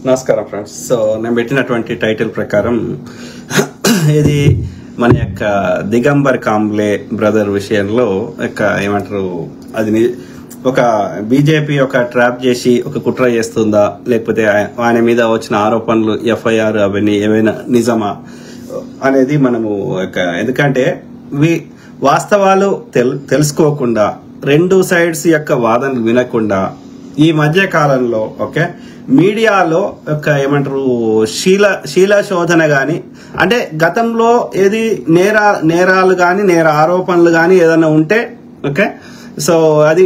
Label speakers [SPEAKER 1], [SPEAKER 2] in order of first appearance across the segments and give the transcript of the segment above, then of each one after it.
[SPEAKER 1] నమస్కారం friends. So నేను పెట్టినటువంటి టైటిల్ ప్రకారం ఇది మన యొక్క దిగంబర్ కాంబ్లే బ్రదర్ విషయంలో ఏమంటారు, అది ఒక బీజేపీ ఒక ట్రాప్ చేసి ఒక కుట్ర చేస్తుందా, లేకపోతే ఆయన మీద వచ్చిన ఆరోపణలు ఎఫ్ఐఆర్ అవన్నీ ఏమైనా నిజమా అనేది మనము ఎందుకంటే వాస్తవాలు తెలుసుకోకుండా రెండు సైడ్స్ యొక్క వాదనలు వినకుండా ఈ మధ్య కాలంలో మీడియాలో ఏమంటారు శీల శోధన గాని, అంటే గతంలో ఏది నేరాలు గాని నేర ఆరోపణలు గాని ఏదైనా ఉంటే సో అది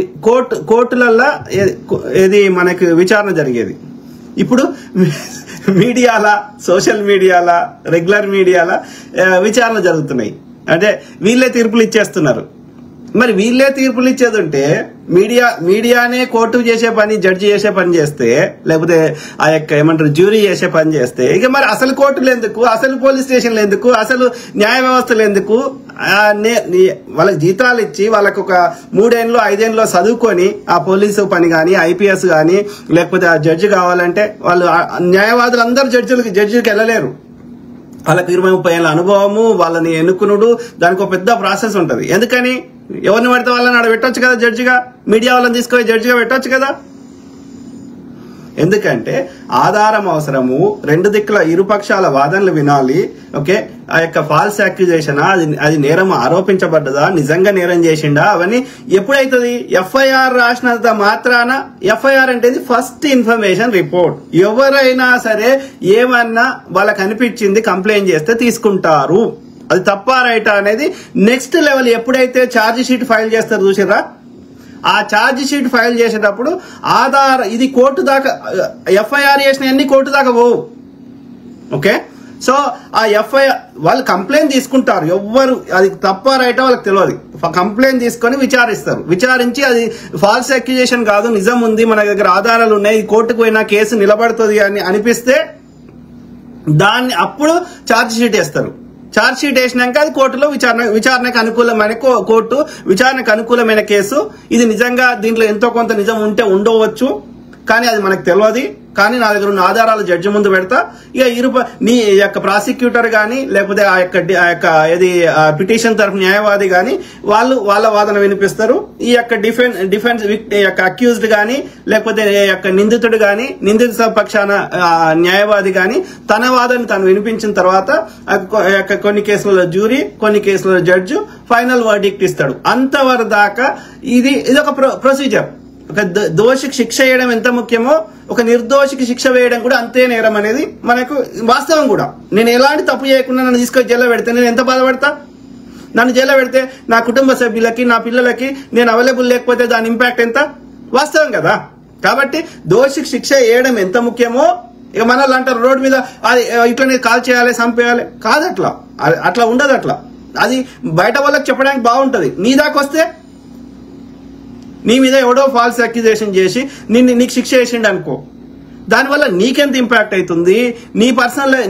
[SPEAKER 1] కోర్టులల్లో ఏది మనకి విచారణ జరిగేది. ఇప్పుడు మీడియాల, సోషల్ మీడియాల, రెగ్యులర్ మీడియాల విచారణ జరుగుతున్నాయి. అంటే వీళ్ళే తీర్పులు ఇచ్చేస్తున్నారు. మరి వీళ్ళే తీర్పులు ఇచ్చేది ఉంటే మీడియానే కోర్టు చేసే పని, జడ్జి చేసే పని చేస్తే, లేకపోతే ఆ యొక్క ఏమంటారు జ్యూరీ చేసే పని చేస్తే, ఇక మరి అసలు కోర్టులు ఎందుకు, అసలు పోలీస్ స్టేషన్లు ఎందుకు, అసలు న్యాయ వ్యవస్థలు ఎందుకు? వాళ్ళకి జీతాలు ఇచ్చి వాళ్ళకు ఒక 3 ఏళ్ళు 5 ఏళ్ళు చదువుకొని ఆ పోలీసు పని గాని, ఐపీఎస్ గాని, లేకపోతే ఆ జడ్జి కావాలంటే వాళ్ళు న్యాయవాదులు అందరూ జడ్జికి వెళ్ళలేరు. వాళ్ళకి 20-30 ఏళ్ళ అనుభవము, వాళ్ళని ఎన్నుకునుడు, దానికి ఒక పెద్ద ప్రాసెస్ ఉంటది. ఎందుకని ఎవరిని పడితే వాళ్ళని ఆడ పెట్టొచ్చు కదా జడ్జిగా, మీడియా వాళ్ళని తీసుకొని జడ్జిగా పెట్టొచ్చు కదా. ఎందుకంటే ఆధారం అవసరము, రెండు దిక్కుల ఇరుపక్షాల వాదనలు వినాలి. ఆ యొక్క ఫాల్స్ అక్యూజేషన్ అది నేరం ఆరోపించబడ్డదా, నిజంగా నేరం చేసిండా, అవన్నీ ఎప్పుడైతుంది? ఎఫ్ఐఆర్ రాసినంత మాత్రాన, ఎఫ్ఐఆర్ అంటే ఫస్ట్ ఇన్ఫర్మేషన్ రిపోర్ట్. ఎవరైనా సరే ఏమన్నా వాళ్ళకి అనిపించింది కంప్లైంట్ చేస్తే తీసుకుంటారు. అది తప్ప రైటా అనేది నెక్స్ట్ లెవెల్. ఎప్పుడైతే ఛార్జ్ షీట్ ఫైల్ చేస్తారు చూసిరా, ఆ ఛార్జ్ షీట్ ఫైల్ చేసేటప్పుడు ఇది కోర్టు దాకా, ఎఫ్ఐఆర్ చేసిన అన్ని కోర్టు దాకా పోవు. సో ఆ ఎఫ్ఐఆర్ వాళ్ళు కంప్లైంట్ తీసుకుంటారు. ఎవ్వరు అది తప్ప రైటా వాళ్ళకి తెలియదు. కంప్లైంట్ తీసుకొని విచారిస్తారు. విచారించి అది ఫాల్స్ అక్యూజేషన్ కాదు, నిజం ఉంది, మన దగ్గర ఆధారాలు ఉన్నాయి, కోర్టుకు పోయినా కేసు నిలబడుతుంది అని అనిపిస్తే దాన్ని అప్పుడు ఛార్జ్ షీట్ వేస్తారు. ఛార్జ్ షీట్ వేసినాక అది కోర్టులో విచారణకు అనుకూలమైన కోర్టు విచారణకు అనుకూలమైన కేసు. ఇది నిజంగా దీంట్లో ఎంతో కొంత నిజం ఉంటే ఉండవచ్చు, కానీ అది మనకు తెలియదు. కానీ నా దగ్గర ఉన్న ఆధారాలు జడ్జి ముందు పెడతా. ఇక నీ యొక్క ప్రాసిక్యూటర్ గాని, లేకపోతే ఆ యొక్క ఏది పిటిషన్ తరఫు న్యాయవాది గాని వాళ్ళ వాదన వినిపిస్తారు. ఈ యొక్క డిఫెన్స్ యొక్క అక్యూజ్డ్ గాని, లేకపోతే యొక్క నిందితుడు గాని, నిందిత పక్షాన న్యాయవాది గాని తన వాదన తను వినిపించిన తర్వాత కొన్ని కేసులలో జ్యూరీ, కొన్ని కేసులలో జడ్జి ఫైనల్ వర్డిక్ట్ ఇస్తాడు. అంతవరకు దాకా ఇది ఒక ప్రొసీజర్. ఒక దోషికి శిక్ష వేయడం ఎంత ముఖ్యమో, ఒక నిర్దోషికి శిక్ష వేయడం కూడా అంతే నేరం అనేది మనకు వాస్తవం కూడా. నేను ఎలాంటి తప్పు చేయకుండా నన్ను తీసుకొని జైల్లో పెడితే నేను ఎంత బాధపడతా? నన్ను జైల్లో పెడితే నా కుటుంబ సభ్యులకి, నా పిల్లలకి నేను అవైలబుల్ లేకపోతే దాని ఇంపాక్ట్ ఎంత? వాస్తవం కదా. కాబట్టి దోషికి శిక్ష వేయడం ఎంత ముఖ్యమో, ఇక మనల్ని అంటారు రోడ్డు మీద అది ఇట్లనే కాల్ చేయాలి, చంపేయాలి. కాదు, అట్లా ఉండదు. అది బయట వాళ్ళకి చెప్పడానికి బాగుంటది. నీ దాకా వస్తే నీ మీద ఎవడో ఫాల్స్ అక్యూజేషన్ చేసి నీకు శిక్ష వేసిండు అనుకో, దానివల్ల నీకెంత ఇంపాక్ట్ అవుతుంది,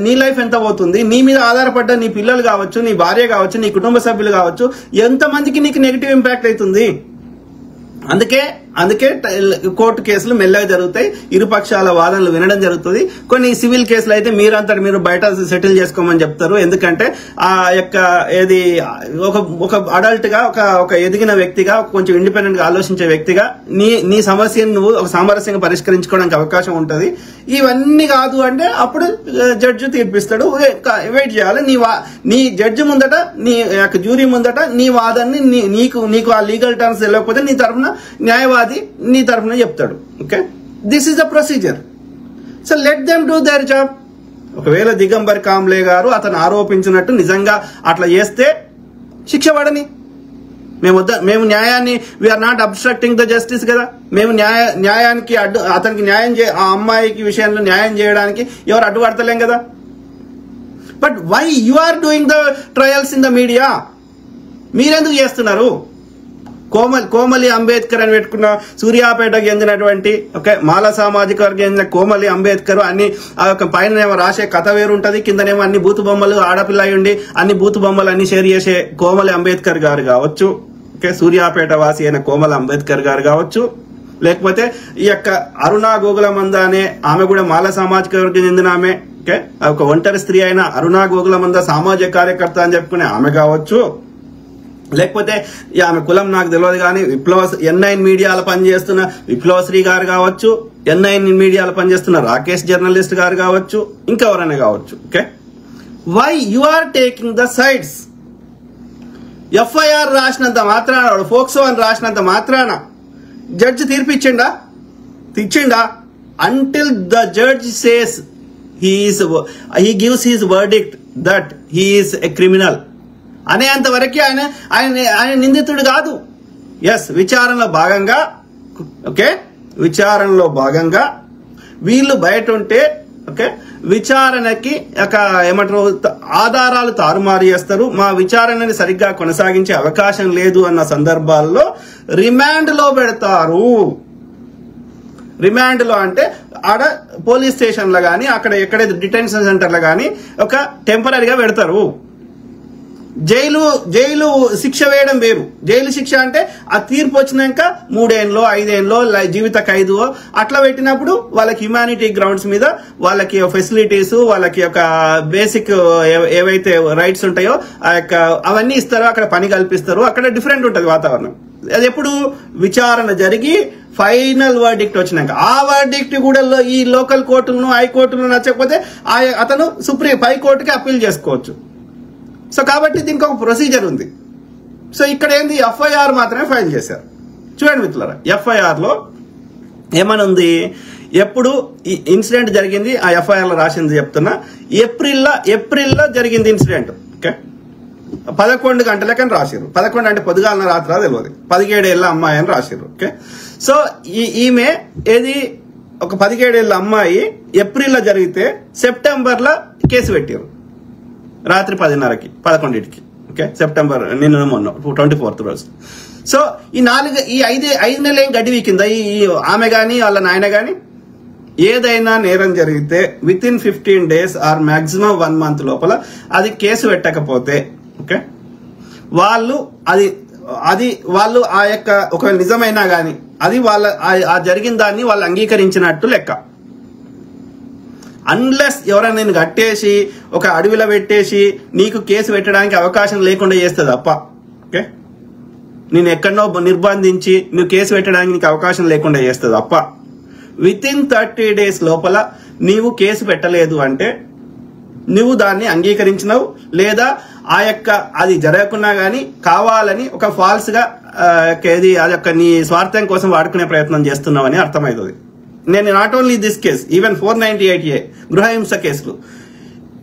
[SPEAKER 1] నీ లైఫ్ ఎంత పోతుంది, నీ మీద ఆధారపడ్డ నీ పిల్లలు కావచ్చు, నీ భార్య కావచ్చు, నీ కుటుంబ సభ్యులు కావచ్చు, ఎంతమందికి నీకు నెగిటివ్ ఇంపాక్ట్ అవుతుంది. అందుకే కోర్టు కేసులు మెల్లగా జరుగుతాయి. ఇరుపక్షాల వాదనలు వినడం జరుగుతుంది. కొన్ని సివిల్ కేసులు అయితే మీరంతటి మీరు బయట సెటిల్ చేసుకోమని చెప్తారు. ఎందుకంటే ఆ యొక్క ఏది ఒక అడల్ట్ గా, ఒక ఎదిగిన వ్యక్తిగా, కొంచెం ఇండిపెండెంట్ గా ఆలోచించే వ్యక్తిగా నీ సమస్యను నువ్వు ఒక సామరస్యంగా పరిష్కరించుకోవడానికి అవకాశం ఉంటది. ఇవన్నీ కాదు అంటే అప్పుడు జడ్జి తీర్పిస్తాడు. వెయిట్ చేయాలి. నీ జడ్జి ముందట, నీ యొక్క జ్యూరీ ముందట నీ వాదనని నీకు ఆ లీగల్ టర్మ్స్ తెలియకపోతే నీ తరఫున న్యాయవాది నీ తరఫున చెప్తాడు. This is the procedure. So let them do their job. ఒకవేళ దిగంబర్ కాంబ్లే గారు అతను ఆరోపించినట్టు నిజంగా అట్లా చేస్తే శిక్ష పడని. మేము న్యాయాన్ని, we are not obstructing the justice కదా. మేము న్యాయానికి అతనికి ఆ అమ్మాయికి విషయంలో న్యాయం చేయడానికి ఎవరు అడ్డుపడతలేం కదా. But why you are doing the trials in the media? మీరెందుకు చేస్తున్నారు? కోమలి అంబేద్కర్ అని పెట్టుకున్న సూర్యాపేటకు చెందినటువంటి మాల సామాజిక వర్గం చెందిన కోమలి అంబేద్కర్ అన్ని పైన రాసే కథ వేరు ఉంటది, కిందనేమో అన్ని బూతు బొమ్మలు, ఆడపిల్ల ఉండి అన్ని బూతు బొమ్మలు అన్ని షేర్ చేసే కోమలి అంబేద్కర్ గారు కావచ్చు, సూర్యాపేట వాసి అయిన కోమలి అంబేద్కర్ గారు కావచ్చు, లేకపోతే ఈ యొక్క అరుణా గోగులమంద అనే ఆమె కూడా మాల సామాజిక వర్గం చెందిన ఆమె, ఓకే, ఒక ఒంటరి స్త్రీ అయిన అరుణా గోగులమంద సామాజిక కార్యకర్త అని చెప్పుకునే ఆమె కావచ్చు, లేకపోతే ఆమె కులం నాకు తెలియదు కానీ N9 మీడియాలో పనిచేస్తున్న విప్లవశ్రీ గారు కావచ్చు, N9 మీడియాలో పనిచేస్తున్న రాకేష్ జర్నలిస్ట్ గారు కావచ్చు, ఇంకెవరైనా కావచ్చు. Okay, why you are taking the sides? FIR రాసినంత మాత్రాన, ఫోక్సో అని రాసినంత మాత్రాన జడ్జి తీర్పు ఇచ్చిండా? Until the judge says he gives his verdict that he is a criminal అనేంత వరకు ఆయన నిందితుడు కాదు. ఎస్, విచారణలో భాగంగా, ఓకే, విచారణలో భాగంగా వీళ్ళు బయట ఉంటే, ఓకే, విచారణకి ఏమంటారు, ఆధారాలు తారుమారు చేస్తారు, మా విచారణని సరిగ్గా కొనసాగించే అవకాశం లేదు అన్న సందర్భాల్లో రిమాండ్ లో పెడతారు. రిమాండ్ లో అంటే ఆడ పోలీస్ స్టేషన్ లో గానీ, అక్కడ ఎక్కడైతే డిటెన్షన్ సెంటర్ లో గానీ ఒక టెంపరీగా పెడతారు. జైలు శిక్ష వేయడం వేరు. జైలు శిక్ష అంటే ఆ తీర్పు వచ్చినాక 3 ఏళ్ళలో 5 ఏళ్ళలో జీవిత ఖైదు అట్లా పెట్టినప్పుడు వాళ్ళకి హ్యుమానిటీ గ్రౌండ్స్ మీద వాళ్ళకి ఫెసిలిటీస్, వాళ్ళకి ఒక బేసిక్ ఏవైతే రైట్స్ ఉంటాయో అవన్నీ ఇస్తారు, అక్కడ పని కల్పిస్తారు, అక్కడ డిఫరెంట్ ఉంటుంది వాతావరణం. అది ఎప్పుడు విచారణ జరిగి ఫైనల్ వర్డిక్ట్ వచ్చినాక, ఆ వర్డిక్ట్ కూడా ఈ లోకల్ కోర్టులను హైకోర్టులను నచ్చకపోతే అతను పై కోర్టుకి అప్పీల్ చేసుకోవచ్చు. సో కాబట్టి దీనికి ఒక ప్రొసీజర్ ఉంది. సో ఇక్కడ ఏంది, ఎఫ్ఐఆర్ మాత్రమే ఫైల్ చేశారు. చూడండి మిత్రులారా, ఎఫ్ఐఆర్ లో ఏమని ఉంది, ఎప్పుడు ఈ ఇన్సిడెంట్ జరిగింది ఆ ఎఫ్ఐఆర్ లో రాసింది చెప్తున్నా. ఏప్రిల్లో జరిగింది ఇన్సిడెంట్. ఓకే, 11 గంటలకని రాసిరు. 11 అంటే పొద్దుగాలన రాత్రి తెలియదు. 17 ఏళ్ల అమ్మాయి అని రాసిరు. ఓకే, సో ఈమె ఏది ఒక 17 ఏళ్ల అమ్మాయి ఏప్రిల్లో జరిగితే సెప్టెంబర్లో కేసు పెట్టారు రాత్రి 10:30కి 11కి. ఓకే, సెప్టెంబర్ మొన్న 24th రోజు. సో ఈ 5 నెలలు ఏం గడివి కింద ఈ ఆమె గాని వాళ్ళ నాయన గాని ఏదైనా నేరం జరిగితే with in 15 days or maximum 1 month లోపల అది కేసు పెట్టకపోతే, ఓకే, వాళ్ళు వాళ్ళు ఆ యొక్క ఒక నిజమైనా గాని అది ఆ జరిగిన దాన్ని వాళ్ళు అంగీకరించినట్టు లెక్క. అన్లెస్ ఎవరైనా నేను కట్టేసి ఒక అడవిలో పెట్టేసి నీకు కేసు పెట్టడానికి అవకాశం లేకుండా చేస్తుంది తప్ప, ఓకే, నేను ఎక్కడనో నిర్బంధించి నువ్వు కేసు పెట్టడానికి నీకు అవకాశం లేకుండా చేస్తుంది తప్ప విత్ ఇన్ 30 days లోపల నీవు కేసు పెట్టలేదు అంటే నువ్వు దాన్ని అంగీకరించినవు, లేదా అది జరగకున్నా గానీ కావాలని ఒక ఫాల్స్ గా అది నీ స్వార్థం కోసం వాడుకునే ప్రయత్నం చేస్తున్నావని అర్థమవుతుంది. నేను not only this case, even 498A గృహహింస కేసులు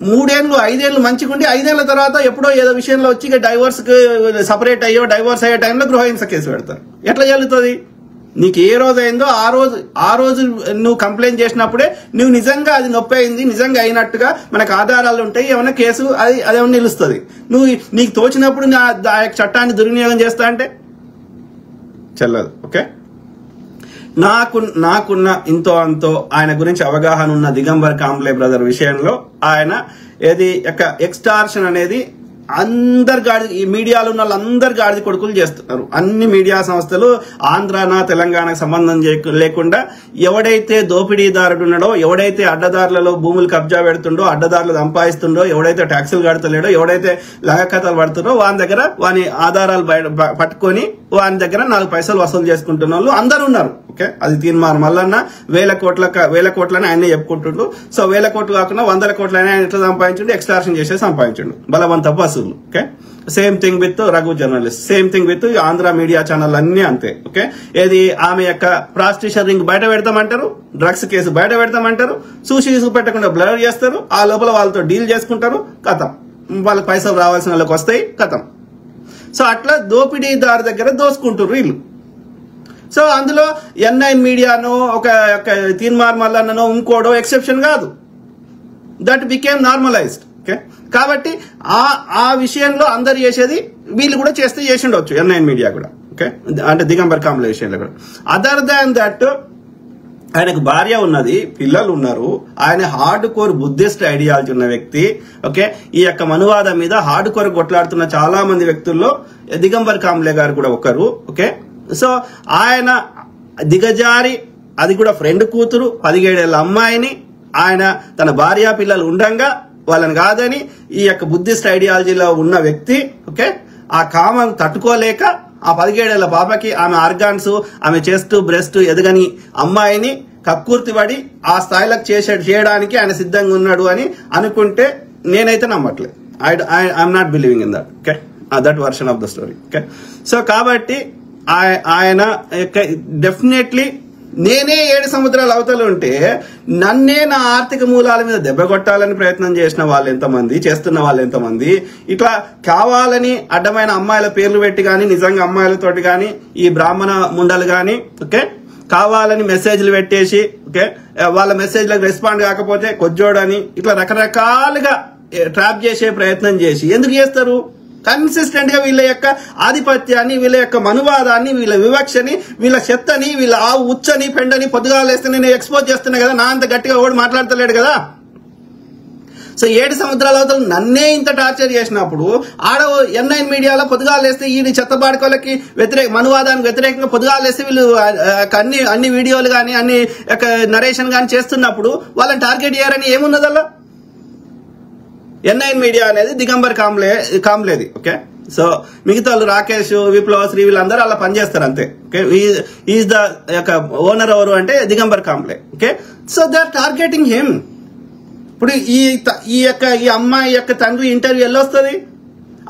[SPEAKER 1] 3 ఏళ్ళు 5 ఏళ్ళు మంచిగుండి 5 ఏళ్ల తర్వాత ఎప్పుడో ఏదో విషయంలో వచ్చి డైవర్స్ సపరేట్ డైవర్స్ అయ్యే టైంలో గృహహింస కేసు పెడతారు. ఎట్లా జరుగుతుంది? నీకు ఏ రోజు అయిందో ఆ రోజు నువ్వు కంప్లైంట్ చేసినప్పుడే నువ్వు నిజంగా అది నొప్పి అయింది, నిజంగా అయినట్టుగా మనకు ఆధారాలు ఉంటాయి, ఏమన్నా కేసు అదేమన్నా నిలుస్తుంది. నీకు తోచినప్పుడు ఆ చట్టాన్ని దుర్వినియోగం చేస్తా అంటే చెల్లదు. ఓకే, నాకున్న ఇంతో అంతో ఆయన గురించి అవగాహన ఉన్న దిగంబర్ కాంబ్లే బ్రదర్ విషయంలో ఆయన ఎక్స్టార్షన్ అనేది అందరు గాడిద, ఈ మీడియాలో ఉన్న వాళ్ళందరు గాడిద కొడుకులు చేస్తున్నారు. అన్ని మీడియా సంస్థలు ఆంధ్రానా తెలంగాణకు సంబంధం లేకుండా ఎవడైతే దోపిడీదారుడు ఉన్నాడో, ఎవడైతే అడ్డదారులలో భూములు కబ్జా పెడుతుండో, అడ్డదారులు సంపాదిస్తుండో, ఎవడైతే ట్యాక్సులు కడతలేడో, ఎవడైతే లంగకథలు పడుతుండో వాని దగ్గర వాని ఆధారాలు పట్టుకొని వాని దగ్గర 4 పైసలు వసూలు చేసుకుంటున్న వాళ్ళు అందరు ఉన్నారు. ఓకే, అది తీర్మానం మల్లన్న వేల కోట్లని ఆయనే చెప్పుకుంటుండ్రు. సో 1000 కోట్లు కాకుండా 100 కోట్లని ఆయన ఎట్లా సంపాదించండు, ఎక్స్ట్రాక్షన్ చేసే సంపాదించండు బలవంత వసూలు. Okay, same thing with Raghu journalist, same thing with Andhra media channel అన్ని అంతే. ఓకే, ఏది ఆమె యొక్క ప్రాస్టిట్యూషన్ రింగ్ బయట పెడతామంటారు, డ్రగ్స్ కేసు బయట పెడతామంటారు, చూసి పెట్టకుండా బ్లర్ చేస్తారు, ఆ లోపల వాళ్ళతో డీల్ చేసుకుంటారు, కథం, వాళ్ళకి పైసలు రావాల్సిన వాళ్ళకి వస్తాయి, కథం. సో అట్లా దోపిడీదారు దగ్గర దోసుకుంటారు వీళ్ళు. సో అందులో N9 మీడియానో ఒక తీన్మార్ మల్లన్ననో ఇంకోడో ఎక్సెప్షన్ కాదు. That became normalised. ఓకే, కాబట్టి ఆ విషయంలో అందరు చేసేది వీళ్ళు కూడా చేసిండొచ్చు N9 మీడియా కూడా. ఓకే, అంటే దిగంబర్ కాంబ్లే విషయంలో కూడా. అదర్ దాన్ దట్ ఆయనకు భార్య ఉన్నది, పిల్లలు ఉన్నారు, ఆయన హార్డ్ కోర్ బుద్ధిస్ట్ ఐడియాలజీ ఉన్న వ్యక్తి. ఓకే, ఈ యొక్క మనువాదం మీద హార్డ్ కోర్ కొట్లాడుతున్న చాలా మంది వ్యక్తుల్లో దిగంబర్ కాంబ్లే గారు కూడా ఒకరు. ఓకే, సో ఆయన దిగజారి, అది కూడా ఫ్రెండ్ కూతురు 17 ఏళ్ల అమ్మాయిని ఆయన తన భార్యా పిల్లలు ఉండంగా వాళ్ళని కాదని ఈ యొక్క బుద్ధిస్ట్ ఐడియాలజీలో ఉన్న వ్యక్తి ఓకే ఆ కామం తట్టుకోలేక ఆ 17 ఏళ్ల పాపకి ఆమె ఆర్గాన్స్, ఆమె చెస్ట్ బ్రెస్ట్ ఎదగని అమ్మాయిని కక్కుర్తి పడి ఆ స్థాయిలకు చేయడానికి ఆయన సిద్ధంగా ఉన్నాడు అని అనుకుంటే నేనైతే నమ్మట్లేదు. I'm not believing in that. Okay, that version of the story. Okay, so కాబట్టి ఆయన డెఫినెట్లీ నేనే 7 సముద్రాల అవతల ఉంటే నన్నే నా ఆర్థిక మూలాల మీద దెబ్బ కొట్టాలని ప్రయత్నం చేసిన వాళ్ళు ఎంతమంది, చేస్తున్న వాళ్ళు ఎంతమంది, ఇట్లా కావాలని అడ్డమైన అమ్మాయిల పేర్లు పెట్టి కానీ నిజంగా అమ్మాయిలతోటి కానీ ఈ బ్రాహ్మణ ముండలు కానీ ఓకే కావాలని మెసేజ్లు పెట్టేసి ఓకే వాళ్ళ మెసేజ్లకు రెస్పాండ్ కాకపోతే కొజ్జోడని ఇట్లా రకరకాలుగా ట్రాప్ చేసే ప్రయత్నం చేసి ఎందుకు చేస్తారు? కన్సిస్టెంట్ గా వీళ్ళ యొక్క ఆధిపత్యాన్ని, వీళ్ళ యొక్క మనువాదాన్ని, వీళ్ళ వివక్షని, వీళ్ళ చెత్తని, వీళ్ళ ఆవు ఉచ్చని పెండని పొద్దుగాలేస్తే నేను ఎక్స్పోజ్ చేస్తున్నా కదా, నా అంత గట్టిగా ఎవడు మాట్లాడతలేడు కదా. సో 7 సముద్రాల అవతల నన్నే ఇంత టార్చర్ చేసినప్పుడు ఆడ N9 మీడియాలో పొద్దుగాలేస్తే ఈ చెత్తబాడుకోలకి మనువాదానికి వ్యతిరేకంగా పొద్దుగాలేస్తే వీళ్ళు అన్ని వీడియోలు కానీ అన్ని నరేషన్ కానీ చేస్తున్నప్పుడు వాళ్ళని టార్గెట్ చేయాలని ఏమున్నదల్లా? N9 మీడియా అనేది దిగంబర్ కాంబ్లేది. ఓకే, సో మిగతా వాళ్ళు రాకేష్, విప్లవ శ్రీ వీళ్ళందరూ అలా పనిచేస్తారు అంతే. ఓకే, ఈజ్ ద యొక్క ఓనర్ ఎవరు అంటే Digambar Kamble. Okay, so they are targeting him. ఇప్పుడు ఈ అమ్మాయి యొక్క తండ్రి ఇంటర్వ్యూ ఎల్లొస్తుంది?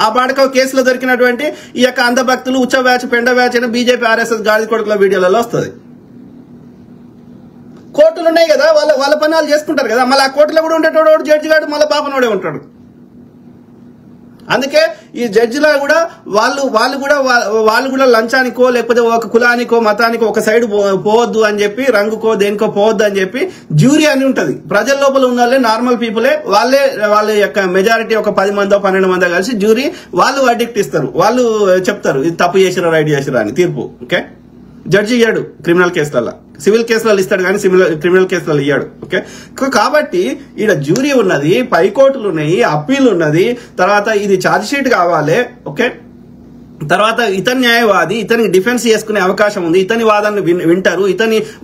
[SPEAKER 1] ఆ బాడక కేసులో దొరికినటువంటి ఈ యొక్క అంధభక్తులు ఉచ్చ బ్యాచ్ పెండ బ్యాచ్ అయిన బీజేపీ RSS గాడి కొడుకుల వీడియోలలో వస్తుంది. కోర్టులు ఉన్నాయి కదా, వాళ్ళ పని వాళ్ళు చేసుకుంటారు కదా. మళ్ళీ ఆ కోర్టులో కూడా ఉండేటోడు జడ్జి గారు మళ్ళీ పాపనోడే ఉంటాడు. అందుకే ఈ జడ్జిలో కూడా వాళ్ళు కూడా లంచానికో లేకపోతే ఒక కులానికో మతానికో ఒక సైడ్ పోవద్దు అని చెప్పి, రంగుకో దేనికో పోవద్దు అని చెప్పి జ్యూరీ అని ఉంటది. ప్రజల లోపల ఉన్న వాళ్ళే నార్మల్ పీపులే, వాళ్ళ యొక్క మెజారిటీ ఒక 10 మందో 12 మందో కలిసి జ్యూరీ వాళ్ళు వర్డిక్ట్ ఇస్తారు. వాళ్ళు చెప్తారు ఇది తప్పు చేసిరా రైట్ చేసిరా అని తీర్పు. ఓకే, జడ్జి ఇయ్యాడు క్రిమినల్ కేసులలో, సివిల్ కేసులలో ఇస్తాడు కానీ క్రిమినల్ కేసులలో ఇయ్యాడు. ఓకే, కాబట్టి ఈడ జ్యూరీ ఉన్నది, పైకోర్టులు ఉన్నాయి, అప్పీల్ ఉన్నది, తర్వాత ఇది ఛార్జ్ షీట్ కావాలి. ఓకే, తర్వాత ఇతని న్యాయవాది ఇతనికి డిఫెన్స్ చేసుకునే అవకాశం ఉంది, ఇతని వాదనలు వింటారు,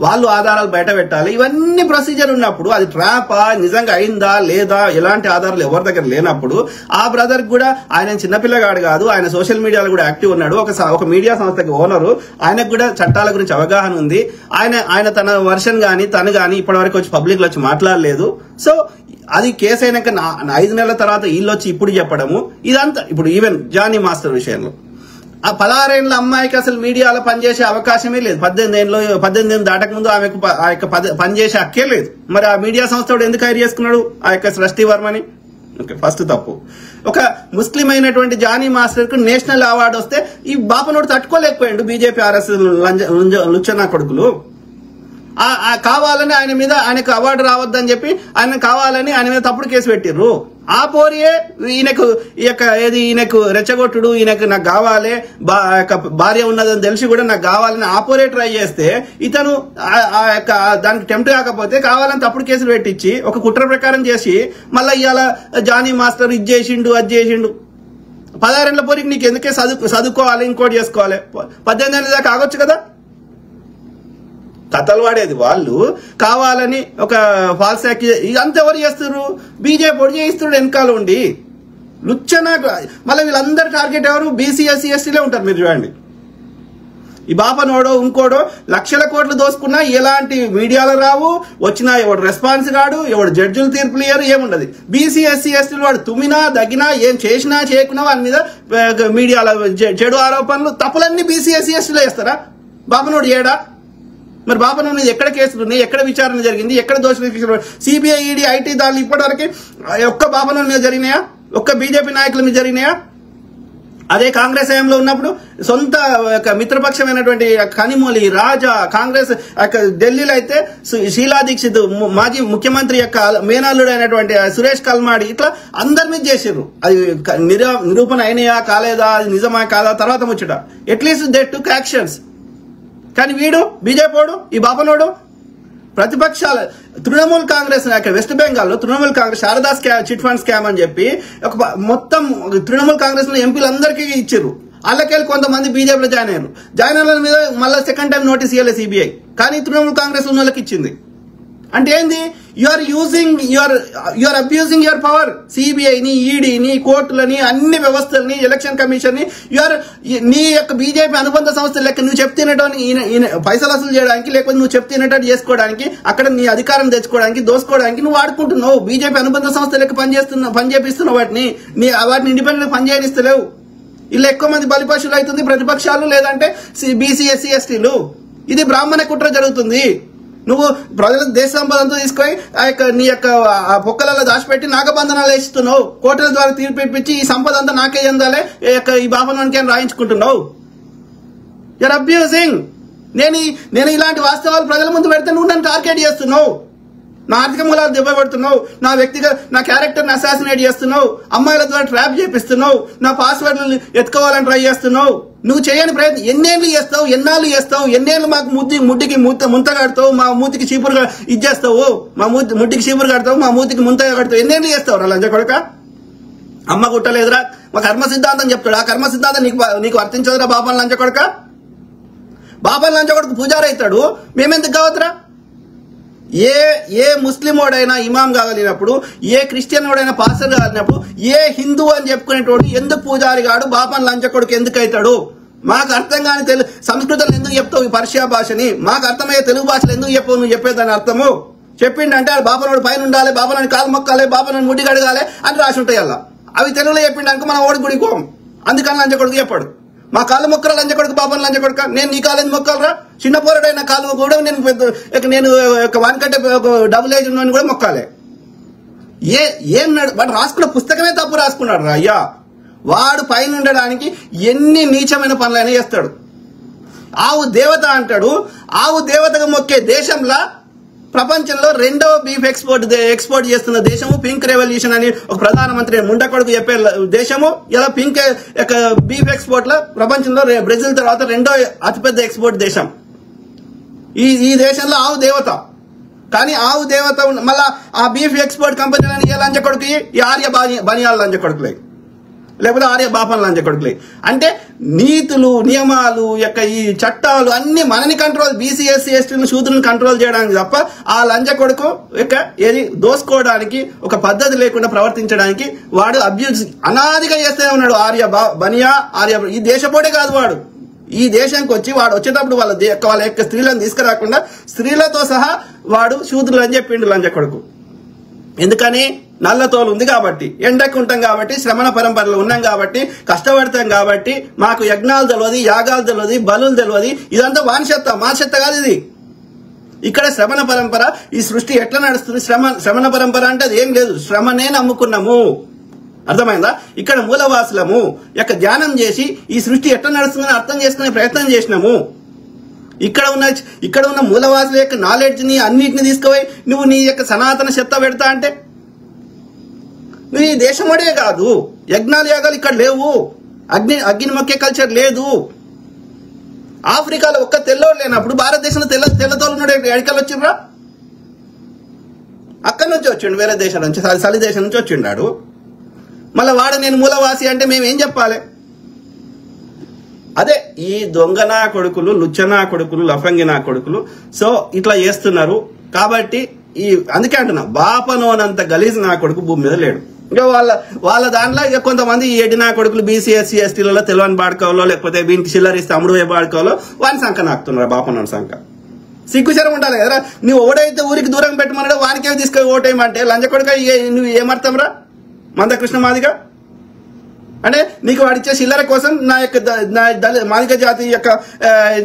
[SPEAKER 1] వాళ్ళు ఆధారాలు బయట పెట్టాలి. ఇవన్నీ ప్రొసీజర్ ఉన్నప్పుడు అది ట్రాపా, నిజంగా అయిందా లేదా, ఎలాంటి ఆధారాలు ఎవరి దగ్గర లేనప్పుడు ఆ బ్రదర్ కూడా, ఆయన చిన్నపిల్లగాడు కాదు, ఆయన సోషల్ మీడియాలో కూడా యాక్టివ్ ఉన్నాడు, ఒక మీడియా సంస్థకి ఓనరు, ఆయనకు కూడా చట్టాల గురించి అవగాహన ఉంది. ఆయన తన వర్షన్ గానీ తను గానీ ఇప్పటి వరకు వచ్చి పబ్లిక్ లో వచ్చి మాట్లాడలేదు. సో అది కేసు అయినాక 5 నెలల తర్వాత వీళ్ళొచ్చి ఇప్పుడు చెప్పడము ఇదంతా. ఇప్పుడు ఈవెన్ జానీ మాస్టర్ విషయంలో ఆ 16 ఏళ్ల అమ్మాయికి అసలు మీడియాలో పనిచేసే అవకాశమే లేదు. 18 ఏళ్ళు దాటక ముందు ఆమెకు ఆ యొక్క పనిచేసే హక్కే లేదు. మరి ఆ మీడియా సంస్థ ఎందుకు హైర్ చేసుకున్నాడు ఆ యొక్క సృష్టి వర్మని? ఓకే, ఫస్ట్ తప్పు. ఒక ముస్లిం అయినటువంటి జానీ మాస్టర్ కు నేషనల్ అవార్డు వస్తే ఈ బాపనోడు తట్టుకోలేకపోయాడు. బీజేపీ RSS లుచ్చనా కొడుకులు కావాలని ఆయనకు అవార్డు రావద్దని చెప్పి ఆయన మీద తప్పుడు కేసు పెట్టిర్రు. ఆ పోరియే ఈయనకు రెచ్చగొట్టుడు, ఈయనకు నాకు కావాలి, భార్య ఉన్నదని తెలిసి కూడా నాకు కావాలని ఆ పోరే ట్రై చేస్తే ఇతను దానికి టెంప్ట్ కాకపోతే కావాలని తప్పుడు కేసులు పెట్టించి ఒక కుట్ర ప్రకారం చేసి మళ్ళీ ఇవాళ జానీ మాస్టర్ ఇది చేసిండు అది చేసిండు. 16 ఏళ్ల పోరికి నీకు ఎందుకే చదువుకోవాలి, ఇంకోటి చేసుకోవాలి? 18 ఏళ్ళ దాకా ఆగొచ్చు కదా. కథలు వాడేది వాళ్ళు, కావాలని ఒక ఫాల్స్ ఇదంతా ఎవరు చేస్తున్నారు? బీజేపీ ఒడి చేయిస్తున్నారు వెనకాల ఉండి. లుచ్చన మళ్ళీ వీళ్ళందరూ టార్గెట్ ఎవరు? బీసీ ఎస్సీ ఎస్టీలే ఉంటారు. మీరు చూడండి, ఈ బాపనోడో ఇంకోడో లక్షల కోట్లు దోసుకున్నా ఎలాంటి మీడియాలో రావు, వచ్చినా ఎవడు రెస్పాన్స్ కాడు, ఎవడు జడ్జిలు తీర్పులు ఇయ్యరు, ఏముండదు. బీసీ ఎస్సీ ఎస్టీలు వాడు తుమ్మినా దగ్గినా ఏం చేసినా చేయకున్నా వాళ్ళ మీద మీడియాలో చెడు ఆరోపణలు తప్పులన్నీ బీసీ ఎస్సీ ఎస్టీలో వేస్తారా? బాపనోడు చేయడా? మరి బాపనోడు మీద ఎక్కడ కేసులు ఉన్నాయి, ఎక్కడ విచారణ జరిగింది, ఎక్కడ దోషులు? సిబిఐ ఈడీ ఐటీ దాడులు ఇప్పటివరకు ఒక్క బాపనోడు మీద జరిగినాయా? ఒక్క బీజేపీ నాయకుల మీద జరిగినాయా? అదే కాంగ్రెస్ హయాంలో ఉన్నప్పుడు సొంత మిత్రపక్షమైనటువంటి కనిమొళి రాజా కాంగ్రెస్ ఢిల్లీలో అయితే షీలా దీక్షిత్ మాజీ ముఖ్యమంత్రి యొక్క మేనల్లుడు అయినటువంటి సురేష్ కల్మాడి ఇట్లా అందరి మీద చేసిర్రు. అది నిరూపణ అయినాయా కాలేదా, అది నిజమా కాదా తర్వాత ముచ్చట. At least they took actions. కానీ వీడు బీజేపీ ఈ బాపనోడు ప్రతిపక్షాల తృణమూల్ కాంగ్రెస్ వెస్ట్ బెంగాల్లో Trinamool Congress Sharada chit fund scam అని చెప్పి మొత్తం తృణమూల్ కాంగ్రెస్ లో ఎంపీలందరికీ ఇచ్చారు. వాళ్ళకెళ్ళి కొంతమంది బీజేపీలో జాయిన్ అయ్యారు. జాయిన్ అయిన మీద మళ్ళీ సెకండ్ టైం నోటీస్ ఇవ్వలేదు సిబిఐ, కానీ తృణమూల్ కాంగ్రెస్ ఉన్న వాళ్ళకి ఇచ్చింది. అంటే ఏంది? You are abusing your power. సిబిఐని, ఈడీని, కోర్టులని, అన్ని వ్యవస్థలని, ఎలక్షన్ కమిషన్ ని నీ యొక్క బీజేపీ అనుబంధ సంస్థలు లెక్క నువ్వు చెప్తున్నటువంటి పైసలు వసూలు చేయడానికి, లేకపోతే నువ్వు చెప్తున్నట్టు చేసుకోవడానికి, అక్కడ నీ అధికారం తెచ్చుకోవడానికి, దోసుకోవడానికి నువ్వు వాడుకుంటున్నావు. బీజేపీ అనుబంధ సంస్థ లెక్క పనిచేపిస్తున్నావు. వాటిని ఇండిపెండెంట్ పనిచేయనిస్తలేవు. ఇలా ఎక్కువ మంది బలిపశువులు అవుతుంది ప్రతిపక్షాలు, లేదంటే బీసీ, ఎస్సీ, ఎస్టీలు. ఇది బ్రాహ్మణ కుట్ర జరుగుతుంది. నువ్వు ప్రజలకు దేశ సంపద అంతా తీసుకొని నీ యొక్క పొక్కలలో దాచిపెట్టి నాగబంధనాలు వేస్తున్నావు. కోర్టుల ద్వారా తీర్పు ఇప్పించి ఈ సంపద అంతా నాకే చెందాలి, ఈ బాపనానికి అని రాయించుకుంటున్నావు. You're abusing. నేను ఇలాంటి వాస్తవాలు ప్రజల ముందు పెడితే నువ్వు నన్ను టార్గెట్ చేస్తున్నావు. నా ఆర్థిక మూలాలు దెబ్బపెడుతున్నావు, నా క్యారెక్టర్ ని అసాసినేట్ చేస్తున్నావు, అమ్మాయిల ద్వారా ట్రాప్ చేపిస్తున్నావు, నా పాస్వర్డ్లు ఎత్తుకోవాలని ట్రై చేస్తున్నావు. నువ్వు చేయని ప్రయత్నం ఎన్నేళ్ళు చేస్తావు, ఎన్నేళ్ళు మాకు ముడ్డికి ముంత కడతావు, మా మూతికి చీపురుగా ఇచ్చేస్తావు, మా ముడ్డికి చీపురు కడతావు, మా మూతికి ముంతగా కడతావు. ఎన్నేళ్ళు చేస్తావు రా లంజ కొడక? అమ్మ కుట్టలేదురా? మా కర్మ సిద్ధాంతం చెప్తాడు. ఆ కర్మ సిద్ధాంతం నీకు వర్తించదురా బాబాన్ లంజ కొడక? బాబాన్ లంజ కొడుకు పూజారి అవుతాడు, మేమెందుకు కావద్దురా? ఏ ముస్లిం వాడైనా ఇమాం కాగలిగినప్పుడు, ఏ క్రిస్టియన్ వాడైనా పాస్టర్ కాగలిగినప్పుడు, ఏ హిందూ అని చెప్పుకునేటోడు ఎందుకు పూజారి కాడు? బాపన్ లంచకొడుకు ఎందుకు అవుతాడు? మాకు అర్థం కాని సంస్కృతంలో ఎందుకు చెప్తావు ఈ పర్షియా భాషని? మాకు అర్థమయ్యే తెలుగు భాషలు ఎందుకు చెప్పవు? నువ్వు చెప్పేదాని అర్థము చెప్పిండంటే బాపనోడు పైన ఉండాలి, బాపనని కాలు మొక్కాలి, బాపనని ముడి కడగాలి అని రాసి ఉంటాయి. అలా అవి తెలుగులో చెప్పిండనుకో మనం ఓడి గుడికి పోం. అందుకని లంచకొడుకు చెప్పాడు. మా కాళ్ళు మొక్కలు లంచకొడుకు, బాపన్ లంచకొడుక. నేను నీ కాలు ఎందుకు మొక్కాలరా? చిన్న పోరాడైన కాలు కూడా నేను వానికంటే డబుల్ ఏజ్ ఉన్నాను కూడా మొక్కాలి. ఏం వాడు రాసుకున్న పుస్తకమే తప్పు రాసుకున్నాడు రా అయ్యా. వాడు పైన ఉండడానికి ఎన్ని నీచమైన పనులైనా చేస్తాడు. ఆవు దేవత అంటాడు. ఆవు దేవతగా మొక్కే దేశంలో, ప్రపంచంలో రెండవ బీఫ్ ఎక్స్పోర్ట్ చేస్తున్న దేశము, పింక్ రెవల్యూషన్ అని ఒక ప్రధానమంత్రి ముండకొడుకు చెప్పే దేశము. ఇలా పింక్ బీఫ్ ఎక్స్పోర్ట్ లో ప్రపంచంలో బ్రెజిల్ తర్వాత రెండో అతిపెద్ద ఎక్స్పోర్ట్ దేశం. ఈ దేశంలో ఆవు దేవత. కానీ ఆవు దేవత మళ్ళా ఆ బీఫ్ ఎక్స్పోర్ట్ కంపెనీలని ఏ లంచ కొడుకు? ఈ ఆర్య బనియాల లంచ కొడుకులే, లేకపోతే ఆర్య బాపన్ లంచ కొడుకులే. అంటే నీతులు, నియమాలు యొక్క ఈ చట్టాలు అన్ని మనని కంట్రోల్, బీసీ, ఎస్సీ, ఎస్టీలను, శూద్రులను కంట్రోల్ చేయడానికి తప్ప ఆ లంచ కొడుకు యొక్క ఏది దోసుకోవడానికి, ఒక పద్ధతి లేకుండా ప్రవర్తించడానికి వాడు అబ్యూజ్ అనాదిగా చేస్తూనే ఉన్నాడు. బనియా ఆర్య ఈ దేశపోటే కాదు, వాడు ఈ దేశానికి వచ్చి వాడు వచ్చేటప్పుడు వాళ్ళ యొక్క స్త్రీలను తీసుకురాకుండా స్త్రీలతో సహా వాడు శూద్రులు అని చెప్పిండు లంచ కొడుకు. ఎందుకని? నల్లతోలు ఉంది కాబట్టి, ఎండకు ఉంటాం కాబట్టి, శ్రమణ పరంపరలో ఉన్నాం కాబట్టి, కష్టపడతాం కాబట్టి, మాకు యజ్ఞాలు తెలియదు, యాగాలు తెలియదు, బలులు తెలియదు. ఇదంతా వానిసత్తా, మానసత్తా కాదు ఇది. ఇక్కడ శ్రమణ పరంపర, ఈ సృష్టి ఎట్లా నడుస్తుంది? శ్రమణ పరంపర అంటే అది ఏం లేదు, శ్రమనే నమ్ముకున్నాము. అర్థమైందా? ఇక్కడ మూలవాసులము యొక్క ధ్యానం చేసి ఈ సృష్టి ఎట్లా నడుస్తుందని అర్థం చేసుకునే ప్రయత్నం చేసినాము. ఇక్కడ ఉన్న మూలవాసుల యొక్క నాలెడ్జ్ ని అన్నిటిని తీసుకుపోయి నువ్వు నీ యొక్క సనాతన చెత్త పెడతా అంటే, నువ్వు ఈ దేశమడే కాదు, యజ్ఞాలు యాగాలు ఇక్కడ లేవు, అగ్ని మొక్కే కల్చర్ లేదు. ఆఫ్రికాలో ఒక్క తెల్లోడు లేనప్పుడు భారతదేశంలో తెల్లతోలు ఉన్నాడు. ఎడికలు వచ్చిండ్రా? అక్కడి నుంచి వచ్చిండు, వేరే దేశాల నుంచి, చలి దేశం నుంచి వచ్చిండాడు. మళ్ళీ వాడు నేను మూలవాసి అంటే మేమేం చెప్పాలి? అదే ఈ దొంగనా కొడుకులు, లుచ్చనా కొడుకులు, లఫంగినా కొడుకులు సో ఇట్లా చేస్తున్నారు. కాబట్టి అందుకే అంటున్నా, బాపనోనంత గలీజ్ నా కొడుకు భూమి మీద లేడు. ఇంకా వాళ్ళ దాంట్లో ఇక కొంతమంది ఏడి నా కొడుకులు బీసీ, ఎస్సీ, ఎస్టీలలో తెలవని బాడుకోవాలో, లేకపోతే వీనికి చిల్లరిస్తే అమ్ముడు పోయి బాడుకోవాలో వాని సంఖ నాకుతున్నారు. బాపనోని సంఖ సిగ్గుచరం ఉండాలి కదరా. నువ్వు ఓడైతే ఊరికి దూరం పెట్టమన్నాడు, వానికే తీసుకొని ఓటేయమంటే లంచ కొడుక నువ్వు ఏమర్థం రా? మందకృష్ణ మాదిగా అంటే నీకు వాడిచ్చే చిల్లర కోసం నా యొక్క మాదిగ జాతి యొక్క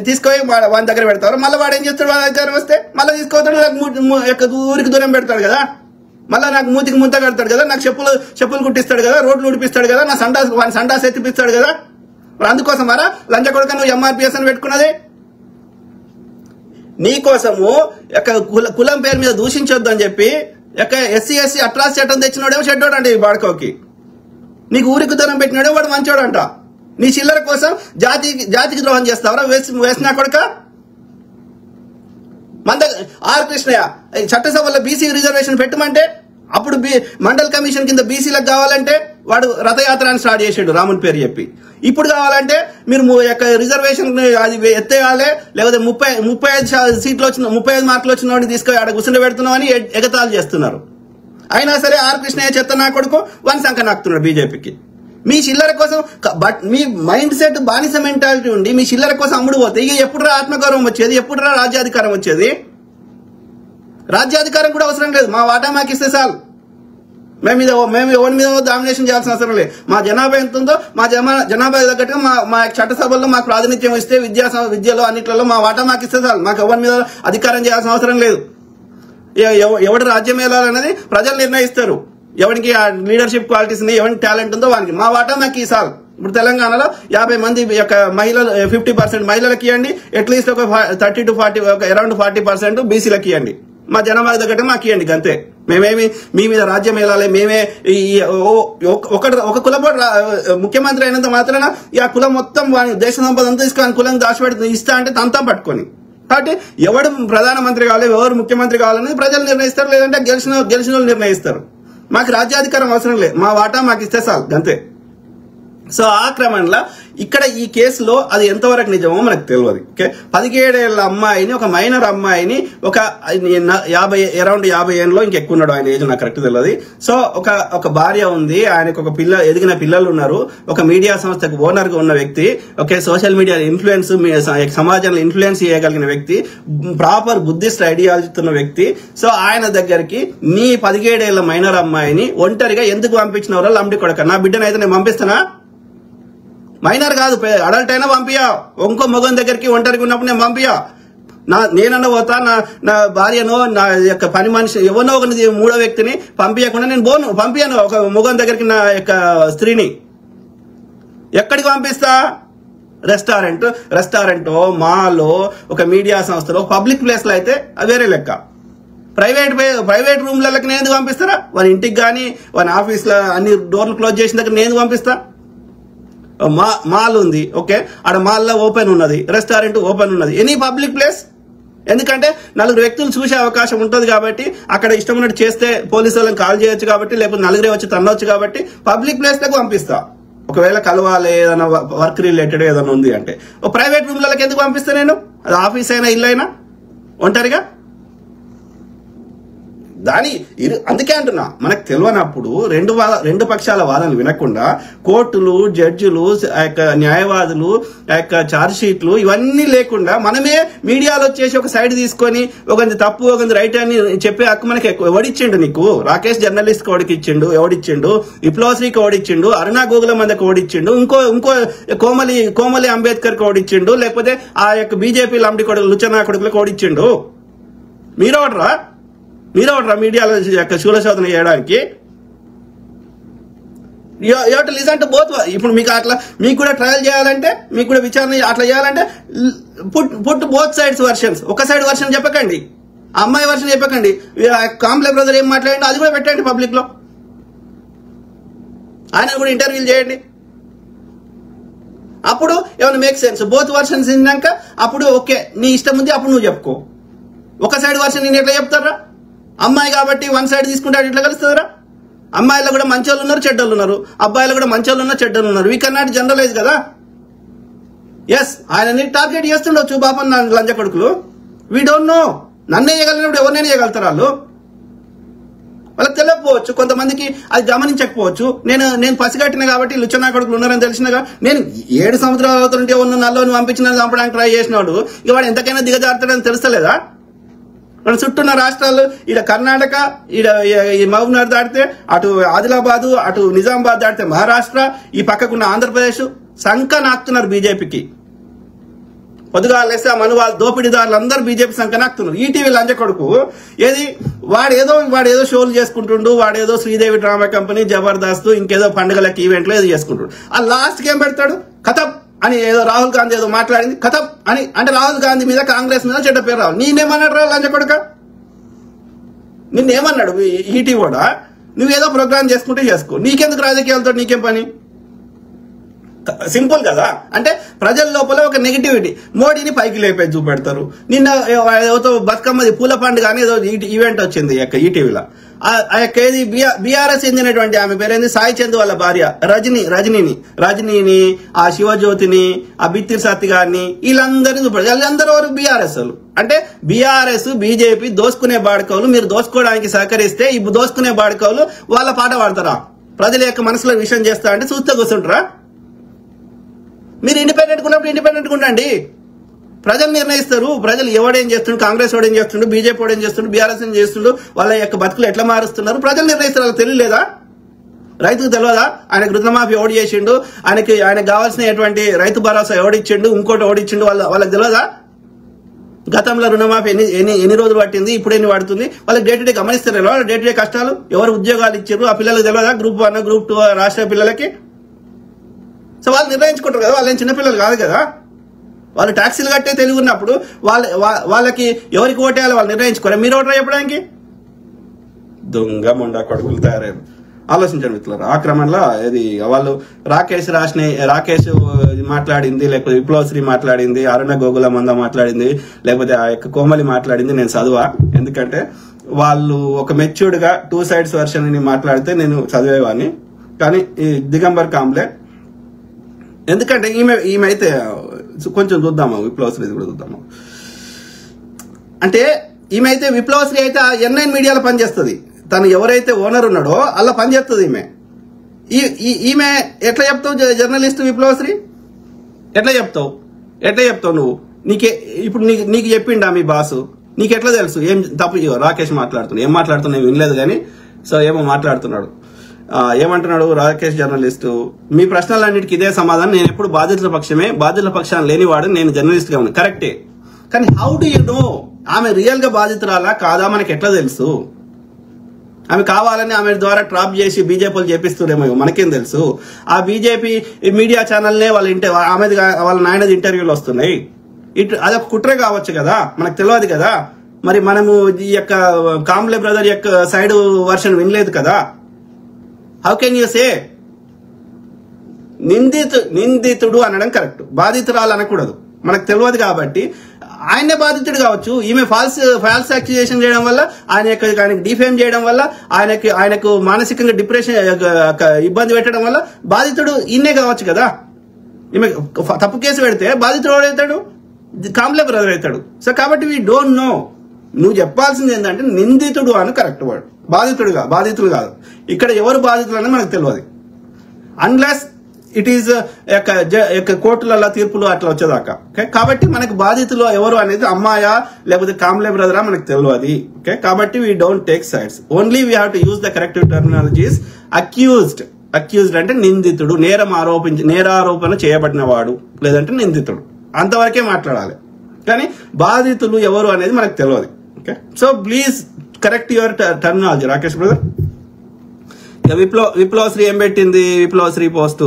[SPEAKER 1] తీసుకొని వాని దగ్గర పెడతారు. మళ్ళీ వాడు ఏం చేస్తాడు? వాడి దగ్గర వస్తే మళ్ళీ తీసుకోతాడు, నాకు ఊరికి దూరం పెడతాడు కదా, మళ్ళీ నాకు మూతికి ముంత కడతాడు కదా, నాకు చెప్పులు కుట్టిస్తాడు కదా, రోడ్లు ఉడిపిస్తాడు కదా, నా వాని సండాస్ ఎత్తిపిస్తాడు కదా. అందుకోసం మరా లంచ కొడుక నువ్వు ఎంఆర్పిఎస్ అని పెట్టుకున్నది? నీకోసము కులం పేరు మీద దూషించొద్దు అని చెప్పి ఎస్సీ ఎస్సీ అట్రాస్ చట్టం తెచ్చినోడేమో చెడ్డోడు అంటే ఈ బాడుకోకి. నీకు ఊరికి దూరం పెట్టినాడే వాడు మంచోడంట. నీ చిల్లర కోసం జాతికి ద్రోహం చేస్తావరా వేసినా కొడుక? ఆర్ కృష్ణయ్య చట్టసభలో బీసీ రిజర్వేషన్ పెట్టమంటే, అప్పుడు మండల్ కమిషన్ కింద బీసీలకు కావాలంటే వాడు రథయాత్రని స్టార్ట్ చేసాడు రాముని పేరు చెప్పి. ఇప్పుడు కావాలంటే మీరు రిజర్వేషన్ అది ఎత్తేయాలి, లేకపోతే 35 సీట్లు వచ్చిన 35 మార్కులు వచ్చిన వాడిని తీసుకొని ఆడ కూర్చుండి పెడుతున్నాం అని ఎగతాళి చేస్తున్నారు. అయినా సరే ఆర్ కృష్ణయ్య చెత్త నా కొడుకు వన్ సంఖ్య నాకుతున్నాడు బీజేపీకి. మీ చిల్లర కోసం, బట్ మీ మైండ్ సెట్ బానిస మెంటాలిటీ ఉండి మీ చిల్లర కోసం అమ్ముడు పోతే ఇక ఎప్పుడురా ఆత్మగౌరవం వచ్చేది, ఎప్పుడురా రాజ్యాధికారం వచ్చేది? రాజ్యాధికారం కూడా అవసరం లేదు, మా వాటా మాకు ఇస్తే చాలు. మేము ఎవరి మీద డామినేషన్ చేయాల్సిన అవసరం లేదు. మా జనాభా ఎంత ఉందో మా జనాభా తగ్గట్టుగా మా చట్టసభల్లో మాకు ప్రాతినిధ్యం ఇస్తే విద్యలో అన్నిట్లలో మా వాటా మాకు ఇస్తే చాలు. మాకు ఎవరి మీద అధికారం చేయాల్సిన అవసరం లేదు. ఎవడు రాజ్యం వెళ్ళాలన్నది ప్రజలు నిర్ణయిస్తారు. ఎవరికి లీడర్షిప్ క్వాలిటీస్ ఉన్నాయి, ఎవరికి టాలెంట్ ఉందో వానికి. మా వాటా మాకు ఈసారి ఇప్పుడు తెలంగాణలో 50 మంది మహిళలు 50% మహిళలకు ఇవ్వండి, అట్లీస్ట్ ఒక 30 to 40 అరౌండ్ 40% బీసీలకు ఇవ్వండి. మా జనాభా తగ్గట్టు మాకు ఇవ్వండి అంతే. మేమేమి మీ మీద రాజ్యం వెళ్ళాలి, మేమే ఒక కులపోటు ముఖ్యమంత్రి అయినంత మాత్రాన ఆ కులం మొత్తం దేశ సంపద అంతా తీసుకొని కులం దాచిపెడుతుంది ఇస్తా అంటే తంతం పట్టుకొని. కాబట్టి ఎవడు ప్రధానమంత్రి కావాలి, ఎవరు ముఖ్యమంత్రి కావాలనేది ప్రజలు నిర్ణయిస్తారు, లేదంటే గెలిచిన వాళ్ళు నిర్ణయిస్తారు. మాకు రాజ్యాధికారం అవసరం లేదు, మా వాటా మాకు ఇస్తే చాలు అంతే. సో ఆ క్రమంలో ఇక్కడ ఈ కేసులో అది ఎంతవరకు నిజమో మనకు తెలియదు. 17 ఏళ్ల అమ్మాయిని, ఒక మైనర్ అమ్మాయిని, ఒక 50 ఏళ్ళలో ఇంకెక్కువ ఉన్నాడు ఆయన ఏజ్, నాకు కరెక్ట్ తెలియదు. సో ఒక భార్య ఉంది, ఆయనకు ఒక ఎదిగిన పిల్లలు ఉన్నారు, ఒక మీడియా సంస్థకు ఓనర్ గా ఉన్న వ్యక్తి, సోషల్ మీడియా ఇన్ఫ్లుయెన్స్, సమాజంలో ఇన్ఫ్లుయెన్స్ చేయగలిగిన వ్యక్తి, ప్రాపర్ బుద్ధిస్ట్ ఐడియాలజీ ఉన్న వ్యక్తి. సో ఆయన దగ్గరికి నీ 17 ఏళ్ల మైనర్ అమ్మాయిని ఒంటరిగా ఎందుకు పంపించినవరో లంబడి కొడక, నా బిడ్డను అయితే నేను పంపిస్తానా? మైనర్ కాదు, అడల్ట్ అయినా పంపియా. ఇంకో మొగం దగ్గరికి ఒంటరికి ఉన్నప్పుడు నేను పంపియా. నేనన్నా పోతా, నా భార్యనో నా యొక్క పని మనిషి ఎవరినో ఒక మూడో వ్యక్తిని పంపించకుండా నేను పంపియాను ఒక మొగం దగ్గరికి నా యొక్క స్త్రీని. ఎక్కడికి పంపిస్తా? రెస్టారెంట్, మాలో, ఒక మీడియా సంస్థలో, పబ్లిక్ ప్లేస్ లో అయితే వేరే లెక్క. ప్రైవేట్ రూమ్లకి నేను ఎందుకు పంపిస్తారా? వాని ఇంటికి కానీ వాని ఆఫీస్ లో అన్ని డోర్లు క్లోజ్ చేసిన దగ్గర నేను పంపిస్తా? మాల్ ఉంది, ఆడ మాల్లో ఓపెన్ ఉన్నది, రెస్టారెంట్ ఓపెన్ ఉన్నది, ఎనీ పబ్లిక్ ప్లేస్. ఎందుకంటే 4 వ్యక్తులు చూసే అవకాశం ఉంటుంది కాబట్టి, అక్కడ ఇష్టం ఉన్నట్టు చేస్తే పోలీసు వాళ్ళని కాల్ చేయొచ్చు కాబట్టి, లేకపోతే 4 వచ్చి తన్నొచ్చు కాబట్టి పబ్లిక్ ప్లేస్ లకు పంపిస్తా. ఒకవేళ కలవాలి, ఏదైనా వర్క్ రిలేటెడ్ ఏదైనా ఉంది అంటే. ప్రైవేట్ రూమ్లకి ఎందుకు పంపిస్తా నేను? అది ఆఫీస్ అయినా ఇల్లు అయినా ఒంటరిగా. అందుకే అంటున్నా, మనకు తెలియనప్పుడు రెండు పక్షాల వాదనలు వినకుండా కోర్టులు, జడ్జిలు, న్యాయవాదులు, ఛార్జ్ షీట్లు ఇవన్నీ లేకుండా మనమే మీడియాలో వచ్చేసి ఒక సైడ్ తీసుకొని ఒక తప్పు ఒక రైట్ అని చెప్పే హక్కు మనకి ఎవడిచ్చిండు నీకు? రాకేష్ జర్నలిస్ట్ కి ఓడికిచ్చిండు, ఎవడిచ్చిండు? విప్లవశ్రీకి ఓడిచ్చిండు, అరుణా గోగుల మందకి ఓడిచ్చిండు, ఇంకో కోమలి అంబేద్కర్ కి ఓడిచ్చిండు, లేకపోతే ఆ యొక్క బీజేపీ లంబడి కొడుకు లుచనా కొడుకులకు ఓడిచ్చిండు. మీరెవడరా మీడియాలో శూలశోధన చేయడానికి? Listen to both. ఇప్పుడు మీకు కూడా ట్రయల్ చేయాలంటే, మీకు కూడా విచారణ అట్లా చేయాలంటే పుట్ బోత్ సైడ్స్ వర్షన్స్. ఒక సైడ్ వర్షన్ చెప్పకండి, అమ్మాయి వర్షన్ చెప్పకండి. కాంప్లే బ్రదర్ ఏం మాట్లాడండి అది కూడా పెట్టండి పబ్లిక్ లో, ఆయన కూడా ఇంటర్వ్యూలు చేయండి. అప్పుడు ఏమైనా మేక్ సెన్స్. బోత్ వర్షన్స్ విన్నాక అప్పుడు నీ ఇష్టం ఉంది, అప్పుడు నువ్వు చెప్పుకో. ఒక సైడ్ వర్షన్ నేను ఎట్లా చెప్తారా? అమ్మాయి కాబట్టి వన్ సైడ్ తీసుకుంటే ఎట్లా కలుస్తుందిరా? అమ్మాయిలో కూడా మంచోళ్ళు ఉన్నారు, చెడ్డోళ్ళు ఉన్నారు, అబ్బాయిలో కూడా మంచోళ్ళు ఉన్నారు, చెడ్డోళ్ళు ఉన్నారు. వీ కెన్ నాట్ జనరలైజ్ కదా. ఎస్, ఆయనని టార్గెట్ చేస్తుండొచ్చు బాపన్ లంజ కొడుకులు. We don't no. నన్నే చేయగలిగినప్పుడు ఎవరినైనా చేయగలుగుతారు వాళ్ళు. వాళ్ళకి తెలియకపోవచ్చు, కొంతమందికి అది గమనించకపోవచ్చు. నేను పసిగట్టిన కాబట్టి లుచ్చనా కొడుకులు ఉన్నారని తెలిసినగా నేను 7 సంవత్సరాల అవుతుంటే ఉన్న నల్లోని పంపించిన చంపడానికి ట్రై చేసినాడు. ఇక వాడు ఎంతకైనా దిగజారుతాడని తెలుస్తలేదా? మన చుట్టూన్న రాష్ట్రాలు, ఈడ కర్ణాటక, ఈ మహబూబ్నగర్ దాటితే అటు ఆదిలాబాదు, అటు నిజామాబాద్ దాటితే మహారాష్ట్ర, ఈ పక్కకున్న ఆంధ్రప్రదేశ్ సంఖ నాకుతున్నారు బీజేపీకి. పొద్దుగాలేస్తే ఆ మనువాళ్ళు దోపిడీదారులు అందరూ బీజేపీ సంఖ నాకుతున్నారు. ఈటీవీ లంజ కొడుకు వాడేదో షోలు చేసుకుంటుండు, వాడేదో శ్రీదేవి డ్రామా కంపెనీ, జబర్దస్త్, ఇంకేదో పండుగలకి ఈవెంట్లు ఏదో చేసుకుంటుండు. ఆ లాస్ట్కి ఏం పెడతాడు? కథప్ అని ఏదో రాహుల్ గాంధీ ఏదో మాట్లాడింది కథప్ అని అంటే రాహుల్ గాంధీ మీద, కాంగ్రెస్ మీద చెడ్డ పేరు రావాలి. నేనేమన్నాడు రా లంజ కొడుక? నిన్నేమన్నాడు ఈటీవోడా? నువ్వేదో ప్రోగ్రామ్ చేసుకుంటే చేసుకో, నీకెందుకు రాజకీయాలతో నీకేం పని? సింపుల్ కదా. అంటే ప్రజల లోపల ఒక నెగిటివిటీ, మోడీని పైకి లేపేది చూపెడతారు. నిన్న బతుకమ్మది పూల పండుగ అని ఏదో ఈవెంట్ వచ్చింది ఈటీవీలో. ఆ యొక్క ఏది బీఆర్ఎస్ చెందినటువంటి ఆమె పేరేంది, సాయి చంద్ వాళ్ళ భార్య రజనీని, ఆ శివజ్యోతిని, ఆ బిత్తిరి సత్తి గారిని, వీళ్ళందరినీ చూపెడతారు. వీళ్ళందరూ ఎవరు? బీఆర్ఎస్ వాళ్ళు. అంటే బీఆర్ఎస్ బీజేపీ దోసుకునే బాడుకోలు. మీరు దోసుకోవడానికి సహకరిస్తే ఈ దోసుకునే బాడుకోలు వాళ్ళ పాట పాడతారా? ప్రజల యొక్క మనసులో విషయం చేస్తా అంటే చూస్తే కూర్చుంటారా? మీరు ఇండిపెండెంట్ ఉన్నప్పుడు ఇండిపెండెంట్ ఉండండి. ప్రజలు నిర్ణయిస్తారు. ప్రజలు ఎవడేం చేస్తుండు, కాంగ్రెస్ వాడు ఏం చేస్తుండు, బీజేపీ వాడు ఏం చేస్తుండు, బీఆర్ఎస్ ఏం చేస్తుండు, వాళ్ళ యొక్క బతుకులు ఎట్లా మారుస్తున్నారు ప్రజలు నిర్ణయిస్తారు. వాళ్ళకి తెలియలేదా? రైతుకు తెలియదా? ఆయనకు రుణమాఫీ ఎవడు చేసిండు, ఆయనకు కావాల్సినటువంటి రైతు భరోసా ఎవడిచ్చిండు, ఇంకోటి ఎవడిచ్చిండు, వాళ్ళకి తెలియదా? గతంలో రుణమాఫీ ఎన్ని రోజులు పట్టింది, ఇప్పుడు ఎన్ని పడుతుంది, వాళ్ళకి డే టు డే గమనిస్తారు. వాళ్ళ డే టు డే కష్టాలు ఎవరు ఉద్యోగాలు ఇచ్చారు ఆ పిల్లలకు తెలియదా? గ్రూప్ 1 గ్రూప్ 2 రాష్ట్ర పిల్లలకి. సో వాళ్ళు నిర్ణయించుకుంటారు కదా, వాళ్ళేం చిన్నపిల్లలు కాదు కదా. వాళ్ళు ట్యాక్సీలు కట్టే తెలివి ఉన్నప్పుడు వాళ్ళకి ఎవరికి ఓటేయాలో వాళ్ళు నిర్ణయించుకోరా? మీరు ఓటర్ చెప్పడానికి దొంగ మొండా కొడుకులు తయారయ్యారు. ఆలోచించండి మిత్రులారా. ఆ క్రమంలో ఇది వాళ్ళు రాకేష్ మాట్లాడింది, లేకపోతే విప్లవశ్రీ మాట్లాడింది, అరుణ గోగుల మంద మాట్లాడింది, లేకపోతే ఆ యొక్క కోమలి మాట్లాడింది నేను చదువా. ఎందుకంటే వాళ్ళు ఒక మెచ్యూర్డ్ గా 2 sides వర్షన్ ని మాట్లాడితే నేను చదివేవాడిని. కానీ ఈ దిగంబర్ కాంబ్లే, ఎందుకంటే ఈమె అయితే కొంచెం చూద్దాము, విప్లవశ్రీ కూడా చూద్దాము. అంటే ఈమె అయితే విప్లవశ్రీ అయితే N9 మీడియాలో పనిచేస్తుంది. తను ఎవరైతే ఓనర్ ఉన్నాడో అలా పనిచేస్తుంది ఈమె. ఎట్లా చెప్తావు జర్నలిస్ట్ విప్లవశ్రీ? ఎట్లా చెప్తావు నువ్వు? ఇప్పుడు నీకు చెప్పిండా మీ బాసు? నీకు ఎట్లా తెలుసు ఏం తప్పు? రాకేష్ మాట్లాడుతున్నాడు, ఏం మాట్లాడుతున్నా వినలేదు కానీ సో ఏమో మాట్లాడుతున్నాడు. ఏమంటున్నాడు రాకేష్ జర్నలిస్టు? మీ ప్రశ్నలన్నిటికీ ఇదే సమాధానం, నేను ఎప్పుడు బాధితుల పక్షమే, బాధితుల పక్షాన్ని లేనివాడు, నేను జర్నలిస్ట్ గా ఉన్నా. కరెక్టే, కానీ హౌ డు యు నో ఆమె రియల్ గా బాధితురాలా కాదా మనకి ఎట్లా తెలుసు? ఆమె కావాలని ఆమె ద్వారా ట్రాప్ చేసి బీజేపీలు చేపిస్తురేమో మనకేం తెలుసు? ఆ బీజేపీ మీడియా ఛానల్నే వాళ్ళ నాయనది ఇంటర్వ్యూలు వస్తున్నాయి. అదొక కుట్రే కావచ్చు కదా, మనకు తెలియదు కదా. మరి మనము ఈ యొక్క కాంబ్లే బ్రదర్ యొక్క సైడ్ వర్షన్ వినలేదు కదా. How can you say? నిందితుడు అనడం కరెక్ట్, బాధితురాలు అనకూడదు. మనకు తెలియదు కాబట్టి ఆయనే బాధితుడు కావచ్చు. ఈమె ఫాల్స్ అక్యూజేషన్ చేయడం వల్ల, ఆయనకు డిఫేమ్ చేయడం వల్ల, ఆయనకు మానసికంగా డిప్రెషన్ ఇబ్బంది పెట్టడం వల్ల బాధితుడు ఈయనే కావచ్చు కదా. ఈమె తప్పు కేసు పెడితే బాధితుడు ఎవడవుతాడు? కాంబ్లే బ్రదర్ అవుతాడు. సో కాబట్టి వీ డోంట్ నో. నువ్వు చెప్పాల్సింది ఏంటంటే నిందితుడు అని కరెక్ట్ వర్డ్, బాధితులు కాదు. ఇక్కడ ఎవరు బాధితులు అనేది మనకు తెలియదు అన్లెస్ ఇట్ ఈస్ కోర్టులలో తీర్పులు అట్లా వచ్చేదాకా. ఓకే, కాబట్టి మనకు బాధితులు ఎవరు అనేది అమ్మాయా లేకపోతే కాంబ్లే బ్రదరా మనకు తెలియదు. ఓకే, కాబట్టి we don't take sides, only we have to use the corrective terminologies. Accused అంటే నిందితుడు, నేరారోపణ చేయబడిన వాడు, లేదంటే నిందితుడు, అంతవరకే మాట్లాడాలి. కానీ బాధితులు ఎవరు అనేది మనకు తెలియదు. Okay, so please correct your terminology Rakesh brother. Viplavasri ఏం పెట్టింది? విప్లవశ్రీ పోస్ట్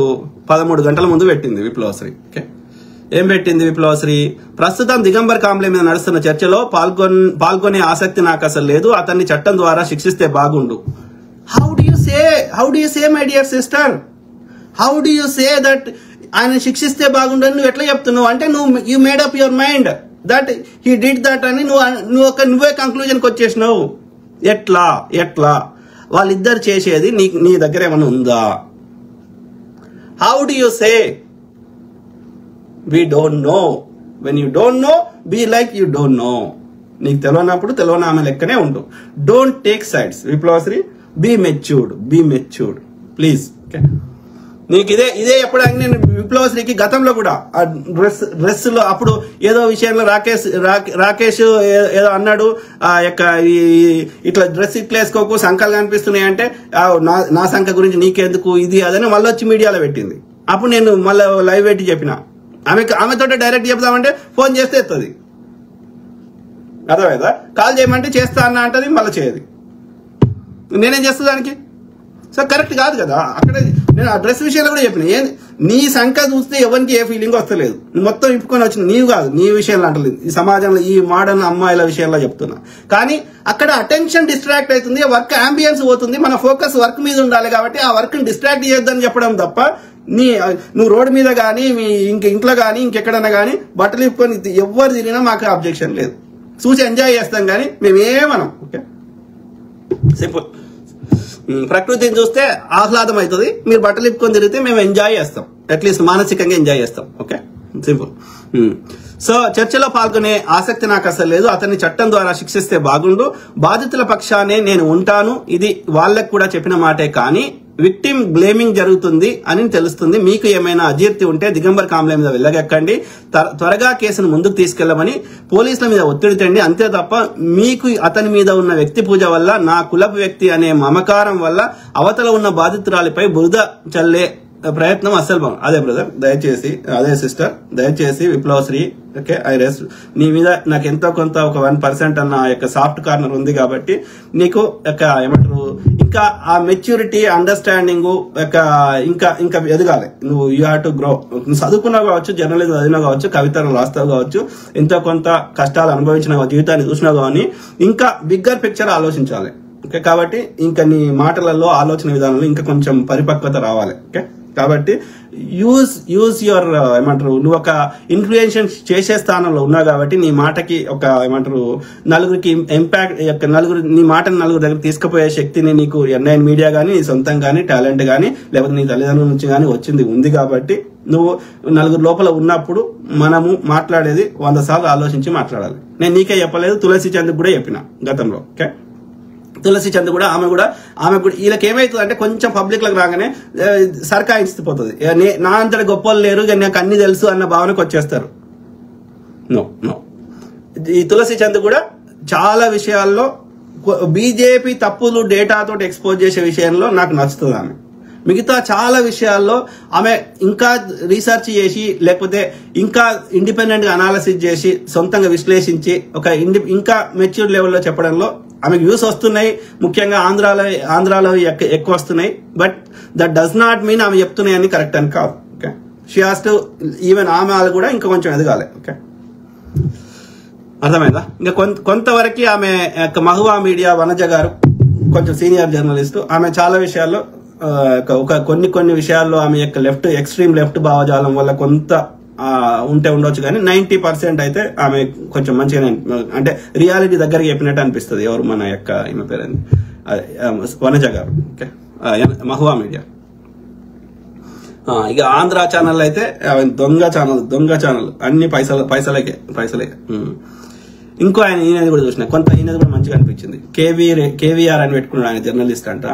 [SPEAKER 1] 13 గంటల ముందు పెట్టింది విప్లవశ్రీ. ఓకే, ఏం పెట్టింది విప్లవశ్రీ? ప్రస్తుతం దిగంబర్ కాంబ్లే మీద నడుస్తున్న చర్చలో పాల్గొనే ఆసక్తి నాకు అసలు లేదు, అతన్ని చట్టం ద్వారా శిక్షిస్తే బాగుండు. How do you say my dear sister? How do you say that ఆయన శిక్షిస్తే బాగుండు అని నువ్వు ఎట్లా చెప్తున్నావు? అంటే you made up your mind that he did that అని నువ్వే కంక్లూజన్కి వచ్చేసినావు. ఎట్లా వాళ్ళిద్దరు చేసేది నీ దగ్గర ఏమైనా ఉందా? How do you say? We don't know. When you don't know, be like you don't know. నీకు తెలియనప్పుడు తెలియని ఆమె లెక్కనే ఉండు. Don't take sides Viplavasri. Be matured please. Okay, నీకు ఇదే ఎప్పుడు నేను విప్లవశ్రీకి గతంలో కూడా ఆ డ్రెస్ లో అప్పుడు ఏదో విషయంలో రాకేష్ ఏదో అన్నాడు, ఆ యొక్క ఇట్లా డ్రెస్ ఇట్లా వేసుకోకు, సంఖలు కనిపిస్తున్నాయి అంటే నా సంఖ గురించి నీకెందుకు ఇది అదని మళ్ళీ వచ్చి మీడియాలో పెట్టింది. అప్పుడు నేను మళ్ళీ లైవ్ పెట్టి చెప్పిన, ఆమెతో డైరెక్ట్ చెప్దామంటే ఫోన్ చేస్తే ఎత్తది, అర్థమైందా? కాల్ చేయమంటే చేస్తా అన్న అంటది, మళ్ళీ చేయదు. నేనేం చేస్తా దానికి? సో కరెక్ట్ కాదు కదా. అక్కడ నేను ఆ డ్రెస్ విషయంలో కూడా చెప్పిన, నీ సంఖ చూస్తే ఎవరికి ఏ ఫీలింగ్ వస్తలేదు, మొత్తం ఇప్పుకొని వచ్చిన నీవు కాదు, నీ విషయంలో అంటలేదు, ఈ సమాజంలో ఈ మోడర్న్ అమ్మాయిల విషయంలో చెప్తున్నా. కానీ అక్కడ అటెన్షన్ డిస్ట్రాక్ట్ అవుతుంది, వర్క్ అంబియన్స్ పోతుంది, మన ఫోకస్ వర్క్ మీద ఉండాలి. కాబట్టి ఆ వర్క్ ని డిస్ట్రాక్ట్ చేయొద్దని చెప్పడం తప్ప నువ్వు రోడ్డు మీద కానీ మీ ఇంట్లో కానీ ఇంకెక్కడన్నా కానీ బట్టలు ఇప్పుకొని ఎవరు తిరిగినా మాకు అబ్జెక్షన్ లేదు, చూసి ఎంజాయ్ చేస్తాం కానీ మేమేమనం. Okay, simple. ప్రకృతిని చూస్తే ఆహ్లాదం అవుతుంది, మీరు బట్టలు ఇప్పుకొని తిరిగితే మేము ఎంజాయ్ చేస్తాం, అట్లీస్ట్ మానసికంగా ఎంజాయ్ చేస్తాం. Okay, simple. సో చర్చలో పాల్గొనే ఆసక్తి నాకు అసలు లేదు, అతన్ని చట్టం ద్వారా శిక్షిస్తే బాగుండు, బాధితుల పక్షానే నేను ఉంటాను, ఇది వాళ్ళకు కూడా చెప్పిన మాటే, కానీ విక్టిమ్ బ్లేమింగ్ జరుగుతుంది అని తెలుస్తుంది. మీకు ఏమైనా అజీర్తి ఉంటే దిగంబర్ కాంబ్లే మీద వెళ్ళగక్కండి, త్వరగా కేసును ముందుకు తీసుకెళ్లమని పోలీసుల మీద ఒత్తిడి తెండి, అంతే తప్ప మీకు అతని మీద ఉన్న వ్యక్తి పూజ వల్ల, నా కులపు వ్యక్తి అనే మమకారం వల్ల అవతల ఉన్న బాధితురాలిపై బురద చల్లే ప్రయత్నం అస్సలు బాగుంది. అదే బ్రదర్, దయచేసి, అదే సిస్టర్, దయచేసి విప్లవశ్రీ, ఓకే, ఐ రెస్ట్, నీ మీద నాకు ఎంతో కొంత ఒక 1% అన్న యొక్క సాఫ్ట్ కార్నర్ ఉంది కాబట్టి నీకు ఏమంటారు ఇంకా ఆ మెచ్యూరిటీ, అండర్స్టాండింగ్ ఇంకా ఎదగాలి. నువ్వు యూ హ్యావ్ టు గ్రో. చదువుకున్నావు కావచ్చు, జర్నలిజం చదివినావు కావచ్చు, కవితలు రాస్తావు కావచ్చు, ఎంతో కొంత కష్టాలు అనుభవించిన జీవితాన్ని చూసినావు కానీ ఇంకా బిగ్గర్ పిక్చర్ ఆలోచించాలి. ఓకే, కాబట్టి ఇంకా నీ మాటలలో, ఆలోచన విధానంలో ఇంకా కొంచెం పరిపక్వత రావాలి. ఓకే, కాబట్టి యూజ్ యువర్ ఏమంటారు, నువ్వు ఒక ఇన్ఫ్లుయెన్స్ చేసే స్థానంలో ఉన్నావు కాబట్టి నీ మాటకి ఒక ఏమంటారు నలుగురికి ఇంపాక్ట్, నీ మాటను నలుగురు దగ్గర తీసుకుపోయే శక్తిని నీకు ఎన్ఐఎన్ మీడియా కానీ, నీ సొంతం కానీ, టాలెంట్ కానీ, లేకపోతే నీ తల్లిదండ్రుల నుంచి కానీ ఉంది కాబట్టి నువ్వు నలుగురు లోపల ఉన్నప్పుడు మనము మాట్లాడేది 100 సార్లు ఆలోచించి మాట్లాడాలి. నేను నీకే చెప్పలేదు, తులసి చంద్ కూడా చెప్పిన గతంలో. ఓకే, తులసి చంద్ కూడా ఆమె కూడా వీళ్ళకి ఏమైతుంది అంటే కొంచెం పబ్లిక్ లకు రాగానే సర్కాయిపోతుంది, నా అంతటి గొప్పలు లేరు, నాకు అన్ని తెలుసు అన్న భావనకు వచ్చేస్తారు. నో, ఈ తులసి చంద్ కూడా చాలా విషయాల్లో బీజేపీ తప్పులు డేటాతో ఎక్స్పోజ్ చేసే విషయంలో నాకు నచ్చుతుంది ఆమె. మిగతా చాలా విషయాల్లో ఆమె ఇంకా రీసెర్చ్ చేసి, లేకపోతే ఇంకా ఇండిపెండెంట్ గా అనాలిసిస్ చేసి, సొంతంగా విశ్లేషించి ఇంకా మెచ్యూర్ లెవెల్లో చెప్పడంలో ఆమెకు వ్యూస్ వస్తున్నాయి. ముఖ్యంగా ఆంధ్రాలో ఎక్కువ వస్తున్నాయి. But that does not mean ఆమె చెప్తున్నాయని కరెక్ట్ అని కాదు. Okay, she has to even ఆమె కూడా ఇంకా కొంచెం ఎదగాలి. ఓకే, అర్థమైందా? ఇంకా కొంతవరకు ఆమె మహువా మీడియా వనజ గారు కొంచెం సీనియర్ జర్నలిస్ట్, ఆమె చాలా విషయాల్లో కొన్ని విషయాల్లో ఆమె యొక్క ఎక్స్ట్రీమ్ లెఫ్ట్ భావజాలం వల్ల కొంత ఉండొచ్చు కానీ 90% అయితే ఆమె కొంచెం మంచిగా, అంటే రియాలిటీ దగ్గరికి చెప్పినట్టు అనిపిస్తుంది. ఎవరు మన యొక్క ఈమె పేరు వనజ గారు. Okay, Mahua media. ఇక ఆంధ్ర ఛానల్ అయితే దొంగ ఛానల్ అన్ని పైసలే. ఇంకో ఈయనది కూడా చూసిన, ఈయనది కూడా మంచిగా అనిపించింది. కేవీఆర్ అని పెట్టుకున్నాడు ఆయన, జర్నలిస్ట్ అంట,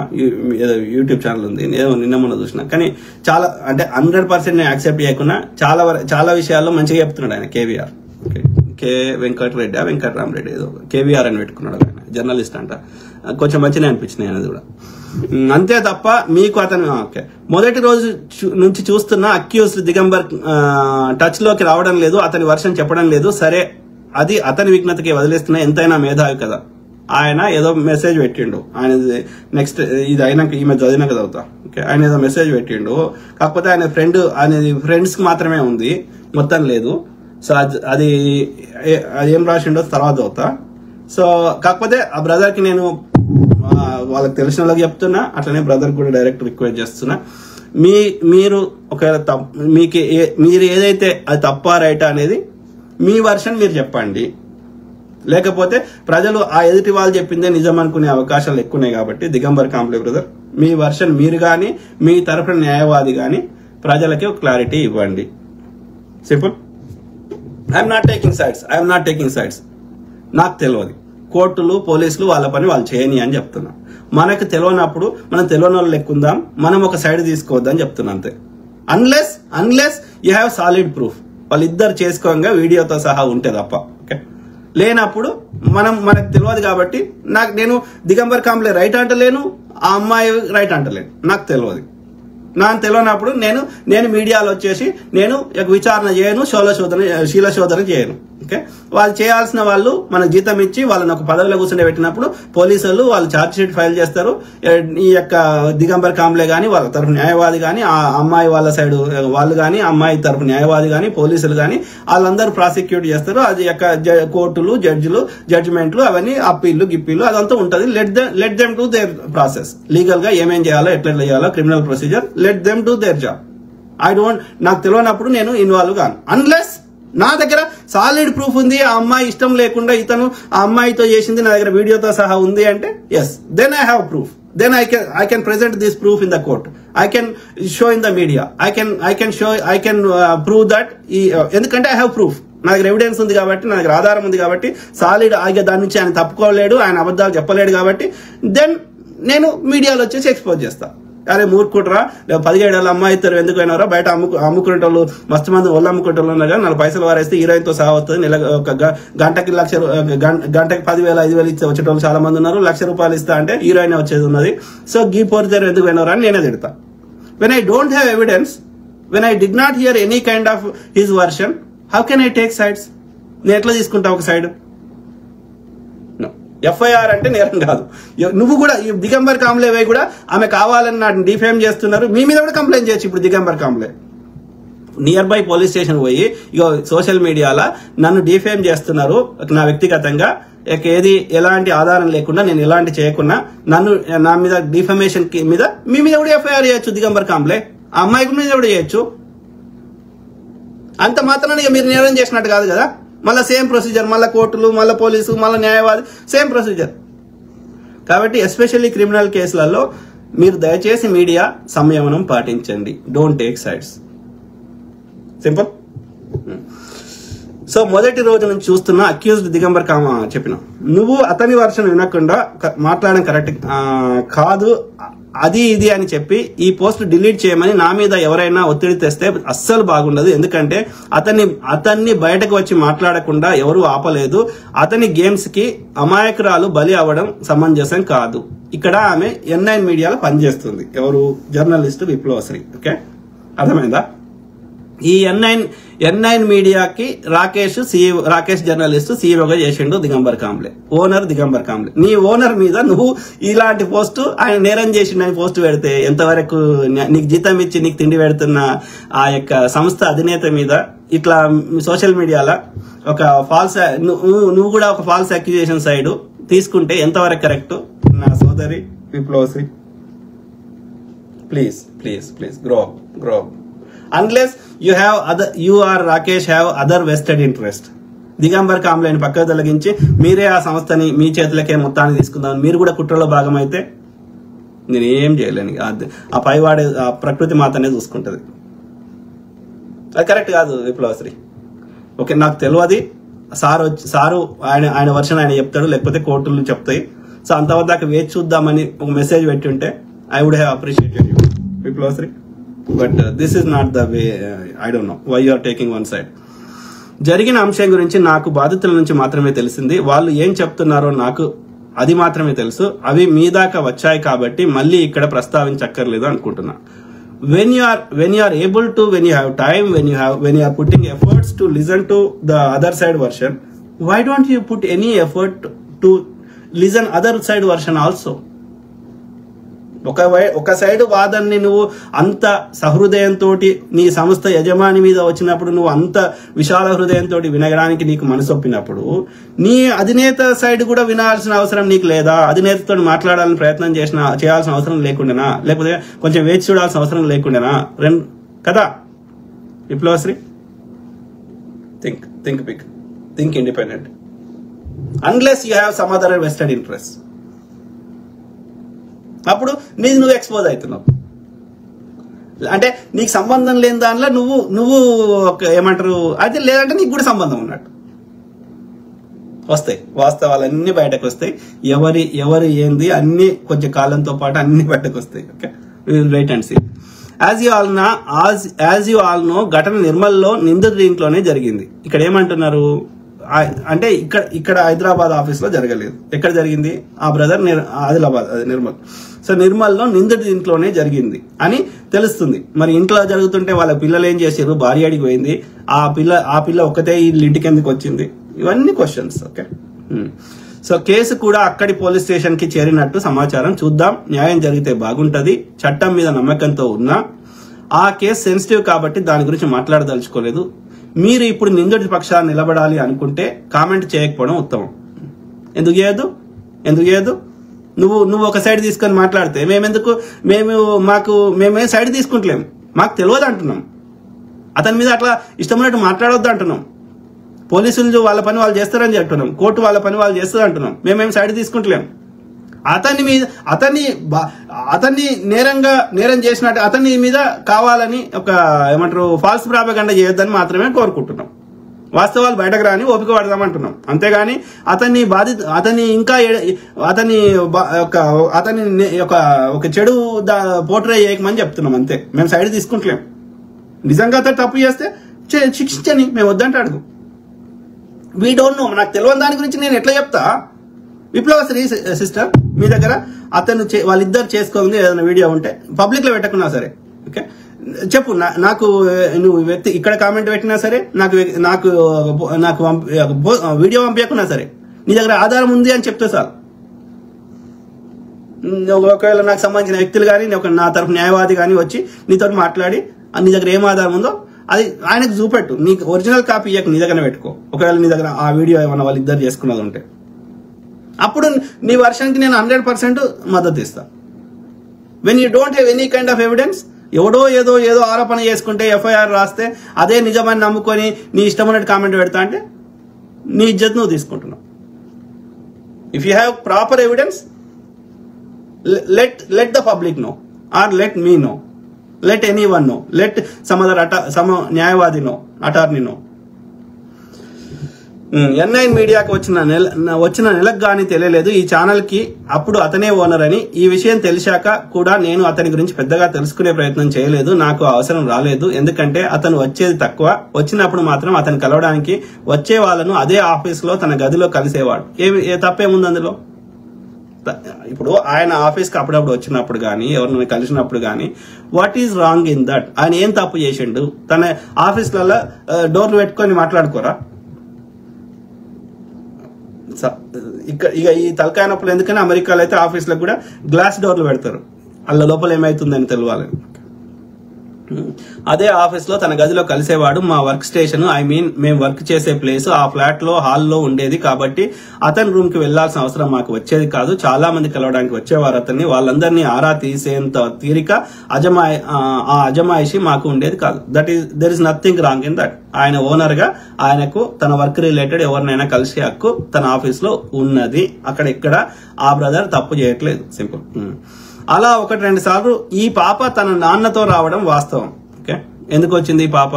[SPEAKER 1] యూట్యూబ్ ఛానల్ ఉంది, ఏదో నిన్న మొన్న చూసిన. కానీ చాలా అంటే 100% నేను యాక్సెప్ట్ చేయకుండా చాలా విషయాల్లో మంచిగా చెప్తున్నాడు ఆయన కేవీఆర్. ఓకే, వెంకటరామరెడ్డి ఏదో కేవీఆర్ అని పెట్టుకున్నాడు ఆయన, జర్నలిస్ట్ అంట. కొంచెం మంచిగా అనిపించింది ఆయనది కూడా. అంతే తప్ప మీకు అతను ఓకే మొదటి రోజు నుంచి చూస్తున్న అక్యూజ్ దిగంబర్ టచ్ లోకి రావడం లేదు, అతని వర్షన్ చెప్పడం లేదు. సరే, అది అతని విఘ్నతకి వదిలేస్తున్నా, ఎంతైనా మేధావి కదా. ఆయన ఏదో మెసేజ్ పెట్టిండు, ఆయన నెక్స్ట్ ఇది అయినాక ఈమె చదివినాక చదువుతా. ఓకే, ఆయన ఏదో మెసేజ్ పెట్టిండు, కాకపోతే ఆయన ఫ్రెండ్స్ కి మాత్రమే ఉంది, మొత్తం లేదు. సో అది ఏం రాసిండో తర్వాత చదువుతా. సో కాకపోతే ఆ బ్రదర్ కి నేను వాళ్ళకి తెలిసిన వాళ్ళకి చెప్తున్నా, అట్లనే బ్రదర్ కూడా డైరెక్ట్ రిక్వెస్ట్ చేస్తున్నా, మీరు ఒకవేళ మీరు ఏదైతే అది తప్ప రైటా అనేది మీ వర్షన్ మీరు చెప్పండి. లేకపోతే ప్రజలు ఆ ఎదుటి వాళ్ళు చెప్పిందే నిజం అనుకునే అవకాశాలు ఎక్కువనే కాబట్టి దిగంబర్ కాంబ్లే బ్రదర్, మీ వర్షన్ మీరు కానీ, మీ తరఫున న్యాయవాది కానీ ప్రజలకి ఒక క్లారిటీ ఇవ్వండి. Simple. I'm not taking sides. నాకు తెలియదు, కోర్టులు పోలీసులు వాళ్ళ పని వాళ్ళు చేయని అని చెప్తున్నా. మనకు తెలియనప్పుడు మనం తెలియని వాళ్ళు లెక్కుందాం, మనం ఒక సైడ్ తీసుకోవద్దని చెప్తున్నా అంతే. Unless you have solid proof, వాళ్ళిద్దరు చేసుకోగా వీడియోతో సహా ఉంటే తప్ప. ఓకే, లేనప్పుడు మనకు తెలియదు కాబట్టి నేను దిగంబర్ కాంబ్లే రైట్ అంటలేను, ఆ అమ్మాయి రైట్ అంటలేను, నాకు తెలియదు. నాకు తెలియనప్పుడు నేను మీడియాలో వచ్చేసి నేను విచారణ చేయను, శీల శోధన చేయను. ఓకే, వాళ్ళు చేయాల్సిన వాళ్ళు మనకు జీతం ఇచ్చి వాళ్ళని ఒక పదవిలో కూర్చుండే పెట్టినప్పుడు పోలీసులు వాళ్ళు ఛార్జ్ షీట్ ఫైల్ చేస్తారు. ఈ యొక్క దిగంబర్ కాంబ్లే గానీ, వాళ్ళ తరఫు న్యాయవాది గానీ, ఆ అమ్మాయి వాళ్ళ సైడ్ వాళ్ళు గానీ, అమ్మాయి తరఫు న్యాయవాది గానీ, పోలీసులు గానీ వాళ్ళందరూ ప్రాసిక్యూట్ చేస్తారు. అది యొక్క కోర్టులు, జడ్జిమెంట్లు, అవన్నీ అప్పీళ్లు గిప్పీలు అదంతా ఉంటుంది. Let them to their process. Legal గా ఏమేం చేయాలో, ఎట్లా చేయాలో, criminal procedure, let them do their job. నాకు తెలియనప్పుడు నేను ఇన్వాల్వ్ కాను. అన్లెస్ నా దగ్గర సాలిడ్ ప్రూఫ్ ఉంది, ఆ అమ్మాయి ఇష్టం లేకుండా ఇతను ఆ అమ్మాయితో చేసింది నా దగ్గర వీడియోతో సహా ఉంది అంటే yes, then I have proof. Then I can present this proof in the court. I can show in the media. I can prove that. ఎందుకంటే I have proof. నా దగ్గర ఎవిడెన్స్ ఉంది కాబట్టి, నా దగ్గర ఆధారం ఉంది కాబట్టి, సాలిడ్ ఆగే దాని నుంచి ఆయన తప్పుకోలేడు, ఆయన అబద్ధాలు చెప్పలేడు కాబట్టి దెన్ నేను మీడియాలో వచ్చేసి ఎక్స్పోజ్ చేస్తా. అరే మూర్ఖుట్రా, 17 ఏళ్ళ అమ్మాయి ఇద్దరు ఎందుకు అయినారా, బయట అమ్ముకునేటోళ్ళు మస్తు మంది ఒళ్ళు అమ్ముకునేటోళ్ళు ఉన్నారు కదా, 4 పైసలు వారేస్తే హీరోయిన్తో సహా వస్తుంది, నెల ఒక గంటకి 1,00,000 గంటకి 10,000 5,000 ఇస్తే వచ్చేటోళ్ళు చాలా మంది ఉన్నారు, ₹1,00,000 ఇస్తా అంటే హీరోయిన్ వచ్చేది ఉన్నది. సో గీ పోరిద్దరు ఎందుకు అయినారా అని నేనే తిడతా. When I don't have evidence, when I did not here any kind of his version, how can I take sides? నేను ఎట్లా తీసుకుంటా ఒక సైడ్? ఎఫ్ఐఆర్ అంటే నేరం కాదు. నువ్వు కూడా దిగంబర్ కాంబ్లే వై కూడా ఆమె కావాలని నాటిని డిఫేమ్ చేస్తున్నారు, మీ మీద కూడా కంప్లైంట్ చేయొచ్చు. ఇప్పుడు Digambar Kamble near by police station పోయి ఇగో సోషల్ మీడియాలో నన్ను డిఫేమ్ చేస్తున్నారు, నా వ్యక్తిగతంగా ఏది ఎలాంటి ఆధారం లేకుండా నేను ఎలాంటి చేయకుండా నా మీద డిఫమేషన్ మీద మీ మీద కూడా ఎఫ్ఐఆర్ చేయొచ్చు. దిగంబర్ కాంబ్లే ఆ అమ్మాయి మీద కూడా చేయొచ్చు. అంత మాత్రాన ఇక మీరు నేరం చేసినట్టు కాదు కదా. మళ్ళీ సేమ్ ప్రొసీజర్, మళ్ళీ కోర్టులు, మళ్ళీ పోలీసు, మళ్ళీ న్యాయవాది, సేమ్ ప్రొసీజర్. కాబట్టి ఎస్పెషల్లీ క్రిమినల్ కేసులలో మీరు దయచేసి మీడియా సంయమనం పాటించండి. Don't take sides. Simple. So మొదటి రోజు నుంచి చూస్తున్న అక్యూజ్డ్ దిగంబర్ చెప్పిన నువ్వు అతని వర్షన్ వినకుండా మాట్లాడడం కరెక్ట్ కాదు, అది ఇది అని చెప్పి ఈ పోస్ట్ డిలీట్ చేయమని నా మీద ఎవరైనా ఒత్తిడి తెస్తే అస్సలు బాగుండదు. ఎందుకంటే అతన్ని బయటకు వచ్చి మాట్లాడకుండా ఎవరు ఆపలేదు. అతని గేమ్స్ కి అమాయకురాలు బలి అవ్వడం సమంజసం కాదు. ఇక్కడ ఆమె N9 మీడియాలో పనిచేస్తుంది. ఎవరు? జర్నలిస్ట్ విప్లవశ్రీ. ఓకే, అర్థమైందా? ఈ N9 మీడియాకి రాకేష్ జర్నలిస్ట్ సీఈఓగా చేసిండు దిగంబర్ కాంబ్లే, ఓనర్ దిగంబర్ కాంబ్లే. నీ ఓనర్ మీద నువ్వు ఇలాంటి పోస్టు, ఆయన నేరం చేసిండని పోస్టు పెడితే ఎంతవరకు నీకు జీతం ఇచ్చి నీకు తిండి పెడుతున్న ఆ యొక్క సంస్థ అధినేత మీద ఇట్లా సోషల్ మీడియాలో ఒక ఫాల్స్, నువ్వు కూడా ఒక ఫాల్స్ అక్యూజేషన్ సైడ్ తీసుకుంటే ఎంతవరకు కరెక్ట్? నా సోదరి Viplavasri, please please please grow up. Unless you or Rakesh have other vested interest. Digambar కాంబ్లేని పక్కకు తొలగించి మీరే ఆ సంస్థని మీ చేతులకే మొత్తాన్ని తీసుకుందాం, మీరు కూడా కుట్రలో భాగమైతే నేను ఏం చేయలేను. ఆ పైవాడే ఆ ప్రకృతి మాతనే చూసుకుంటది. అది కరెక్ట్ కాదు విప్లవశ్రీ. ఓకే, నాకు తెలియదు. సారు ఆయన వర్షన్ ఆయన చెప్తాడు, లేకపోతే కోర్టులు చెప్తాయి. సో అంతవరకు దాకా వేచి చూద్దామని ఒక మెసేజ్ పెట్టి ఉంటే I would have appreciated you Viplavasri. But this is not the way. I don't know why you are taking one side. జరిగిన అంశం గురించి నాకు బాధితుల నుంచి మాత్రమే తెలిసింది. వాళ్ళు ఏం చెప్తున్నారో నాకు అది మాత్రమే తెలుసు. అవి మీ దాకా వచ్చాయి కాబట్టి మళ్ళీ ఇక్కడ ప్రస్తావించక్కర్లేదు అనుకుంటున్నా. When you are able to, when you have time, when you are putting efforts to listen to the other side version, why don't you put any effort to listen other side version also? ఒక side వాదనని నువ్వు అంత సహృదయంతో నీ సంస్థ యజమాని మీద వచ్చినప్పుడు, నువ్వు అంత విశాల హృదయంతో వినగడానికి నీకు మనసొప్పినప్పుడు, నీ అధినేత సైడ్ కూడా వినాల్సిన అవసరం నీకు లేదా? అధినేతతో మాట్లాడాలని ప్రయత్నం చేయాల్సిన అవసరం లేకుండానా? లేకపోతే కొంచెం వేచి చూడాల్సిన అవసరం లేకుండానా? కదా Viplavasri, think independent. Unless you have some other vested interest, అప్పుడు నువ్వు ఎక్స్పోజ్ అవుతున్నావు. అంటే నీకు సంబంధం లేని దానిలో నువ్వు ఏమంటారు అది, లేదంటే నీకు కూడా సంబంధం ఉన్నట్టు. వస్తాయి వాస్తవాలన్నీ బయటకు వస్తాయి. ఎవరి ఏంది అన్ని కొంచెం కాలంతో పాటు అన్ని బయటకు వస్తాయి. Okay, wait and see. As you all know ఘటన నిర్మల్లో నిందితుడి ఇంట్లోనే జరిగింది. ఇక్కడ ఏమంటున్నారు అంటే ఇక్కడ హైదరాబాద్ ఆఫీస్ లో జరగలేదు. ఎక్కడ జరిగింది? ఆ బ్రదర్ ఆదిలాబాద్, నిర్మల్. సో నిర్మల్లో నిందితుడి ఇంట్లోనే జరిగింది అని తెలుస్తుంది. మరి ఇంట్లో జరుగుతుంటే వాళ్ళ పిల్లలు ఏం చేశారు? భార్య అడిగి పోయింది. ఆ పిల్ల ఒక్కతే ఇంటికి ఎందుకు వచ్చింది? ఇవన్నీ క్వశ్చన్స్. ఓకే, సో కేసు కూడా అక్కడి పోలీస్ స్టేషన్ కి చేరినట్టు సమాచారం. చూద్దాం, న్యాయం జరిగితే బాగుంటది. చట్టం మీద నమ్మకంతో ఉన్నా ఆ కేసు సెన్సిటివ్ కాబట్టి దాని గురించి మాట్లాడదలుచుకోలేదు. మీరు ఇప్పుడు నిందితుడి పక్షాన్ని నిలబడాలి అనుకుంటే కామెంట్ చేయకపోవడం ఉత్తమం. ఎందుకు చేయదు? నువ్వు ఒక సైడ్ తీసుకొని మాట్లాడితే మేమే సైడ్ తీసుకుంటలేము. మాకు తెలియదు అంటున్నాం. అతని మీద అట్లా ఇష్టమైనట్టు మాట్లాడొద్దు అంటున్నాం. పోలీసులు వాళ్ళ పని వాళ్ళు చేస్తారని చెప్తున్నాం, కోర్టు వాళ్ళ పని వాళ్ళు చేస్తుంది అంటున్నాం. మేమేం సైడ్ తీసుకుంటలేం. అతన్ని నేరం చేసినట్టు అతని మీద కావాలని ఒక ఏమంటారు ఫాల్స్ ప్రాపగండా చేయొద్దని మాత్రమే కోరుకుంటున్నాం. వాస్తవాలు బయటకు రాని ఓపిక పడదామంటున్నాం. అంతేగాని అతన్ని ఇంకా ఒక చెడు పోర్ట్రే చేయకమని చెప్తున్నాం అంతే. మేము సైడ్ తీసుకుంటలేం. నిజంగా అతను తప్పు చేస్తే శిక్షించని మేము వద్దంటే అడుగు. వీ డోంట్ నో, నాకు తెలియని దాని గురించి నేను ఎట్లా చెప్తా? విప్లవశ్రీ సిస్టర్, మీ దగ్గర అతను వాళ్ళిద్దరు చేసుకోవాలి ఏదైనా వీడియో ఉంటే పబ్లిక్ లో పెట్టకున్నా సరే, ఓకే చెప్పు. నాకు నువ్వు వ్యక్తి ఇక్కడ కామెంట్ పెట్టినా సరే, నాకు వీడియో పంపించకున్నా సరే, నీ దగ్గర ఆధారం ఉంది అని చెప్తే సార్. ఒకవేళ నాకు సంబంధించిన వ్యక్తులు కానీ నా తరఫు న్యాయవాది కానీ వచ్చి నీతో మాట్లాడి నీ దగ్గర ఏం ఆధారం ఉందో అది ఆయనకు చూపెట్టు. నీకు ఒరిజినల్ కాపీ ఇయ్యకు, నీ దగ్గర పెట్టుకో. ఒకవేళ నీ దగ్గర ఆ వీడియో ఏమన్నా వాళ్ళిద్దరు చేసుకున్నది ఉంటే అప్పుడు నీ వర్షన్కి నేను 100% మద్దతు ఇస్తా. When you don't have any kind of evidence, ఎవడో ఏదో ఆరోపణ చేసుకుంటే ఎఫ్ఐఆర్ రాస్తే అదే నిజమని నమ్ముకొని నీ ఇష్టమైనట్టు కామెంట్ పెడతా అంటే నీ ఇజ్జత్ నువ్వు తీసుకుంటున్నావు. If you have proper evidence, let the public know, or let me know, let anyone know, let some న్యాయవాది know, attorney know. N9 మీడియాకి వచ్చిన నెలకు గానీ తెలియలేదు ఈ ఛానల్ కి. అప్పుడు అతనే ఓనర్ అని. ఈ విషయం తెలిసాక కూడా నేను అతని గురించి పెద్దగా తెలుసుకునే ప్రయత్నం చేయలేదు. నాకు అవసరం రాలేదు. ఎందుకంటే అతను వచ్చేది తక్కువ. వచ్చినప్పుడు మాత్రం అతను కలవడానికి వచ్చే వాళ్ళను అదే ఆఫీస్ లో తన గదిలో కలిసేవాడు. తప్పేముంది అందులో? ఇప్పుడు ఆయన ఆఫీస్ కి అప్పుడప్పుడు వచ్చినప్పుడు గానీ ఎవరిని కలిసినప్పుడు గానీ what is wrong in that? ఆయన ఏం తప్పు చేసిండు? తన ఆఫీస్లలో డోర్లు పెట్టుకొని మాట్లాడుకోరా? ఇక ఈ తలకాయ నొప్పులు ఎందుకని అమెరికాలో అయితే ఆఫీసులకు కూడా గ్లాస్ డోర్లు పెడతారు, అల్ల లోపల ఏమైతుందని తెలియాలి. అదే ఆఫీస్ లో తన గదిలో కలిసేవాడు. మా వర్క్ స్టేషన్, మేము వర్క్ చేసే ప్లేస్ ఆ ఫ్లాట్ లో హాల్లో ఉండేది కాబట్టి అతని రూమ్ కి వెళ్లాల్సిన అవసరం మాకు వచ్చేది కాదు. చాలా మంది కలవడానికి వచ్చేవారు అతన్ని. వాళ్ళందరినీ ఆరా తీసేంత తీరిక అజమాయిషి మాకు ఉండేది కాదు. There is nothing wrong in that. ఆయన ఓనర్ గా ఆయనకు తన వర్క్ రిలేటెడ్ ఎవరినైనా కలిసే హక్కు తన ఆఫీస్ లో ఉన్నది. అక్కడ ఇక్కడ ఆ బ్రదర్ తప్పు చేయట్లేదు. సింపుల్. అలా 1-2 సార్లు ఈ పాప తన నాన్నతో రావడం వాస్తవం. ఓకే, ఎందుకు వచ్చింది ఈ పాప?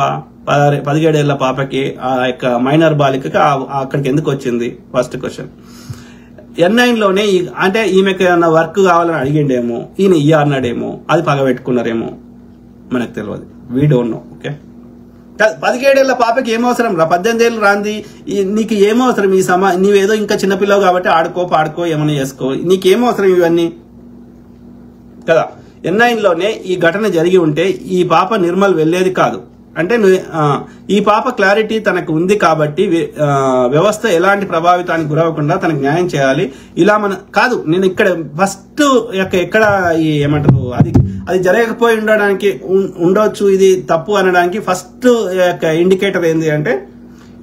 [SPEAKER 1] 17 ఏళ్ల పాపకి ఆ యొక్క మైనర్ బాలికకి అక్కడికి ఎందుకు వచ్చింది? First question. N9 లోనే అంటే ఈమెకి ఏమన్నా వర్క్ కావాలని అడిగిండేమో, ఈయన అన్నాడేమో, అది పగబెట్టుకున్నారేమో, మనకు తెలియదు. We don't no. ఓకే, 17 ఏళ్ల పాపకి ఏమవసరం రా? 18 ఏళ్ళు రాంది నీకు ఏమవసరం? నీవేదో ఇంకా చిన్నపిల్లవు కాబట్టి ఆడుకో పాడుకో ఏమైనా చేసుకో, నీకేమవసరం ఇవన్నీ కదా? N9 లోనే ఈ ఘటన జరిగి ఉంటే ఈ పాప నిర్మల్ వెళ్లేది కాదు. అంటే ఈ పాప క్లారిటీ తనకు ఉంది కాబట్టి వ్యవస్థ ఎలాంటి ప్రభావితానికి గురవకుండా తనకు న్యాయం చేయాలి. ఇలా కాదు, నేను ఇక్కడ ఫస్ట్ ఎక్కడ ఏమంటారు అది జరగకపోయి ఉండొచ్చు, ఇది తప్పు అనడానికి ఫస్ట్ ఇండికేటర్ ఏంది అంటే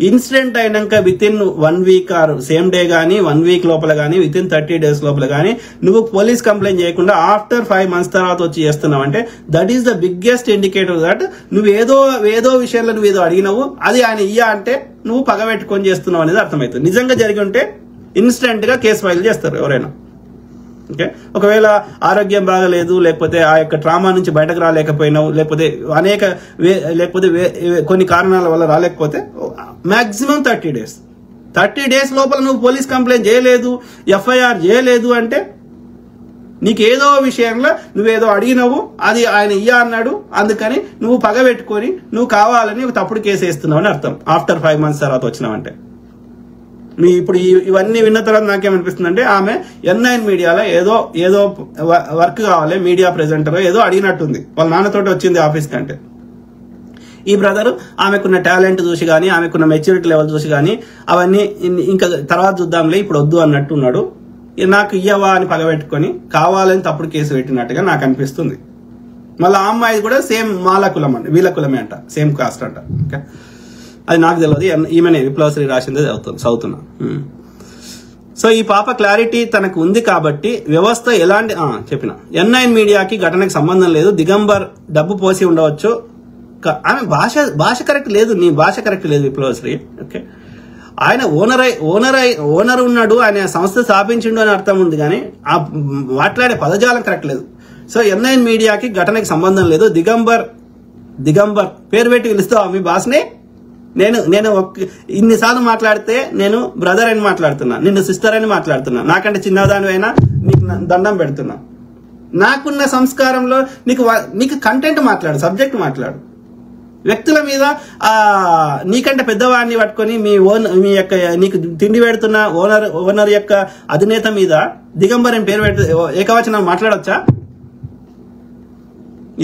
[SPEAKER 1] ఇన్సిడెంట్ అయినాక within 1 week or same day గానీ 1 వీక్ లోపల గానీ వితిన్ 30 days లోపల గానీ నువ్వు పోలీస్ కంప్లైంట్ చేయకుండా ఆఫ్టర్ 5 months తర్వాత వచ్చి చేస్తున్నావు అంటే that is the biggest indicator that నువ్వు ఏదో విషయంలో నువ్వు ఏదో అడిగినావు, అది ఆయన అంటే నువ్వు పగబెట్టుకొని చేస్తున్నావు అనేది అర్థమవుతుంది. నిజంగా జరిగి ఉంటే ఇన్స్టెంట్ గా కేసు ఫైల్ చేస్తారు ఎవరైనా. ఓకే, ఒకవేళ ఆరోగ్యం బాగలేదు, లేకపోతే ఆ యొక్క ట్రామా నుంచి బయటకు రాలేకపోయినావు, లేకపోతే కొన్ని కారణాల వల్ల రాలేకపోతే మాక్సిమం 30 days. 30 days లోపల నువ్వు పోలీస్ కంప్లైంట్ చేయలేదు, ఎఫ్ఐఆర్ చేయలేదు అంటే నీకేదో విషయంలో నువ్వేదో అడిగినావు, అది ఆయన అన్నాడు, అందుకని నువ్వు పగబెట్టుకొని నువ్వు కావాలని ఒక తప్పుడు కేసు వేస్తున్నావు అని అర్థం. ఆఫ్టర్ 5 months తర్వాత వచ్చినావంటే ఇప్పుడు ఇవన్నీ విన్న తర్వాత నాకేమనిపిస్తుంది అంటే ఆమె N9 మీడియాలో ఏదో వర్క్ కావాలి, మీడియా ప్రెజెంటర్ ఏదో అడిగినట్టుంది. వాళ్ళ నాన్నతోటి వచ్చింది ఆఫీస్ కంటే. ఈ బ్రదర్ ఆమెకున్న టాలెంట్ చూసి కానీ ఆమెకున్న మెచ్యూరిటీ లెవెల్ చూసి కానీ అవన్నీ ఇంకా తర్వాత చూద్దాంలే ఇప్పుడు వద్దు అన్నట్టున్నాడు. నాకు ఇయ్యవా అని పగబెట్టుకొని కావాలని తప్పుడు కేసు పెట్టినట్టుగా నాకు అనిపిస్తుంది. మళ్ళీ ఆ అమ్మాయి కూడా సేమ్ మాల కులం అంట, వీళ్ళ కులమే అంట, సేమ్ కాస్ట్ అంట. ఓకే, అది నాకు తెలియదు. ఈమెనే విప్లవశ్రీ రాసిందే చదువుతున్నా. సో ఈ పాప క్లారిటీ తనకు ఉంది కాబట్టి వ్యవస్థ ఎలాంటి చెప్పిన N9 మీడియాకి ఘటనకు సంబంధం లేదు, దిగంబర్ డబ్బు పోసి ఉండవచ్చు. ఆమె భాష కరెక్ట్ లేదు, నీ భాష కరెక్ట్ లేదు విప్లవశ్రీ. ఓకే, ఆయన ఓనర్ ఉన్నాడు, ఆయన సంస్థ స్థాపించిండు అని అర్థం ఉంది, కానీ ఆ మాట్లాడే పదజాలం కరెక్ట్ లేదు. సో N9 మీడియాకి ఘటనకి సంబంధం లేదు. దిగంబర్ పేరు పెట్టి పిలుస్తావా మీ బాస్ని? నేను ఇన్నిసార్లు మాట్లాడితే నేను బ్రదర్ అని మాట్లాడుతున్నా, నిన్ను సిస్టర్ అని మాట్లాడుతున్నా, నాకంటే చిన్నదాని అయినా నీకు దండం పెడుతున్నా. నాకున్న సంస్కారంలో నీకు కంటెంట్ మాట్లాడు, సబ్జెక్ట్ మాట్లాడు. వ్యక్తుల మీద నీకంటే పెద్దవాడిని పట్టుకొని మీ యొక్క నీకు తిండి పెడుతున్న ఓనర్ యొక్క అధినేత మీద దిగంబర్ అని పేరు పెట్టి ఏకవచనం మాట్లాడొచ్చా?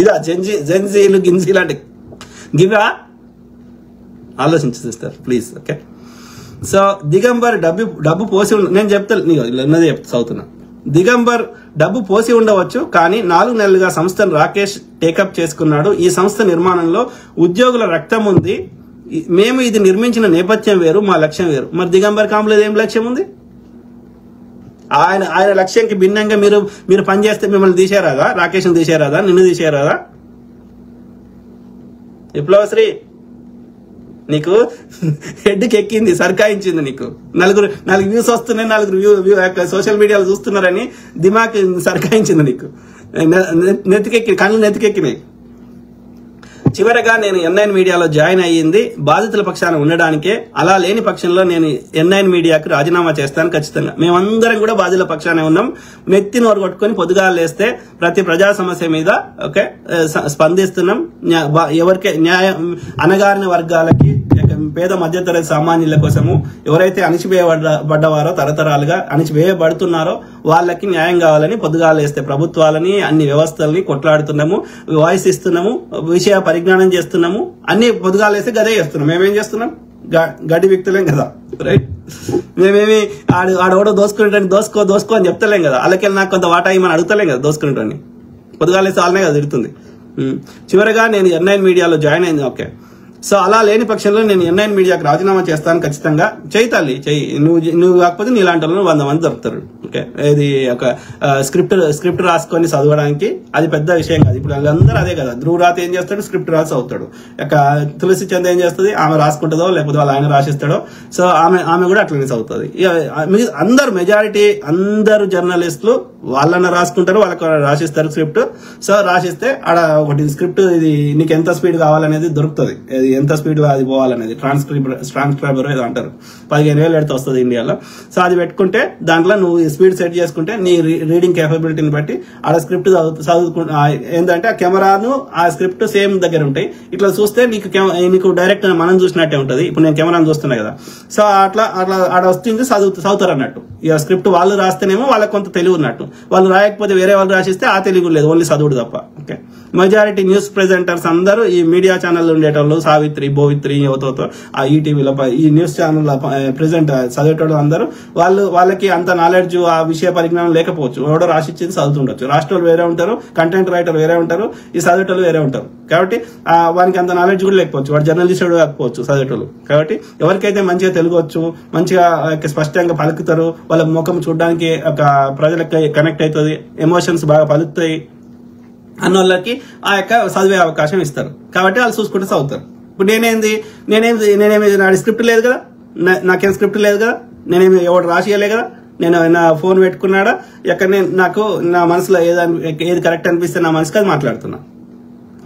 [SPEAKER 1] ఇదా జెన్జీలు గిన్జీ లాంటి గివా? ఆలోచించి sister please. Okay, so Digambar డబ్బు పోసి నేను చెప్తాను చదువుతున్నా. దిగంబర్ డబ్బు పోసి ఉండవచ్చు, కానీ 4 నెలలుగా సంస్థను రాకేష్ టేకప్ చేసుకున్నాడు. ఈ సంస్థ నిర్మాణంలో ఉద్యోగుల రక్తం ఉంది. మేము ఇది నిర్మించిన నేపథ్యం వేరు, మా లక్ష్యం వేరు. మరి దిగంబర్ కాంప్లో ఏం లక్ష్యం ఉంది? ఆయన లక్ష్యంకి భిన్నంగా మీరు పనిచేస్తే మిమ్మల్ని తీసేరాదా? రాకేష్ని తీసేరాదా? నిన్ను తీసేరాదా? విప్లవశ్రీ, నీకు హెడ్కి ఎక్కింది, సర్కాయించింది. నీకు నలుగురు వ్యూస్ వస్తున్నాయి, నలుగురు సోషల్ మీడియాలో చూస్తున్నారని దిమాగ్ సర్కాయించింది. నీకు కళ్ళు నెత్తికెక్కినాయి. చివరగా నేను N9 మీడియాలో జాయిన్ అయ్యింది బాధితుల పక్షాన ఉండడానికే. అలా లేని పక్షంలో నేను N9 మీడియాకు రాజీనామా చేస్తాను ఖచ్చితంగా. మేమందరం కూడా బాధితుల పక్షానే ఉన్నాం. నెత్తి నోరు కొట్టుకొని పొద్దుగాలు లేస్తే ప్రతి ప్రజా సమస్య మీద ఓకే స్పందిస్తున్నాం. ఎవరికి న్యాయం, అణగారిన వర్గాలకి, పేద మధ్యతరగతి సామాన్యుల కోసము ఎవరైతే అణిచివేయబడ్డవారో, తరతరాలుగా అణిచివేయబడుతున్నారో వాళ్ళకి న్యాయం కావాలని పొద్దుగాలు వేస్తే ప్రభుత్వాలని, అన్ని వ్యవస్థలని కొట్లాడుతున్నాము, వాయిస్ ఇస్తున్నాము, విషయ పరిజ్ఞానం చేస్తున్నాము. అన్ని పొద్దుగాలు వేస్తే గదే చేస్తున్నాం. మేమేం చేస్తున్నాం? గడ్డి వ్యక్తులేం కదా, రైట్? మేమేమి ఆడోడో దోసుకో అని చెప్తలేం కదా. అలాగే నాకు కొంత వాటా ఇవ్వమని అడుగుతలేం కదా. దోసుకునేటని పొద్దుగాలు వేస్తే వాళ్ళనే కదా తిడుతుంది. చివరగా నేను N9 మీడియాలో జాయిన్ అయింది. ఓకే, సో అలా లేని పక్షంలో నేను N9 మీడియాకి రాజీనామా చేస్తాను ఖచ్చితంగా. చెయ్యి తల్లి, చెయ్యి. నువ్వు కాకపోతే నీలాంటి వాళ్ళు 100 మంది దొరుకుతారు. ఓకే, ఇది ఒక స్క్రిప్ట్ రాసుకొని చదవడానికి అది పెద్ద విషయం కాదు. ఇప్పుడు అందరూ అదే కదా. ధ్రువరాత ఏం చేస్తాడు? స్క్రిప్ట్ రాసి అవుతాడు. తులసి చంద్ ఏం చేస్తుంది? ఆమె రాసుకుంటుందో లేకపోతే వాళ్ళ ఆయన రాసిస్తాడో. సో ఆమె కూడా అట్లనే చదువుతుంది. అందరు మెజారిటీ అందరు జర్నలిస్టులు వాళ్ళన్న రాసుకుంటారు, వాళ్ళకి రాసిస్తారు స్క్రిప్ట్. సో రాసిస్తే ఆడ ఒకటి స్క్రిప్ట్, ఇది నీకు ఎంత స్పీడ్ కావాలనేది దొరుకుతుంది. ఎంత స్పీడ్ లో అది పోవాలనేది ట్రాన్స్క్రైబర్ ఏదో అంటారు. 15,000 పెడితే వస్తుంది ఇండియాలో. సో అది పెట్టుకుంటే దాంట్లో నువ్వు స్పీడ్ సెట్ చేసుకుంటే నీ రీడింగ్ కేపబిలిటీని బట్టి ఆడ స్క్రిప్ట్ చదువుకుంటా. ఏంటంటే ఆ కెమెరాను ఆ స్క్రిప్ట్ సేమ్ దగ్గర ఉంటాయి. ఇట్లా చూస్తే నీకు డైరెక్ట్ మనం చూసినట్టే ఉంటుంది. ఇప్పుడు నేను కెమెరాను చూస్తున్నా కదా. సో అట్లా ఆడ వస్తుంది, చదువుతారు అన్నట్టు. ఇక స్క్రిప్ట్ వాళ్ళు రాస్తేనేమో వాళ్ళకి కొంత తెలివి ఉన్నట్టు, వాళ్ళు రాయకపోతే వేరే వాళ్ళు రాసిస్తే ఆ తెలివి లేదు, ఓన్లీ చదువుడు తప్ప. ఓకే, మెజారిటీ న్యూస్ ప్రెజెంటర్స్ అందరూ ఈ మీడియా ఛానల్ ఉండేటోళ్ళు, సావిత్రి, భోవిత్రి, యువతతో ఆ ఈటీవీలో ఈ న్యూస్ ఛానల్ ప్రెజెంట్ చదివేటోళ్ళు అందరూ వాళ్ళకి అంత నాలెడ్జ్, ఆ విషయ పరిజ్ఞానం లేకపోవచ్చు. ఎవడో రాసిచ్చింది చదువుతుండొచ్చు. రాష్ట్రాలు వేరే ఉంటారు, కంటెంట్ రైటర్ వేరే ఉంటారు, ఈ చదివేటోళ్ళు వేరే ఉంటారు. కాబట్టి వానికి అంత నాలెడ్జ్ కూడా లేకపోవచ్చు, వాడు జర్నలిస్ట్ కూడా కాకపోవచ్చు చదివేటోళ్ళు. కాబట్టి ఎవరికైతే మంచిగా తెలుగు వచ్చు, మంచిగా స్పష్టంగా పలుకుతారు, వాళ్ళ ముఖం చూడడానికి ఒక ప్రజలకు కనెక్ట్ అవుతుంది, ఎమోషన్స్ బాగా పలుకుతాయి అన్న వాళ్ళకి ఆ యొక్క చదివే అవకాశం ఇస్తారు. కాబట్టి వాళ్ళు చూసుకుంటే చదువుతారు. ఇప్పుడు నేనేమి నా స్క్రిప్ట్ లేదు కదా, నాకేం స్క్రిప్ట్ లేదు కదా, నేనేమి ఎవడు రాసియలే కదా, నేను నా ఫోన్ పెట్టుకున్నాడా ఎక్కడ నాకు నా మనసులో ఏది కరెక్ట్ అనిపిస్తే నా మనసుకి అది మాట్లాడుతున్నా.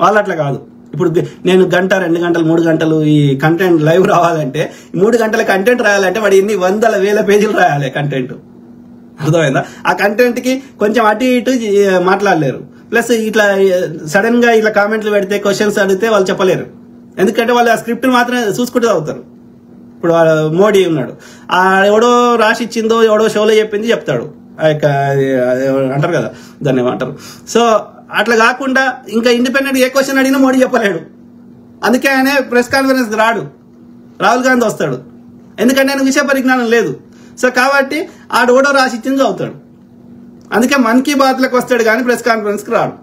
[SPEAKER 1] వాళ్ళు అట్లా కాదు. ఇప్పుడు నేను 1 గంట 2 గంటలు 3 గంటలు ఈ కంటెంట్ లైవ్ రావాలంటే, 3 గంటల కంటెంట్ రాయాలంటే వాడు ఎన్ని 100,000 పేజీలు రాయాలి కంటెంట్. అర్థమైందా? ఆ కంటెంట్ కి కొంచెం అటు ఇటు మాట్లాడలేరు. ప్లస్ ఇట్లా సడన్ గా ఇట్లా కామెంట్లు పెడితే, క్వశ్చన్స్ అడిగితే వాళ్ళు చెప్పలేరు. ఎందుకంటే వాళ్ళు ఆ స్క్రిప్ట్ మాత్రమే చూసుకుంటూ అవుతారు. ఇప్పుడు మోడీ ఉన్నాడు, ఎవడో రాసి ఇచ్చిందో ఎవడో షోలో చెప్పింది చెప్తాడు. అంటారు కదా, దాన్ని ఏమంటారు. సో అట్లా కాకుండా ఇంకా ఇండిపెండెంట్ ఏ క్వశ్చన్ అడిగినా మోడీ చెప్పలేడు. అందుకే ఆయన ప్రెస్ కాన్ఫరెన్స్ రాడు, రాహుల్ గాంధీ వస్తాడు. ఎందుకంటే ఆయన విషయ పరిజ్ఞానం లేదు. సో కాబట్టి ఆడోడో రాసి ఇచ్చింది చదువుతాడు. అందుకే మన్ కీ బాత్లకు వస్తాడు కానీ ప్రెస్ కాన్ఫరెన్స్కి రాడు.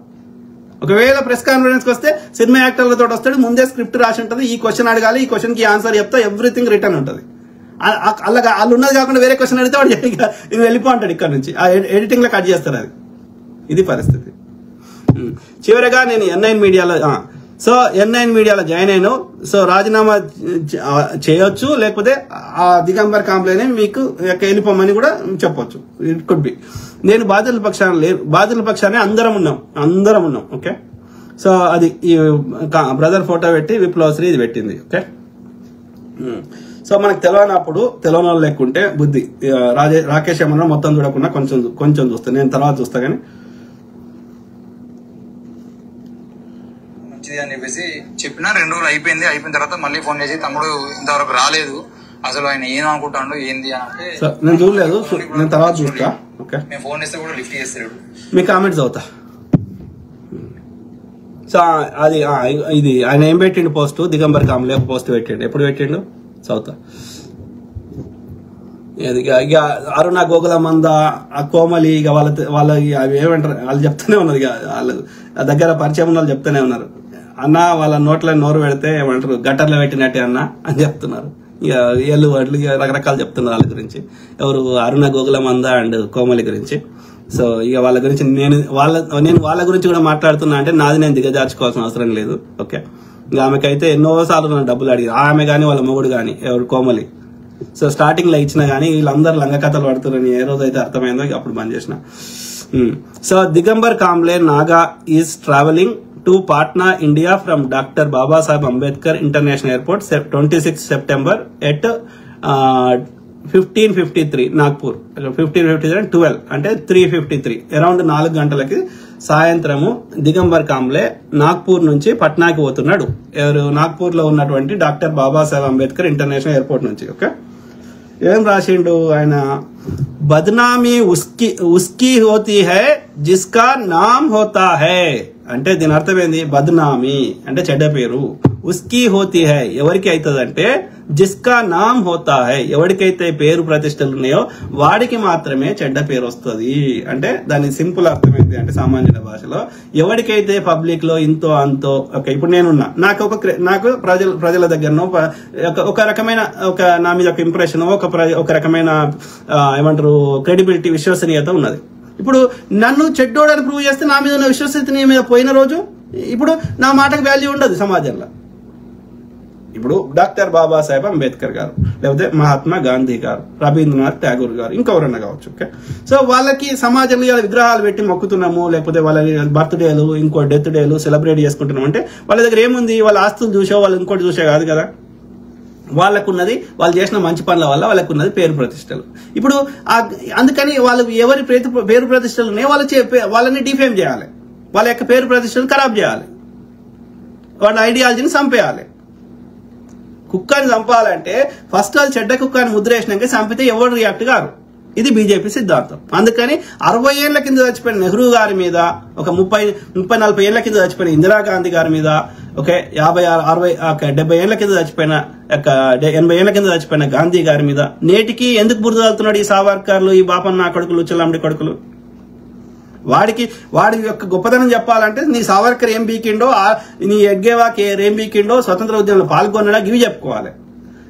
[SPEAKER 1] ఒకవేళ ప్రెస్ కాన్ఫరెన్స్కి వస్తే సినిమా యాక్టర్లతో వస్తాడు, ముందే స్క్రిప్ట్ రాసి ఉంటుంది, ఈ క్వశ్చన్ అడగాలి, ఈ క్వశ్చన్కి ఆన్సర్ చెప్తా, ఎవ్రీథింగ్ రిటర్న్ ఉంటుంది. అలాగా వాళ్ళు ఉన్నది కాకుండా వేరే క్వశ్చన్ అడిగితే వాడు నేను వెళ్ళిపో అంటాడు ఇక్కడ నుంచి. ఆ ఎడిటింగ్ లో కట్ చేస్తారు. అది ఇది పరిస్థితి. చివరిగా నేను N9 మీడియాలో N9 మీడియాలో జాయిన్ అయ్యాను. సో రాజీనామా చేయొచ్చు, లేకపోతే ఆ దిగంబర్ కాంప్లైనే మీకు వెళ్ళిపోమని కూడా చెప్పొచ్చు. It could be. నేను బాధితుల పక్షాన్ని అందరం ఉన్నాం. ఓకే. సో అది ఈ బ్రదర్ ఫోటో పెట్టి విప్లవశ్రీ ఇది పెట్టింది. ఓకే. సో మనకు తెలియనప్పుడు తెలియని వాళ్ళు లేకుంటే బుద్ధి రాకేష్ ఏమన్నా మొత్తం చూడకుండా కొంచెం చూస్తాను. నేను తర్వాత చూస్తా కానీ
[SPEAKER 2] మంచిది అని చెప్పేసి చెప్పినా 2 రోజులు అయిపోయిన తర్వాత మళ్ళీ ఫోన్ చేసి తమ్ముడు ఇంతవరకు రాలేదు, అసలు ఆయన ఏం అనుకుంటాడు ఏంది అని అంటే
[SPEAKER 1] నేను చూడలేదు, నేను తర్వాత చూస్తా. ఓకే.
[SPEAKER 2] మేము ఫోన్ చేస్తే కూడా లిఫ్ట్ చేస్తాడు.
[SPEAKER 1] మీ కామెంట్స్ అవుతా. సో అది ఇది ఆయన ఏం పెట్టిండు పోస్ట్, దిగంబర్ కాంబ్లే పోస్ట్ పెట్టిండు. ఎప్పుడు పెట్టిండు చదువుతా. ఇక అరుణ గోగులమంద ఆ కోమలి ఇక వాళ్ళ అవి ఏమంటారు వాళ్ళు చెప్తూనే ఉన్నారు. ఇక వాళ్ళు దగ్గర పరిచయం ఉన్న వాళ్ళు చెప్తూనే ఉన్నారు. అన్న వాళ్ళ నోట్లో నోరు పెడితే ఏమంటారు గట్టర్లో పెట్టినట్టే అన్న అని చెప్తున్నారు. ఇక ఏళ్ళు వాటికి రకరకాలు చెప్తున్నారు వాళ్ళ గురించి. ఎవరు అరుణ గోగులమంద అండ్ కోమలి గురించి. సో ఇక వాళ్ళ గురించి నేను వాళ్ళ గురించి కూడా మాట్లాడుతున్నా అంటే నాది నేను దిగజార్చుకోవాల్సిన అవసరం లేదు. ఓకే. ఇంకా ఆమెకైతే ఎన్నోసార్లు నన్ను డబ్బులు అడిగారు, ఆమె కానీ వాళ్ళ మొగుడు కానీ, ఎవరు కోమలి. సో స్టార్టింగ్ లో ఇచ్చినా గానీ వీళ్ళందరూ లంగ కథలు పడుతున్నారని ఏ రోజైతే అర్థమైందో అప్పుడు బంద్ చేసిన. So Digambar Kamble Naga is travelling to Patna, India from doctor Babasaheb Ambedkar international airport 26 September at 15:53 Nagpur. 15:53 12 అంటే 3:53 అరౌండ్ 4 గంటలకి సాయంత్రము దిగంబర్ కాంబ్లే నాగ్పూర్ నుంచి పట్నాకి పోతున్నాడు. ఎవరు నాగ్పూర్ లో ఉన్నటువంటి doctor Babasaheb Ambedkar international airport నుంచి. ఓకే. ఏం రాసిండు ఆయన, బద్నామీ ఉస్కీ హోతీ హై జిస్కా నామ్ హోతా హై అంటే దీని అర్థం ఏంది? బద్నామీ అంటే చెడ్డ పేరు. ఉస్కీ హోతీ హై ఎవరికి అవుతుందంటే జిస్కా నామ్ హోతా హై ఎవరికైతే పేరు ప్రతిష్టలు ఉన్నాయో వాడికి మాత్రమే చెడ్డ పేరు వస్తుంది. అంటే దాని సింపుల్ అర్థం ఏంటి అంటే సామాన్య భాషలో ఎవరికైతే పబ్లిక్ లో ఇంతో అంతో. ఓకే. ఇప్పుడు నేనున్నా, నాకు ప్రజల దగ్గరనో ఒక రకమైన నా మీద ఒక ఇంప్రెషన్, ఒక రకమైన ఏమంటారు క్రెడిబిలిటీ, విశ్వసనీయత ఉన్నది. ఇప్పుడు నన్ను చెడ్డోడని ప్రూవ్ చేస్తే నా మీద ఉన్న విశ్వసనీయత మీద పోయిన రోజు ఇప్పుడు నా మాటకు వాల్యూ ఉండదు సమాజంలో. ఇప్పుడు డాక్టర్ బాబాసాహెబ్ అంబేద్కర్ గారు, లేకపోతే మహాత్మా గాంధీ గారు, రవీంద్రనాథ్ ఠాగూర్ గారు, ఇంకెవరన్నా కావచ్చు. ఓకే. సో వాళ్ళకి సమాజంలో విగ్రహాలు పెట్టి మొక్కుతున్నాము, లేకపోతే వాళ్ళ బర్త్డేలు ఇంకో డెత్ డేలు సెలబ్రేట్ చేసుకుంటున్నాం అంటే వాళ్ళ దగ్గర ఏముంది? వాళ్ళ ఆస్తులు చూసో వాళ్ళు ఇంకోటి చూసే కాదు కదా. వాళ్ళకున్నది వాళ్ళు చేసిన మంచి పనుల వల్ల వాళ్ళకున్నది పేరు ప్రతిష్టలు. ఇప్పుడు అందుకని వాళ్ళు ఎవరి పేరు ప్రతిష్టలు ఉన్నాయో వాళ్ళని డిఫేమ్ చేయాలి, వాళ్ళ యొక్క పేరు ప్రతిష్టలు ఖరాబ్ చేయాలి, వాళ్ళ ఐడియాలజీని చంపేయాలి. కుక్కని చంపాలంటే ఫస్ట్ వాళ్ళు చెడ్డ కుక్కని ముద్ర వేసినాక చంపితే ఎవరు రియాక్ట్ కారు. ఇది బీజేపీ సిద్ధాంతం. అందుకని 60 ఏళ్ల కింద చచ్చిపోయిన నెహ్రూ గారి మీద, ఒక 30-40 ఏళ్ల కింద చచ్చిపోయిన ఇందిరాగాంధీ గారి మీద, ఓకే 50-60-70 ఏళ్ల కింద చచ్చిపోయిన 80 ఏళ్ల కింద చచ్చిపోయిన గాంధీ గారి మీద నేటికి ఎందుకు బురద చల్లుతున్నాడు ఈ సావర్కర్లు, ఈ బాపన్న కొడుకులు, చెల్లండి కొడుకులు? వాడి యొక్క గొప్పతనం చెప్పాలంటే నీ సావర్కర్ ఏం బీకిండో, నీ ఎగ్గేవాకి ఏం బీకిండో, స్వతంత్ర ఉద్యమంలో పాల్గొనడా ఇవి చెప్పుకోవాలి.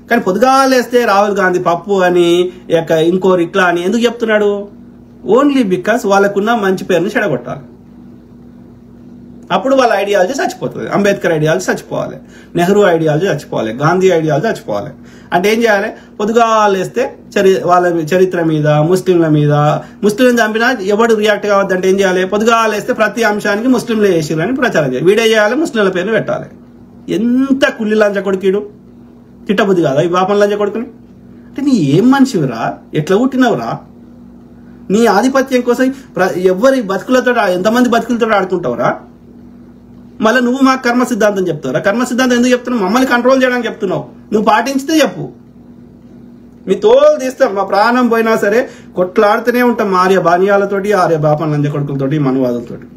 [SPEAKER 1] కానీ పొద్దుగాలేస్తే రాహుల్ గాంధీ పప్పు అని ఇంకోరు ఇట్లా అని ఎందుకు చెప్తున్నాడు? ఓన్లీ బికాస్ వాళ్ళకున్న మంచి పేరుని చెడగొట్టాలి. అప్పుడు వాళ్ళ ఐడియాలజీ చచ్చిపోతుంది. అంబేద్కర్ ఐడియాలజీ చచ్చిపోవాలి, నెహ్రూ ఐడియాలజీ చచ్చిపోవాలి, గాంధీ ఐడియాలజీ చచ్చిపోవాలి. అంటే ఏం చేయాలి? పొద్దుగాలేస్తే వాళ్ళ చరిత్ర మీద, ముస్లింల మీద, ముస్లింలు చంపినా ఎవడు రియాక్ట్ కావద్దంటే ఏం చేయాలి? పొద్దుగాలేస్తే ప్రతి అంశానికి ముస్లింలు చేసిరని ప్రచారం చేయాలి. వీడే చేయాలి, ముస్లింల పేరుని పెట్టాలి. ఎంత కుల్లి లంచ కొడుకీడు, తిట్టబుద్ధి కాదా ఈ బాపన్ లంచ కొడుకుని? అంటే నీ ఏం మనిషివిరా, ఎట్లా పుట్టినవురా? నీ ఆధిపత్యం కోసం ఎవరి బతుకులతో, ఎంతమంది బతుకులతో ఆడుకుంటావురా? మళ్ళీ నువ్వు మాకు కర్మ సిద్ధాంతం చెప్తావురా? కర్మ సిద్ధాంతం ఎందుకు చెప్తున్నావు? మమ్మల్ని కంట్రోల్ చేయడానికి చెప్తున్నావు. నువ్వు పాటించితే చెప్పు, మీ తోలు తీస్తాం. మా ప్రాణం పోయినా సరే కొట్లాడుతూనే ఉంటాం ఆర్య బానియాలతోటి, ఆర్య బాపన్ లంచ కొడుకులతోటి, మనువాదులతోటి.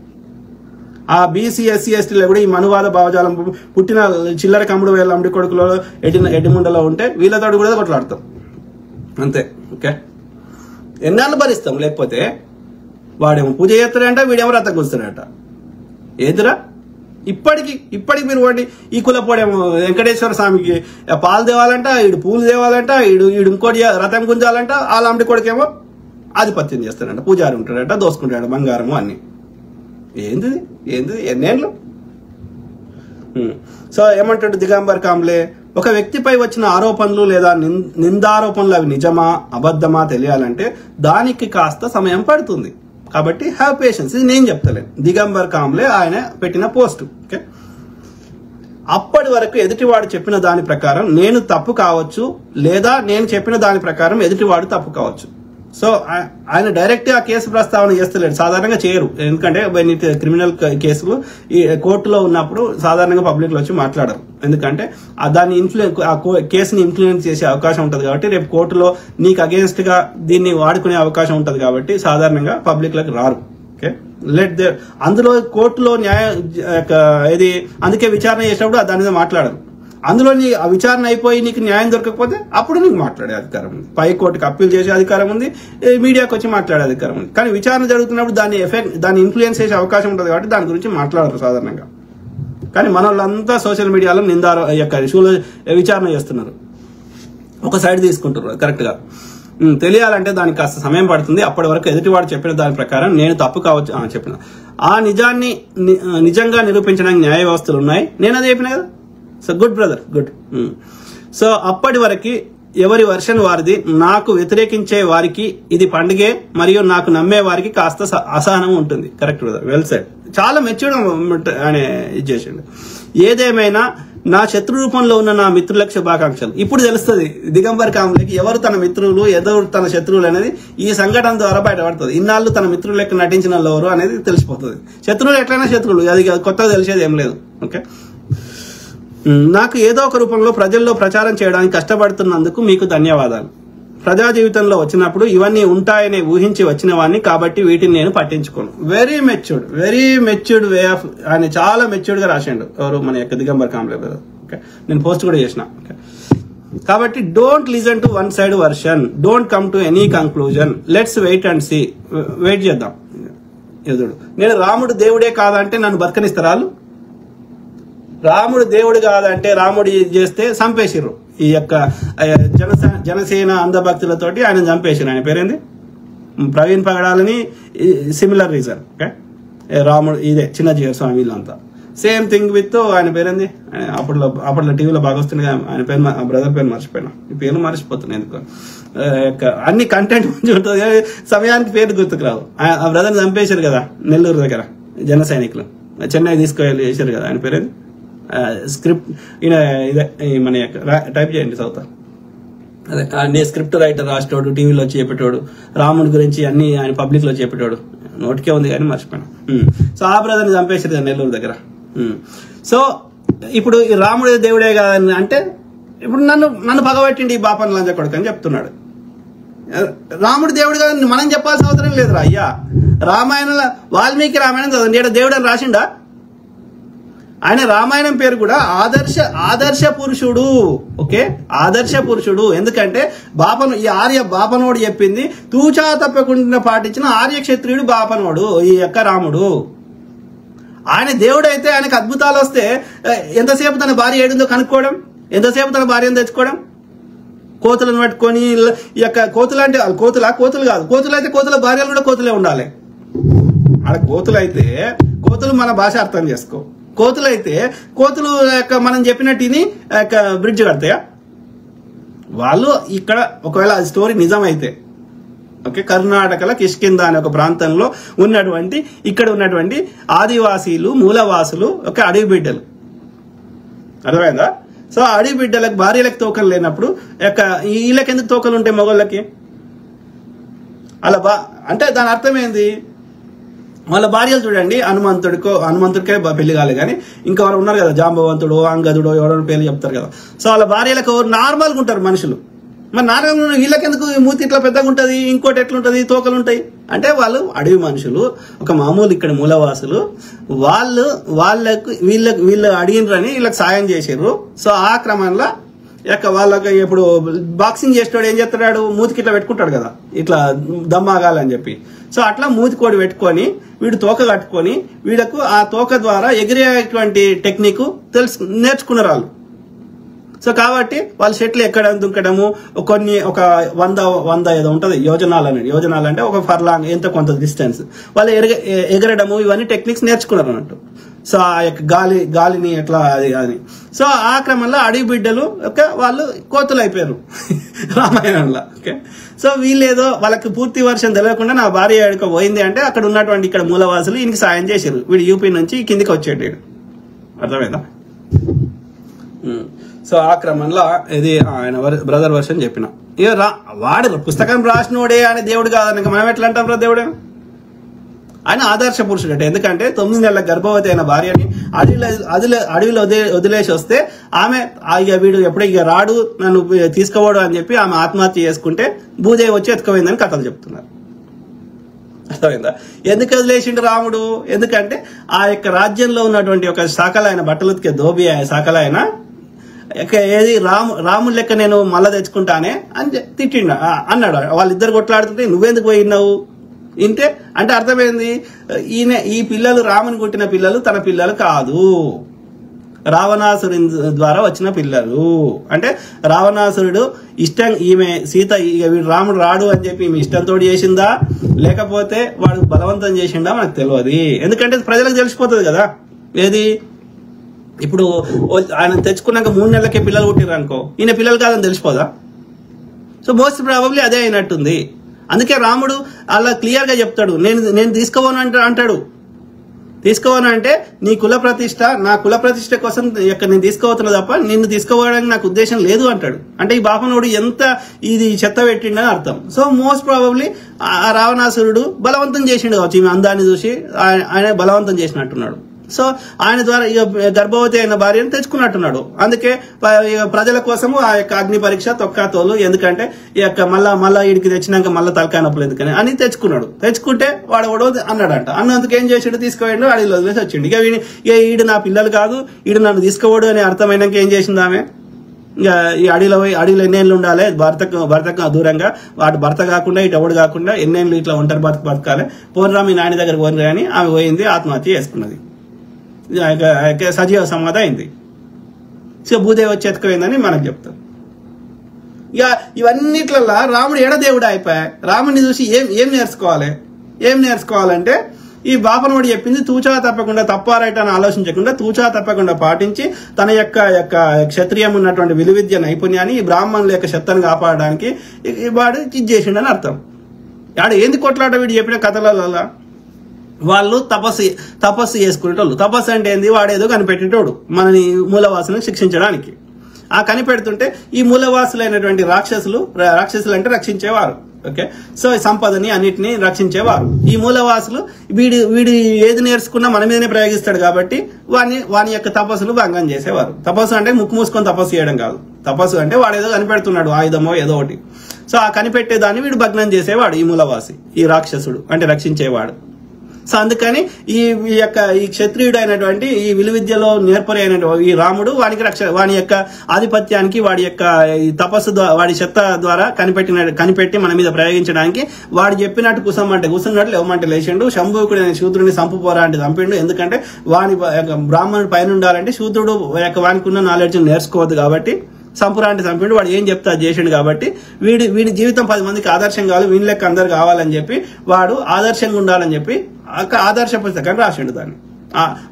[SPEAKER 1] ఆ బీసీ ఎస్సీ ఎస్టీలో కూడా ఈ మనువాద భావజాలం పుట్టిన చిల్లర కమ్ముడు వేల అమ్ముడి కొడుకులో ఎడ్డిముండలో ఉంటే వీళ్ళతో కూడా కొట్లాడతాం అంతే. ఓకే. ఎన్నాళ్ళు భరిస్తాం? లేకపోతే వాడేమో పూజ చేస్తాడంట, వీడేమో రథం కూస్తాడంట. ఏదిరా ఇప్పటికి మీరు పోండి, ఈ కులపోడేమో వెంకటేశ్వర స్వామికి పాలు తేవాలంట, ఈడు పూలు తేవాలంట, ఈడు ఇంకోటి రథం గుంజాలంట, ఆలాంటి కొడుకేమో ఆధిపత్యం చేస్తాడంట, పూజారి ఉంటాడంట, దోసుకుంటాడు బంగారము అన్ని. ఏంది ఎన్నేళ్ళు? సో ఏమంటాడు దిగంబర్ కాంబ్లే, ఒక వ్యక్తిపై వచ్చిన ఆరోపణలు లేదా నిందారోపణలు అవి నిజమా అబద్ధమా తెలియాలంటే దానికి కాస్త సమయం పడుతుంది. కాబట్టి హ్యావ్ పేషెన్స్. ఇది నేను చెప్తలేను, దిగంబర్ కాంబ్లే ఆయన పెట్టిన పోస్ట్. ఓకే, అప్పటి వరకు ఎదుటివాడు చెప్పిన దాని ప్రకారం నేను తప్పు కావచ్చు, లేదా నేను చెప్పిన దాని ప్రకారం ఎదుటివాడు తప్పు కావచ్చు. సో ఆయన డైరెక్ట్ ఆ కేసు ప్రస్తావన చేస్తలేడు, సాధారణంగా చేయరు. ఎందుకంటే క్రిమినల్ కేసులు ఈ కోర్టులో ఉన్నప్పుడు సాధారణంగా పబ్లిక్ లో వచ్చి మాట్లాడరు. ఎందుకంటే దాన్ని కేసుని ఇన్ఫ్లుయెన్స్ చేసే అవకాశం ఉంటుంది కాబట్టి, రేపు కోర్టులో నీకు అగేన్స్ట్ గా దీన్ని వాడుకునే అవకాశం ఉంటుంది కాబట్టి సాధారణంగా పబ్లిక్ లకు రారు. ఓకే, అందులో కోర్టులో అందుకే విచారణ చేసినప్పుడు దాని మీద మాట్లాడరు. అందులో ఆ విచారణ అయిపోయి నీకు న్యాయం దొరకకపోతే అప్పుడు నీకు మాట్లాడే అధికారం ఉంది, పై కోర్టుకు అప్పీల్ చేసే అధికారం ఉంది, మీడియాకి వచ్చి మాట్లాడే అధికారం ఉంది. కానీ విచారణ జరుగుతున్నప్పుడు దాన్ని ఇన్ఫ్లుయెన్స్ చేసే అవకాశం ఉంటుంది కాబట్టి దాని గురించి మాట్లాడరు సాధారణంగా. కానీ మన వాళ్ళంతా సోషల్ మీడియాలో ఇష్యూలో విచారణ చేస్తున్నారు, ఒక సైడ్ తీసుకుంటున్నారు. కరెక్ట్ గా తెలియాలంటే దానికి కాస్త సమయం పడుతుంది. అప్పటి వరకు ఎదుటివాడు చెప్పిన దాని ప్రకారం నేను తప్పు కావచ్చు చెప్పిన ఆ నిజాన్ని నిజంగా నిరూపించడానికి న్యాయ వ్యవస్థలు ఉన్నాయి. నేను అది చెప్పిన కదా. So good brother, good. So అప్పటి వరకు ఎవరి వర్షన్ వారిది. నాకు వ్యతిరేకించే వారికి ఇది పండుగే, మరియు నాకు నమ్మే వారికి కాస్త అసహనం ఉంటుంది. Correct brother, well said. చాలా మెచ్యూర్డ్ అని ఇచ్చేసిండు. ఏదేమైనా నా శత్రు రూపంలో ఉన్న నా మిత్రులకు శుభాకాంక్షలు. ఇప్పుడు తెలుస్తుంది దిగంబర్ కాంబ్లేకి ఎవరు తన మిత్రులు, ఎవరు తన శత్రువులు అనేది ఈ సంఘటన ద్వారా బయటపడుతుంది. ఇన్నాళ్ళు తన మిత్రులు లెక్క నటించిన వాళ్ళు ఎవరు అనేది తెలిసిపోతుంది. శత్రువులు ఎట్లయినా శత్రువులు, అది కొత్తగా తెలిసేది ఏం లేదు. ఓకే, నాకు ఏదో ఒక రూపంలో ప్రజల్లో ప్రచారం చేయడానికి కష్టపడుతున్నందుకు మీకు ధన్యవాదాలు. ప్రజా జీవితంలో వచ్చినప్పుడు ఇవన్నీ ఉంటాయని ఊహించి వచ్చిన వాడిని కాబట్టి వీటిని నేను పట్టించుకోను. వెరీ మెచ్యూర్డ్ వే ఆఫ్, ఆయన చాలా మెచ్యూర్డ్ గా రాసిండు. ఎవరు మన యొక్క దిగంబర్ కాంబ్లే. ఓకే, నేను పోస్ట్ కూడా చేసిన. ఓకే, కాబట్టి don't listen to one side version, don't come to any conclusion, let's wait and see. Wait చేద్దాం. ఎదుడు నేను రాముడు దేవుడే కాదంటే నన్ను బతకనిస్తారా? రాముడు దేవుడు కాదంటే రాముడు చేస్తే చంపేసిర్రు. ఈ యొక్క జనసేన అంధభక్తులతోటి ఆయన చంపేసిర్రు. ఆయన పేరేంది, ప్రవీణ్ పగడాలని. Similar reason. ఓకే, రాముడు ఇదే చిన్నజీవ స్వామి వీళ్ళంతా సేమ్ థింగ్ విత్ ఆయన పేరేంది, అప్పట్లో టీవీలో బాగా వస్తుంది. ఆయన పేరు బ్రదర్ పేరు మర్చిపోయినా, ఈ పేర్లు మర్చిపోతున్నాయి ఎందుకు. అన్ని కంటెంట్ మంచిగా ఉంటుంది, సమయానికి పేరు గుర్తుకు రావు. ఆ బ్రదర్ చంపేశారు కదా నెల్లూరు దగ్గర జన సైనికులు, చెన్నై తీసుకువెళ్ళి చేశారు కదా. ఆయన పేరేంది, స్క్రిప్ట్ ఈయన ఇదే మన టైప్ చేయండి చదువుతా. అదే స్క్రిప్ట్ రైటర్ రాసేటోడు, టీవీలో వచ్చి చెప్పేటోడు, రాముడి గురించి అన్ని ఆయన పబ్లిక్ లో చెప్పేటోడు. నోటికే ఉంది కానీ మర్చిపోయినా. సో ఆ బ్రదర్ని చంపేసారు కదా నెల్లూరు దగ్గర. సో ఇప్పుడు ఈ రాముడి దేవుడే కాదని అంటే ఇప్పుడు నన్ను పగబట్టిండి ఈ బాపన్ లంజ కొడుకు అని చెప్తున్నాడు. రాముడు దేవుడు కాదని మనం చెప్పాల్సిన అవసరం లేదురా అయ్యా. రామాయణంలో వాల్మీకి రామాయణం చదవండి, దేవుడు అని రాసిండా? ఆయన రామాయణం పేరు కూడా ఆదర్శ పురుషుడు. ఓకే, ఆదర్శ పురుషుడు. ఎందుకంటే బాపనోడు చెప్పింది తూచా తప్పకుండా పాటించిన ఆర్యక్షత్రియుడు బాపనోడు ఈ యొక్క రాముడు. ఆయన దేవుడు అయితే ఆయనకు అద్భుతాలు వస్తే ఎంతసేపు తన భార్య ఏడుందో కనుక్కోవడం, ఎంతసేపు తన భార్యను తెచ్చుకోవడం, కోతులను పట్టుకొని ఈ యొక్క కోతులు అంటే కోతులు కాదు, కోతులు అయితే కోతుల భార్యలు కూడా కోతులే ఉండాలి. ఆడ కోతులు అయితే కోతులు మన భాష అర్థం చేసుకో. కోతులు అయితే కోతులు మనం చెప్పినట్టు బ్రిడ్జ్ కడతాయా వాళ్ళు? ఇక్కడ ఒకవేళ అది స్టోరీ నిజం అయితే ఓకే, కర్ణాటకలో కిష్కింద అనే ఒక ప్రాంతంలో ఇక్కడ ఉన్నటువంటి ఆదివాసీలు మూలవాసులు ఒక అడవి బిడ్డలు, అర్థమైందా? సో అడవి బిడ్డలకు భార్యలకు తోకలు లేనప్పుడు వీళ్ళకి ఎందుకు తోకలు ఉంటాయి మొగోళ్ళకి? అలా అంటే దాని అర్థం ఏంది? వాళ్ళ భార్యలు చూడండి, హనుమంతుడికే పెళ్లి కాలే కానీ ఇంకా వాళ్ళు ఉన్నారు కదా, జాంబవంతుడు అంగదుడు ఎవరో పేర్లు చెప్తారు కదా. సో వాళ్ళ భార్యలకు నార్మల్గా ఉంటారు మనుషులు. మరి నార్మల్గా వీళ్ళకెందుకు మూతి ఇట్లా పెద్దగా ఉంటుంది, ఇంకోటి ఎట్లుంటది, తోకలు ఉంటాయి అంటే వాళ్ళు అడవి మనుషులు, ఒక మామూలు ఇక్కడ మూలవాసులు. వాళ్ళకు వీళ్ళు అడిగినరని వీళ్ళకి సాయం చేసారు. సో ఆ క్రమంలో వాళ్ళకి ఇప్పుడు బాక్సింగ్ చేసేవాడు ఏం చేస్తాడు, మూతికి ఇట్లా పెట్టుకుంటాడు కదా, ఇట్లా దమ్మాగాలని చెప్పి. సో అట్లా మూతికోడి పెట్టుకొని వీడు తోక కట్టుకొని వీళ్ళకు ఆ తోక ద్వారా ఎగిరేటువంటి టెక్నిక్ నేర్చుకున్నారు వాళ్ళు. సో కాబట్టి వాళ్ళ చెట్లు ఎక్కడం దుంకడము కొన్ని ఒక 100 ఏదో ఉంటుంది యోజనాలు అంటే ఒక ఫర్లాంగ్ ఎంత కొంత డిస్టెన్స్ వాళ్ళు ఎగరడము ఇవన్నీ టెక్నిక్స్ నేర్చుకున్నారు అన్నట్టు. సో ఆ యొక్క గాలిని ఎట్లా అది సో ఆ క్రమంలో అడవి బిడ్డలు వాళ్ళు కోతులు అయిపోయారు రామాయణంలో. ఓకే, సో వీళ్ళేదో వాళ్ళకి పూర్తి వర్షం తెలియకుండా నా భార్య ఎక్కడికి పోయింది అంటే అక్కడ ఉన్నటువంటి ఇక్కడ మూలవాసులు ఈయనకి సాయం చేశారు. వీడు యూపీ నుంచి కిందికి వచ్చేటాడు, అర్థమైందా? సో ఆ క్రమంలో ఇది ఆయన బ్రదర్ వర్షన్ చెప్పిన ఇక వాడు పుస్తకం రాసినోడే ఆయన దేవుడు కాదనక మనం ఎట్లా అంటాం రా దేవుడే? ఆయన ఆదర్శ పురుషుడు అంటే ఎందుకంటే 9 నెలల గర్భవతి అయిన భార్యని అడవిలో వదిలేసి వస్తే ఆమె ఇక వీడు ఎప్పుడో ఇక రాడు నన్ను తీసుకోవడు అని చెప్పి ఆమె ఆత్మహత్య చేసుకుంటే భూదేవి వచ్చి ఎత్తుకుపోయిందని కథలు చెప్తున్నారు. అర్థమైందా? ఎందుకు వదిలేసిండు రాముడు? ఎందుకంటే ఆ యొక్క రాజ్యంలో ఉన్నటువంటి ఒక శాఖలైన బట్టలు ఉతికే ధోబి శాఖలైన ఏది రాముడు లెక్క నేను మళ్ళా తెచ్చుకుంటానే అని తిట్టిండు అన్నాడు. వాళ్ళిద్దరు కొట్లాడుతుంటే నువ్వెందుకు పోయినావు ఇంటే అంటే అర్థమైంది ఈ పిల్లలు రాముని కొట్టిన పిల్లలు తన పిల్లలు కాదు, రావణాసురుని ద్వారా వచ్చిన పిల్లలు. అంటే రావణాసురుడు ఇష్టం ఈమె సీత వీడు రాముడు రాడు అని చెప్పి ఈమె ఇష్టంతో చేసిందా లేకపోతే వాడు బలవంతం చేసిందా మనకు తెలియదు. ఎందుకంటే ప్రజలకు తెలిసిపోతుంది కదా. ఏది ఇప్పుడు ఆయన తెచ్చుకున్నాక 3 నెలలకే పిల్లలు పుట్టిరు అనుకో, ఈయన పిల్లలు కాదని తెలిసిపోదా? సో మోస్ట్ ప్రాబబ్లీ అదే అయినట్టుంది. అందుకే రాముడు అలా క్లియర్ గా చెప్తాడు, నేను తీసుకోవను అంటాడు. తీసుకోవను అంటే నీ కుల ప్రతిష్ట నా కుల ప్రతిష్ట కోసం నేను తీసుకోవతున్నా తప్ప నిన్ను తీసుకోవడానికి నాకు ఉద్దేశం లేదు అంటాడు. అంటే ఈ బాపనోడు ఎంత ఇది చెత్త పెట్టిండని అర్థం. సో మోస్ట్ ప్రాబబ్లీ ఆ రావణాసురుడు బలవంతం చేసిండు కావచ్చు, ఈమె అందాన్ని చూసి ఆయన బలవంతం చేసినట్టున్నాడు. సో ఆయన ద్వారా ఇక గర్భవతి అయిన భార్యను తెచ్చుకున్నట్టున్నాడు. అందుకే ప్రజల కోసము ఆ యొక్క అగ్ని పరీక్ష తొక్కాతోలు, ఎందుకంటే ఈ యొక్క మళ్ళా వీడికి తెచ్చినాక మళ్ళీ తలకాయ నొప్పులు ఎందుకని అని తెచ్చుకున్నాడు. తెచ్చుకుంటే వాడు అన్నాడంట. అన్నందుకు ఏం చేసాడు, తీసుకుపోయాడు, అడవిలో వదిలేసి వచ్చిండు. ఇక ఈడు నా పిల్లలు కాదు, ఈడు నన్ను తీసుకోవడు అని అర్థమైనాక ఏం చేసింది ఆమె, ఇక ఈ అడవిలో ఎన్నేళ్ళు ఉండాలి, భర్తకు దూరంగా వాడు భర్త కాకుండా ఇటు ఎవడు కాకుండా ఎన్నేళ్ళు ఇట్లా ఒంటరి బతకాలి, పోన్రా మీ నాయన దగ్గర పోను అని ఆమె పోయింది, ఆత్మహత్య చేసుకున్నది, సజీవ సమాధి అయింది. సో భూదేవి వచ్చి ఎత్తుకుపోయిందని మనకు చెప్తారు. ఇక ఇవన్నిట్లల్లో రాముడు ఎడదేవుడు అయిపోయా. రాముడిని చూసి ఏం నేర్చుకోవాలంటే ఈ బాపనోడు చెప్పింది తూచా తప్పకుండా తప్పారైట్ అని ఆలోచించకుండా తూచా తప్పకుండా పాటించి తన యొక్క క్షత్రియం ఉన్నటువంటి విలువిద్య నైపుణ్యాన్ని ఈ బ్రాహ్మణుల యొక్క శక్తిని కాపాడడానికి వాడు ఇది చేసిండని అర్థం. వాడు ఏంది కొట్లాట వీడు చెప్పిన కథలలో వాళ్ళు తపస్సు చేసుకునేటోళ్ళు. తపస్సు అంటే ఏంది, వాడేదో కనిపెట్టేటోడు మనని మూలవాసులను శిక్షించడానికి. ఆ కనిపెడుతుంటే ఈ మూలవాసులైనటువంటి రాక్షసులు అంటే రక్షించేవారు. ఓకే, సో సంపదని అన్నిటిని రక్షించేవారు. ఈ మూలవాసులు వీడి ఏది నేర్చుకున్నా మన మీదనే ప్రయోగిస్తాడు కాబట్టి వాని యొక్క తపస్సులు భంగం చేసేవారు. తపస్సు అంటే ముక్కు మూసుకొని తపస్సు చేయడం కాదు. తపస్సు అంటే వాడు ఏదో కనిపెడుతున్నాడు, ఆయుధమో ఏదో ఒకటి. సో ఆ కనిపెట్టేదాన్ని వీడు భగ్నం చేసేవాడు ఈ మూలవాసి, ఈ రాక్షసుడు అంటే రక్షించేవాడు. సో అందుకని ఈ క్షత్రియుడు అయినటువంటి ఈ విలువిద్యలో నేర్పరి అయినటువంటి ఈ రాముడు వాని యొక్క ఆధిపత్యానికి వాడి యొక్క తపస్సు వాడి శక్తి ద్వారా కనిపెట్టి మన మీద ప్రయోగించడానికి వాడు చెప్పినట్టు కూర్చున్నట్లు లేవమంటే లేచిండు. శంభుకుడు అనే శూద్రుడిని సంపుపోరా అంటే చంపిండు. ఎందుకంటే వాని బ్రాహ్మణుడు పైన ఉండాలంటే శూద్రుడు వానికి ఉన్న నాలెడ్జ్ నేర్చుకోవద్దు కాబట్టి సంపురాంటి చంపిండు. వాడు ఏం చెప్తా చేసిండు కాబట్టి వీడి జీవితం 10 మందికి ఆదర్శం కావాలి, వీని లెక్క అందరు కావాలని చెప్పి వాడు ఆదర్శంగా ఉండాలని చెప్పి ఆదర్శ పుస్తకాన్ని రాసిండు. దాన్ని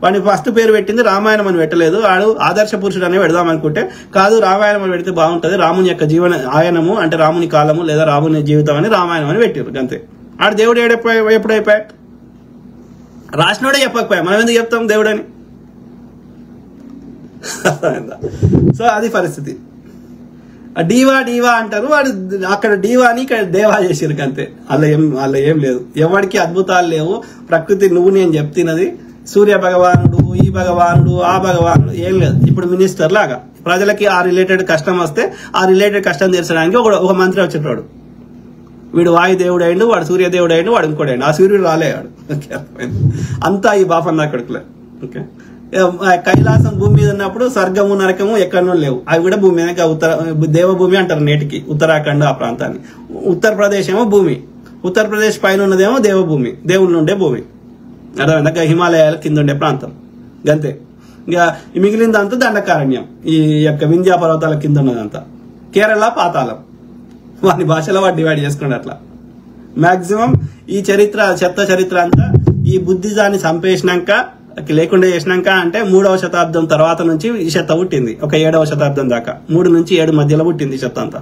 [SPEAKER 1] వాడిని ఫస్ట్ పేరు పెట్టింది రామాయణం అని పెట్టలేదు. వాడు ఆదర్శ పురుషుడు అనే పెడదాం అనుకుంటే కాదు, రామాయణం అని పెడితే బాగుంటది, రాముని యొక్క జీవన ఆయనము అంటే రాముని కాలము లేదా రాముని జీవితం అని రామాయణం అని పెట్టారు. అంతే. ఆడు దేవుడు ఎప్పుడైపోయా రాసినోడే చెప్పకపోయా, మనం ఎందుకు చెప్తాం దేవుడని? సో అది పరిస్థితి. డీవా అంటారు, వాడు అక్కడ డీవాని ఇక్కడ దేవా చేసారు అంతే. అలా ఏం లేదు, ఎవరికి అద్భుతాలు లేవు. ప్రకృతి నువ్వు నేను చెప్తున్నది, సూర్య భగవానుడు ఈ భగవానుడు ఆ భగవానుడు ఏం లేదు. ఇప్పుడు మినిస్టర్ లాగా ప్రజలకి ఆ రిలేటెడ్ కష్టం వస్తే ఆ రిలేటెడ్ కష్టం తీర్చడానికి ఒక మంత్రి వచ్చేటోడు. వీడు వాయుదేవుడు అయిండు, వాడు సూర్యదేవుడు అయిండు, వాడు ఇంకోటి అయిండు. ఆ సూర్యుడు రాలేవాడు. అంతా ఈ బాపన్న అక్కడికి. ఓకే, కైలాసం భూమి మీద ఉన్నప్పుడు స్వర్గము నరకము ఎక్కడనో లేవు, అవి కూడా భూమి మీద దేవభూమి అంటారు నేటికి ఉత్తరాఖండ్ ఆ ప్రాంతాన్ని. ఉత్తరప్రదేశ్ ఏమో భూమి, ఉత్తరప్రదేశ్ పైన ఉన్నదేమో దేవభూమి, దేవుళ్ళు ఉండే భూమి, అర్థమైందా, హిమాలయాల కింద ఉండే ప్రాంతం, గంతే. ఇక మిగిలిందంతా దండకారణ్యం, ఈ యొక్క వింధ్యా పర్వతాల కింద ఉన్నదంతా కేరళ పాతాళం. వాని భాషలో వాడు డివైడ్ చేసుకున్నాడు. అట్లా మాక్సిమం ఈ చరిత్ర, చెత్త చరిత్ర అంతా ఈ బుద్ధిజాన్ని చంపేసినాక, లేకుండా చేసినాక, అంటే 3వ శతాబ్దం తర్వాత నుంచి ఈ చెత్త పుట్టింది. ఒక 7వ శతాబ్దం దాకా, 3 నుంచి 7 మధ్యలో పుట్టింది చెత్త అంతా.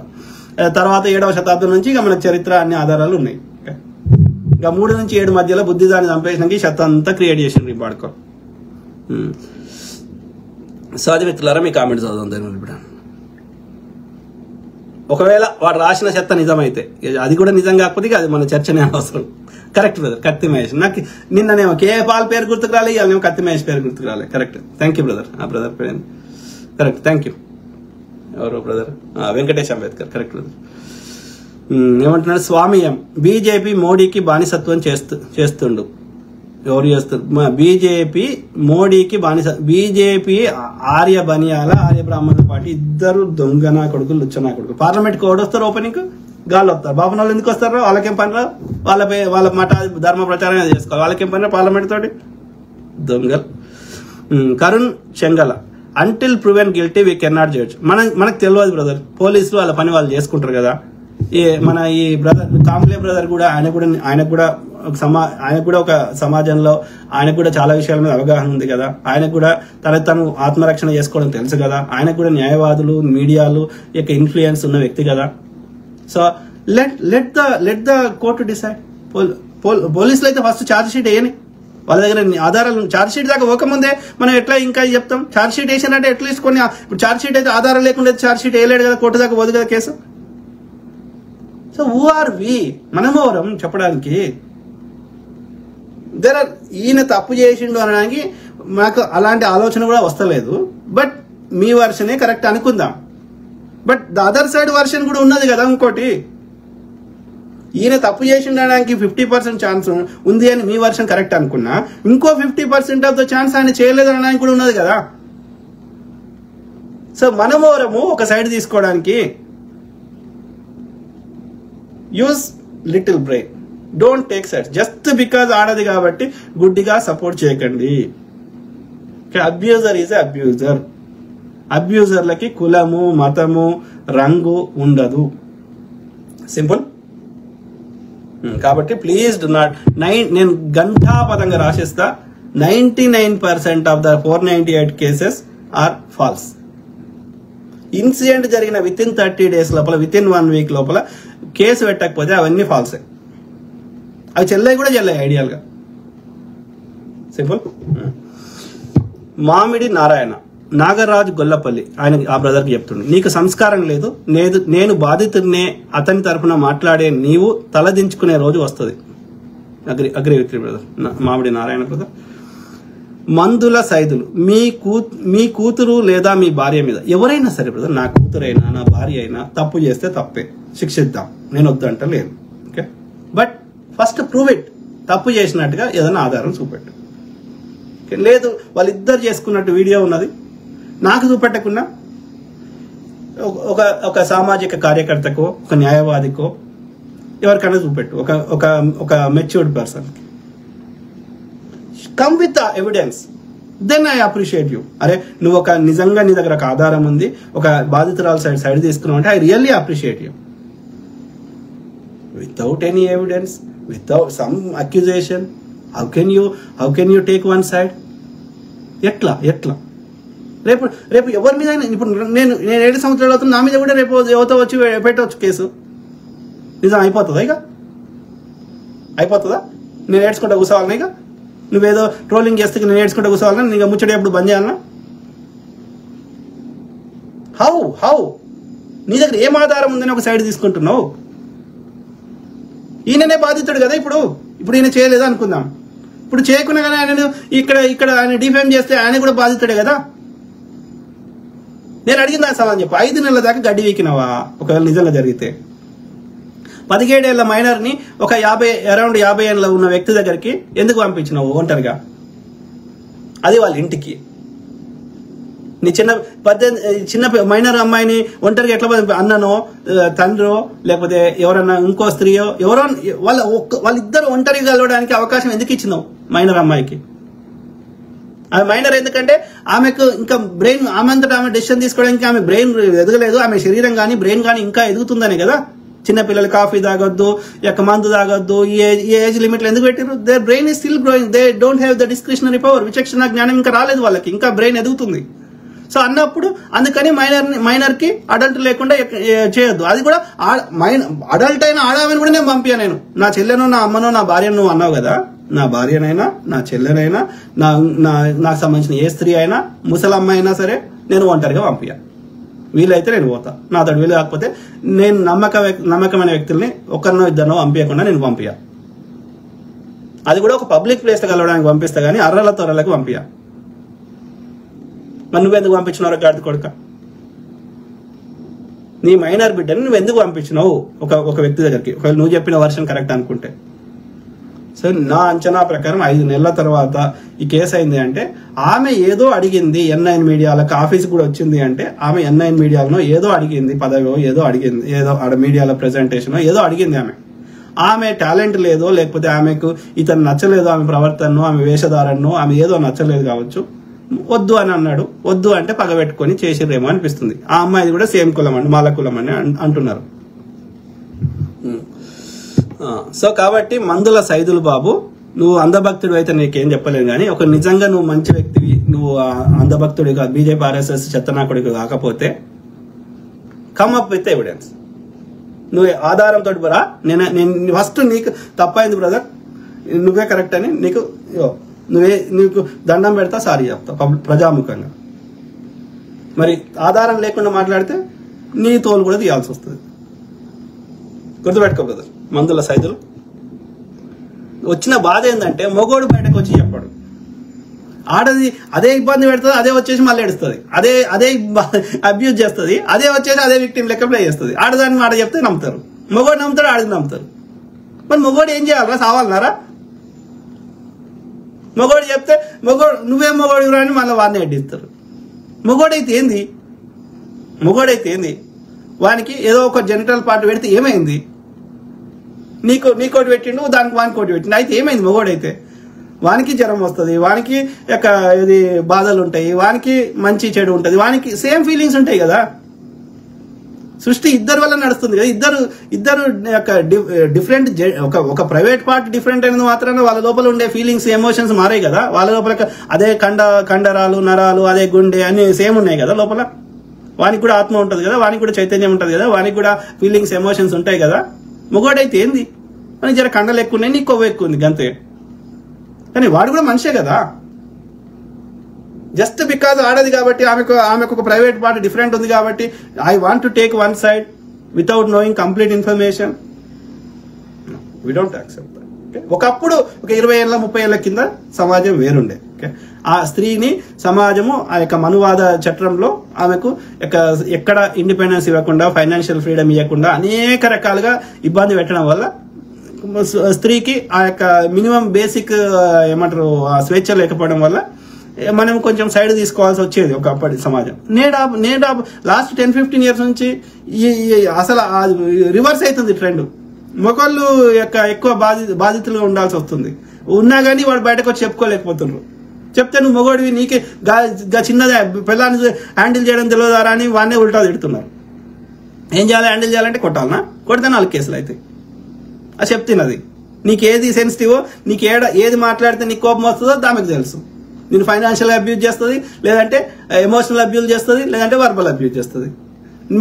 [SPEAKER 1] తర్వాత 7వ శతాబ్దం నుంచి ఇక మన చరిత్ర అన్ని ఆధారాలు ఉన్నాయి. ఇక 3 నుంచి 7 మధ్యలో బుద్ధిజాన్ని చంపేసినాక ఈ చెత్త అంతా క్రియేట్ చేసిండ్రు ఈ బాడుకో. సో అది మిత్రులారా, మీ కామెంట్స్ చదువుదాం దాని మీద. ఒకవేళ వాడు రాసిన చెత్త నిజమైతే, అది కూడా నిజం కాకపోతే అది మన చర్చనే అవసరం. Correct brother, Kathi Mahesh. నాకు నిన్ననేమో కేపాల్ పేరు గుర్తుకు రాలే, ఇవాళ కత్తి మహేష్ పేరు గుర్తుకు రాలే. Correct, thank you brother. ఆ బ్రదర్ పేరు కరెక్ట్, థ్యాంక్ యూ. ఎవరు brother? Venkatesh Ambedkar. Correct brother. ఏమంటున్నాడు స్వామి ఎం, బీజేపీ మోడీకి బానిసత్వం చేస్తుండు. ఎవరు చేస్తారు? బీజేపీ మోడీకి బానిస. బీజేపీ ఆర్య బనియాల, ఆర్య బ్రాహ్మణ పార్టీ ఇద్దరు దొంగనా కొడుకులు, లుచ్చనా కొడుకులు. పార్లమెంట్ కి ఓడొస్తారు, ఓపెనింగ్ గాల్లో వస్తారు. బాబు వాళ్ళు ఎందుకు వస్తారు? వాళ్ళకేం పని రా? వాళ్ళ మఠ ధర్మ ప్రచారం చేసుకోవాలి. వాళ్ళకేం పని రా పార్లమెంట్ తోటి? దొంగలు. Karun Chengala, until proven guilty we can not judge. మనకు తెలియదు బ్రదర్, పోలీసులు వాళ్ళ పని వాళ్ళు చేసుకుంటారు కదా. మన ఈ బ్రదర్ కాంబ్లే బ్రదర్ కూడా, ఆయన కూడా ఒక సమాజంలో ఆయనకు కూడా చాలా విషయాల మీద అవగాహన ఉంది కదా. ఆయనకు కూడా తను ఆత్మరక్షణ చేసుకోవడం తెలుసు కదా. ఆయనకు కూడా న్యాయవాదులు, మీడియాలు యొక్క ఇన్ఫ్లుయెన్స్ ఉన్న వ్యక్తి కదా. So let the court decide. పోలీసులు అయితే ఫస్ట్ ఛార్జ్ షీట్ వేయని, వాళ్ళ దగ్గర ఆధారాలు. ఛార్జ్ షీట్ దాకా పోకముందే మనం ఎట్లా ఇంకా చెప్తాం? ఛార్జ్ షీట్ వేసినంటే అట్లీస్ట్ కొన్ని, ఇప్పుడు ఛార్జ్ షీట్ అయితే ఆధారం లేకుండా ఛార్జ్ షీట్ వేయలేడు కదా, కోర్టు దాకా పోదు కదా case. So who are we? మనమెవరం చెప్పడానికి? ఈయన తప్పు చేసిండు అనడానికి మాకు అలాంటి ఆలోచన కూడా వస్తలేదు. బట్ మీ వర్షనే కరెక్ట్ అనుకుందాం. But the other side version కూడా ఉన్నది కదా. ఇంకోటి, ఈయన తప్పు చేసిండడానికి 50% ఛాన్స్ ఉంది అని మీ వర్షన్ కరెక్ట్ అనుకున్నా, ఇంకో 50% ఆఫ్ ద ఛాన్స్ ఆయన చేయలేదు అనడానికి కూడా ఉన్నది కదా. సో మనమోరము ఒక సైడ్ తీసుకోవడానికి. Use little brain, don't take sides. Just because ఆడది కాబట్టి గుడ్డిగా సపోర్ట్ చేయకండి. Abuser is abuser. అబ్యూజర్లకి కులము, మతము, రంగు ఉండదు. సింపుల్. కాబట్టి ప్లీజ్ డు నాట్. నేను గంటాపదంగా రాసిస్తా, 99% of the 498 cases are false. Incident జరిగిన విత్ ఇన్ 30 days లోపల, విత్ ఇన్ 1 week లోపల కేసు పెట్టకపోతే అవన్నీ ఫాల్సే. అవి చెల్లయి కూడా చెల్లయి ఐడియల్ గా. సింపుల్. మామిడి నారాయణ, నాగరాజు గొల్లపల్లి, ఆయన ఆ బ్రదర్కి చెప్తుండే, నీకు సంస్కారం లేదు, నేను బాధితుడినే అతని తరఫున మాట్లాడే నీవు తలదించుకునే రోజు వస్తుంది. Agree with brother. మామిడి నారాయణ బ్రదర్. మందుల సైదులు, మీ కూతురు లేదా మీ భార్య మీద, ఎవరైనా సరే బ్రదర్, నా కూతురైనా నా భార్య అయినా తప్పు చేస్తే తప్పే, శిక్షిద్దాం, నేను వద్దంట లేదు. Okay, but first prove it. తప్పు చేసినట్టుగా ఏదైనా ఆధారం చూపెట్టు. లేదు వాళ్ళిద్దరు చేసుకున్నట్టు వీడియో ఉన్నది, నాకు చూపెట్టకుండా ఒక సామాజిక కార్యకర్తకో, ఒక న్యాయవాదికో, ఎవరికైనా చూపెట్టు. ఒక matured person come with the evidence, then I appreciate you. అరే నువ్వు నిజంగా నీ దగ్గర ఒక ఆధారం ఉంది, ఒక బాధితురాలు సైడ్ తీసుకున్నావు అంటే I really appreciate you. Without any evidence, without some accusation, how can you take one side? ఎట్లా రేపు ఎవరి మీద? ఇప్పుడు నేను 7 సంవత్సరాలు అవుతుంది, నా మీద కూడా రేపు ఎవరితో వచ్చి పెట్టవచ్చు కేసు. నిజం అయిపోతుందా? ఇక అయిపోతుందా? నేను ఏడ్చుకుంటా కూర్చోవాలన్నా? ఇక నువ్వేదో ట్రోలింగ్ చేస్తే నేను ఏడ్చుకుంటా కూర్చోవాలన్నా? నీకు ముచ్చట ఎప్పుడు బంద్ చేయాలన్నా? హౌ నీ దగ్గర ఏం ఆధారం ఉందని ఒక సైడ్ తీసుకుంటున్నావు? ఈయననే బాధితుడు కదా. ఇప్పుడు ఈయన చేయలేదా అనుకుందాం. ఇప్పుడు చేయకుండా కానీ ఆయన ఇక్కడ ఆయన డిఫేమ్ చేస్తే ఆయన కూడా బాధితుడే కదా. నేను అడిగిన దానికి సమాధానం చెప్పు. 5 నెలల దాకా గడ్డి వీకినావా? ఒకవేళ నిజంగా జరిగితే 17 ఏళ్ల మైనర్ ని ఒక అరౌండ్ 50 ఏళ్ళ ఉన్న వ్యక్తి దగ్గరికి ఎందుకు పంపించినావు ఒంటరిగా? అది వాళ్ళ ఇంటికి. నీ చిన్న మైనర్ అమ్మాయిని ఒంటరిగా ఎట్లా అన్ననో తండ్రో లేకపోతే ఎవరన్నా ఇంకో స్త్రీయో ఎవరో వాళ్ళిద్దరు ఒంటరిగా కలవడానికి అవకాశం ఎందుకు ఇచ్చినావు మైనర్ అమ్మాయికి? ఆమె మైనర్ ఎందుకంటే ఆమెకు ఇంకా బ్రెయిన్ ఆమె డెసిషన్ తీసుకోవడానికి ఆమె బ్రెయిన్ ఎదగలేదు, ఆమె శరీరం కానీ బ్రెయిన్ కానీ ఇంకా ఎదుగుతుందని కదా. చిన్నపిల్లలు కాఫీ తాగొద్దు, మందు తాగొద్దు, ఈ ఏజ్ లిమిట్లు ఎందుకు పెట్టారు? There brain is still growing, they don't have the discretionary power, విచక్షణ జ్ఞానం ఇంకా రాలేదు వాళ్ళకి, ఇంకా బ్రెయిన్ ఎదుగుతుంది. సో అన్నప్పుడు అందుకని మైనర్ కి అడల్ట్ లేకుండా చేయొద్దు. అది కూడా అడల్ట్ అయిన ఆడమని కూడా నేను పంపించా. నేను నా చెల్లెనో నా అమ్మనో నా భార్యను నువ్వు అన్నావు కదా, నా భార్యనైనా నా చెల్లెనైనా నాకు సంబంధించిన ఏ స్త్రీ అయినా ముసలమ్మ అయినా సరే నేను ఒంటరిగా పంపించా. వీలైతే నేను పోతా, నాతో వీలు కాకపోతే నేను నమ్మకమైన వ్యక్తుల్ని ఒకరినో ఇద్దరినో పంపించకుండా నేను పంపించా. అది కూడా ఒక పబ్లిక్ ప్లేస్ లో కలవడానికి పంపిస్తా కానీ అర్రల తొర్రలకు పంపించా. మరి నువ్వెందుకు పంపించినావు గాడి కొడుక? నీ మైనర్ బిడ్డని నువ్వెందుకు పంపించినావు ఒక వ్యక్తి దగ్గరికి? ఒకవేళ నువ్వు చెప్పిన వర్షన్ కరెక్ట్ అనుకుంటే. సో నా అంచనా ప్రకారం 5 నెలల తర్వాత ఈ కేసు అయింది అంటే ఆమె ఏదో అడిగింది N9 మీడియాలకు, ఆఫీస్ కూడా వచ్చింది అంటే ఆమె N9 మీడియాలో ఏదో అడిగింది, పదవో ఏదో అడిగింది, ఏదో ఆడ మీడియాల ప్రెజెంటేషన్ ఏదో అడిగింది. ఆమె టాలెంట్ లేదో లేకపోతే ఆమెకు ఇతను నచ్చలేదు, ఆమె ప్రవర్తనను ఆమె వేషధారణను ఆమె ఏదో నచ్చలేదు కావచ్చు, వద్దు అని అన్నాడు. వద్దు అంటే పగబెట్టుకొని చేసిరేమో అనిపిస్తుంది. ఆ అమ్మాయిది కూడా సేమ్ కులం అండి, మాల కులం అని అంటున్నారు. సో కాబట్టి మందుల సైదులు బాబు, నువ్వు అంధభక్తుడు అయితే నీకేం చెప్పలేదు కానీ ఒక నిజంగా నువ్వు మంచి వ్యక్తివి, నువ్వు అంధభక్తుడిగా బీజేపీ RSS చెత్తనాకుడికి కాకపోతే కమ్ అప్ విత్ ఎవిడెన్స్. నువ్వు ఆధారంతో బరా, నేను ఫస్ట్ నీకు తప్పైంది బ్రదర్, నువ్వే కరెక్ట్ అని నీకు దండం పెడతా, సారీ చెప్తా ప్రజాముఖంగా. మరి ఆధారం లేకుండా మాట్లాడితే నీ తోలు కూడా తీయాల్సి వస్తుంది. గుర్తుపెట్టుకో బ్రదర్. మందుల సైదులు వచ్చిన బాధ ఏంటంటే మొగోడు బయటకు వచ్చి చెప్పాడు, ఆడది అదే ఇబ్బంది పెడుతుంది, అదే వచ్చేసి మళ్ళీ ఏడుస్తుంది, అదే అబ్యూజ్ చేస్తుంది, అదే వచ్చేసి అదే విక్టిమ్ లెక్క ప్లే చేస్తుంది. ఆడదాన్ని మాట చెప్తే నమ్ముతారు, మొగోడు నమ్ముతాడు, ఆడది నమ్ముతారు. మరి మొగోడు ఏం చేయాలరా? సావాలన్నారా? మొగోడు చెప్తే నువ్వేం మొగోడు అని మళ్ళీ వాడిని అడ్డిస్తారు. మొగోడైతే ఏంది? వానికి ఏదో ఒక జెనిటల్ పార్ట్ పెడితే ఏమైంది? నీకోటి పెట్టిండు, దానికి వానికి కోటి పెట్టిండు, అయితే ఏమైంది? మొగోడైతే వానికి జ్వరం వస్తుంది, వానికి ఇది బాధలు ఉంటాయి, వానికి మంచి చెడు ఉంటుంది, వానికి సేమ్ ఫీలింగ్స్ ఉంటాయి కదా. సృష్టి ఇద్దరు వల్ల నడుస్తుంది కదా. ఇద్దరు డిఫరెంట్ ఒక ప్రైవేట్ పార్ట్ డిఫరెంట్ అయినది మాత్రాన వాళ్ళ లోపల ఉండే ఫీలింగ్స్ ఎమోషన్స్ మారాయి కదా. వాళ్ళ లోపల అదే కండరాలు నరాలు అదే గుండె అన్ని సేమ్ ఉన్నాయి కదా లోపల. వానికి కూడా ఆత్మ ఉంటుంది కదా, వానికి కూడా చైతన్యం ఉంటుంది కదా, వానికి కూడా ఫీలింగ్స్ ఎమోషన్స్ ఉంటాయి కదా. మొగోడైతే ఏంది అని జర కండలు ఎక్కువ ఉన్నాయి, నీకు కొవ్వు ఎక్కువ ఉంది గంతే. కానీ వాడు కూడా మనిషే కదా. జస్ట్ బికాజ్ ఆడది కాబట్టి ఆమెకు ఒక ప్రైవేట్ పార్ట్ డిఫరెంట్ ఉంది కాబట్టి I want to take one side without knowing complete information, we don't accept that. ఒకప్పుడు ఒక 20 ఏళ్ళ 30 ఏళ్ల కింద సమాజం వేరుండే. ఆ స్త్రీని సమాజము ఆ యొక్క మనువాద చట్టంలో ఆమెకు ఎక్కడ ఇండిపెండెన్స్ ఇవ్వకుండా, ఫైనాన్షియల్ ఫ్రీడమ్ ఇవ్వకుండా అనేక రకాలుగా ఇబ్బంది పెట్టడం వల్ల స్త్రీకి ఆ యొక్క మినిమం బేసిక్ ఏమంటారు స్వేచ్ఛ లేకపోవడం వల్ల మనం కొంచెం సైడ్ తీసుకోవాల్సి వచ్చేది ఒకప్పటి సమాజం. నేడా లాస్ట్ 10-15 ఇయర్స్ నుంచి అసలు రివర్స్ అవుతుంది ట్రెండ్. మొగళ్ళు ఎక్కువ బాధితులుగా ఉండాల్సి వస్తుంది. ఉన్నా కానీ వాడు బయటకు వచ్చి చెప్పుకోలేకపోతున్నారు. చెప్తే నువ్వు మొగోడివి, నీకే చిన్నదే పిల్లాన్ని హ్యాండిల్ చేయడం తెలియదారా అని వాడినే ఉల్టా తిడుతున్నారు. ఏం చేయాలి? హ్యాండిల్ చేయాలంటే కొట్టాలనా? కొడితే 4 కేసులు అయితే అది చెప్తున్నది. నీకు ఏది సెన్సిటివో, నీకు ఏది మాట్లాడితే నీకు కోపం వస్తుందో దానికి తెలుసు. నేను ఫైనాన్షియల్ అబ్యూజ్ చేస్తుంది, లేదంటే ఎమోషనల్ అబ్యూజ్ చేస్తుంది, లేదంటే వర్బల్ అబ్యూజ్ చేస్తుంది.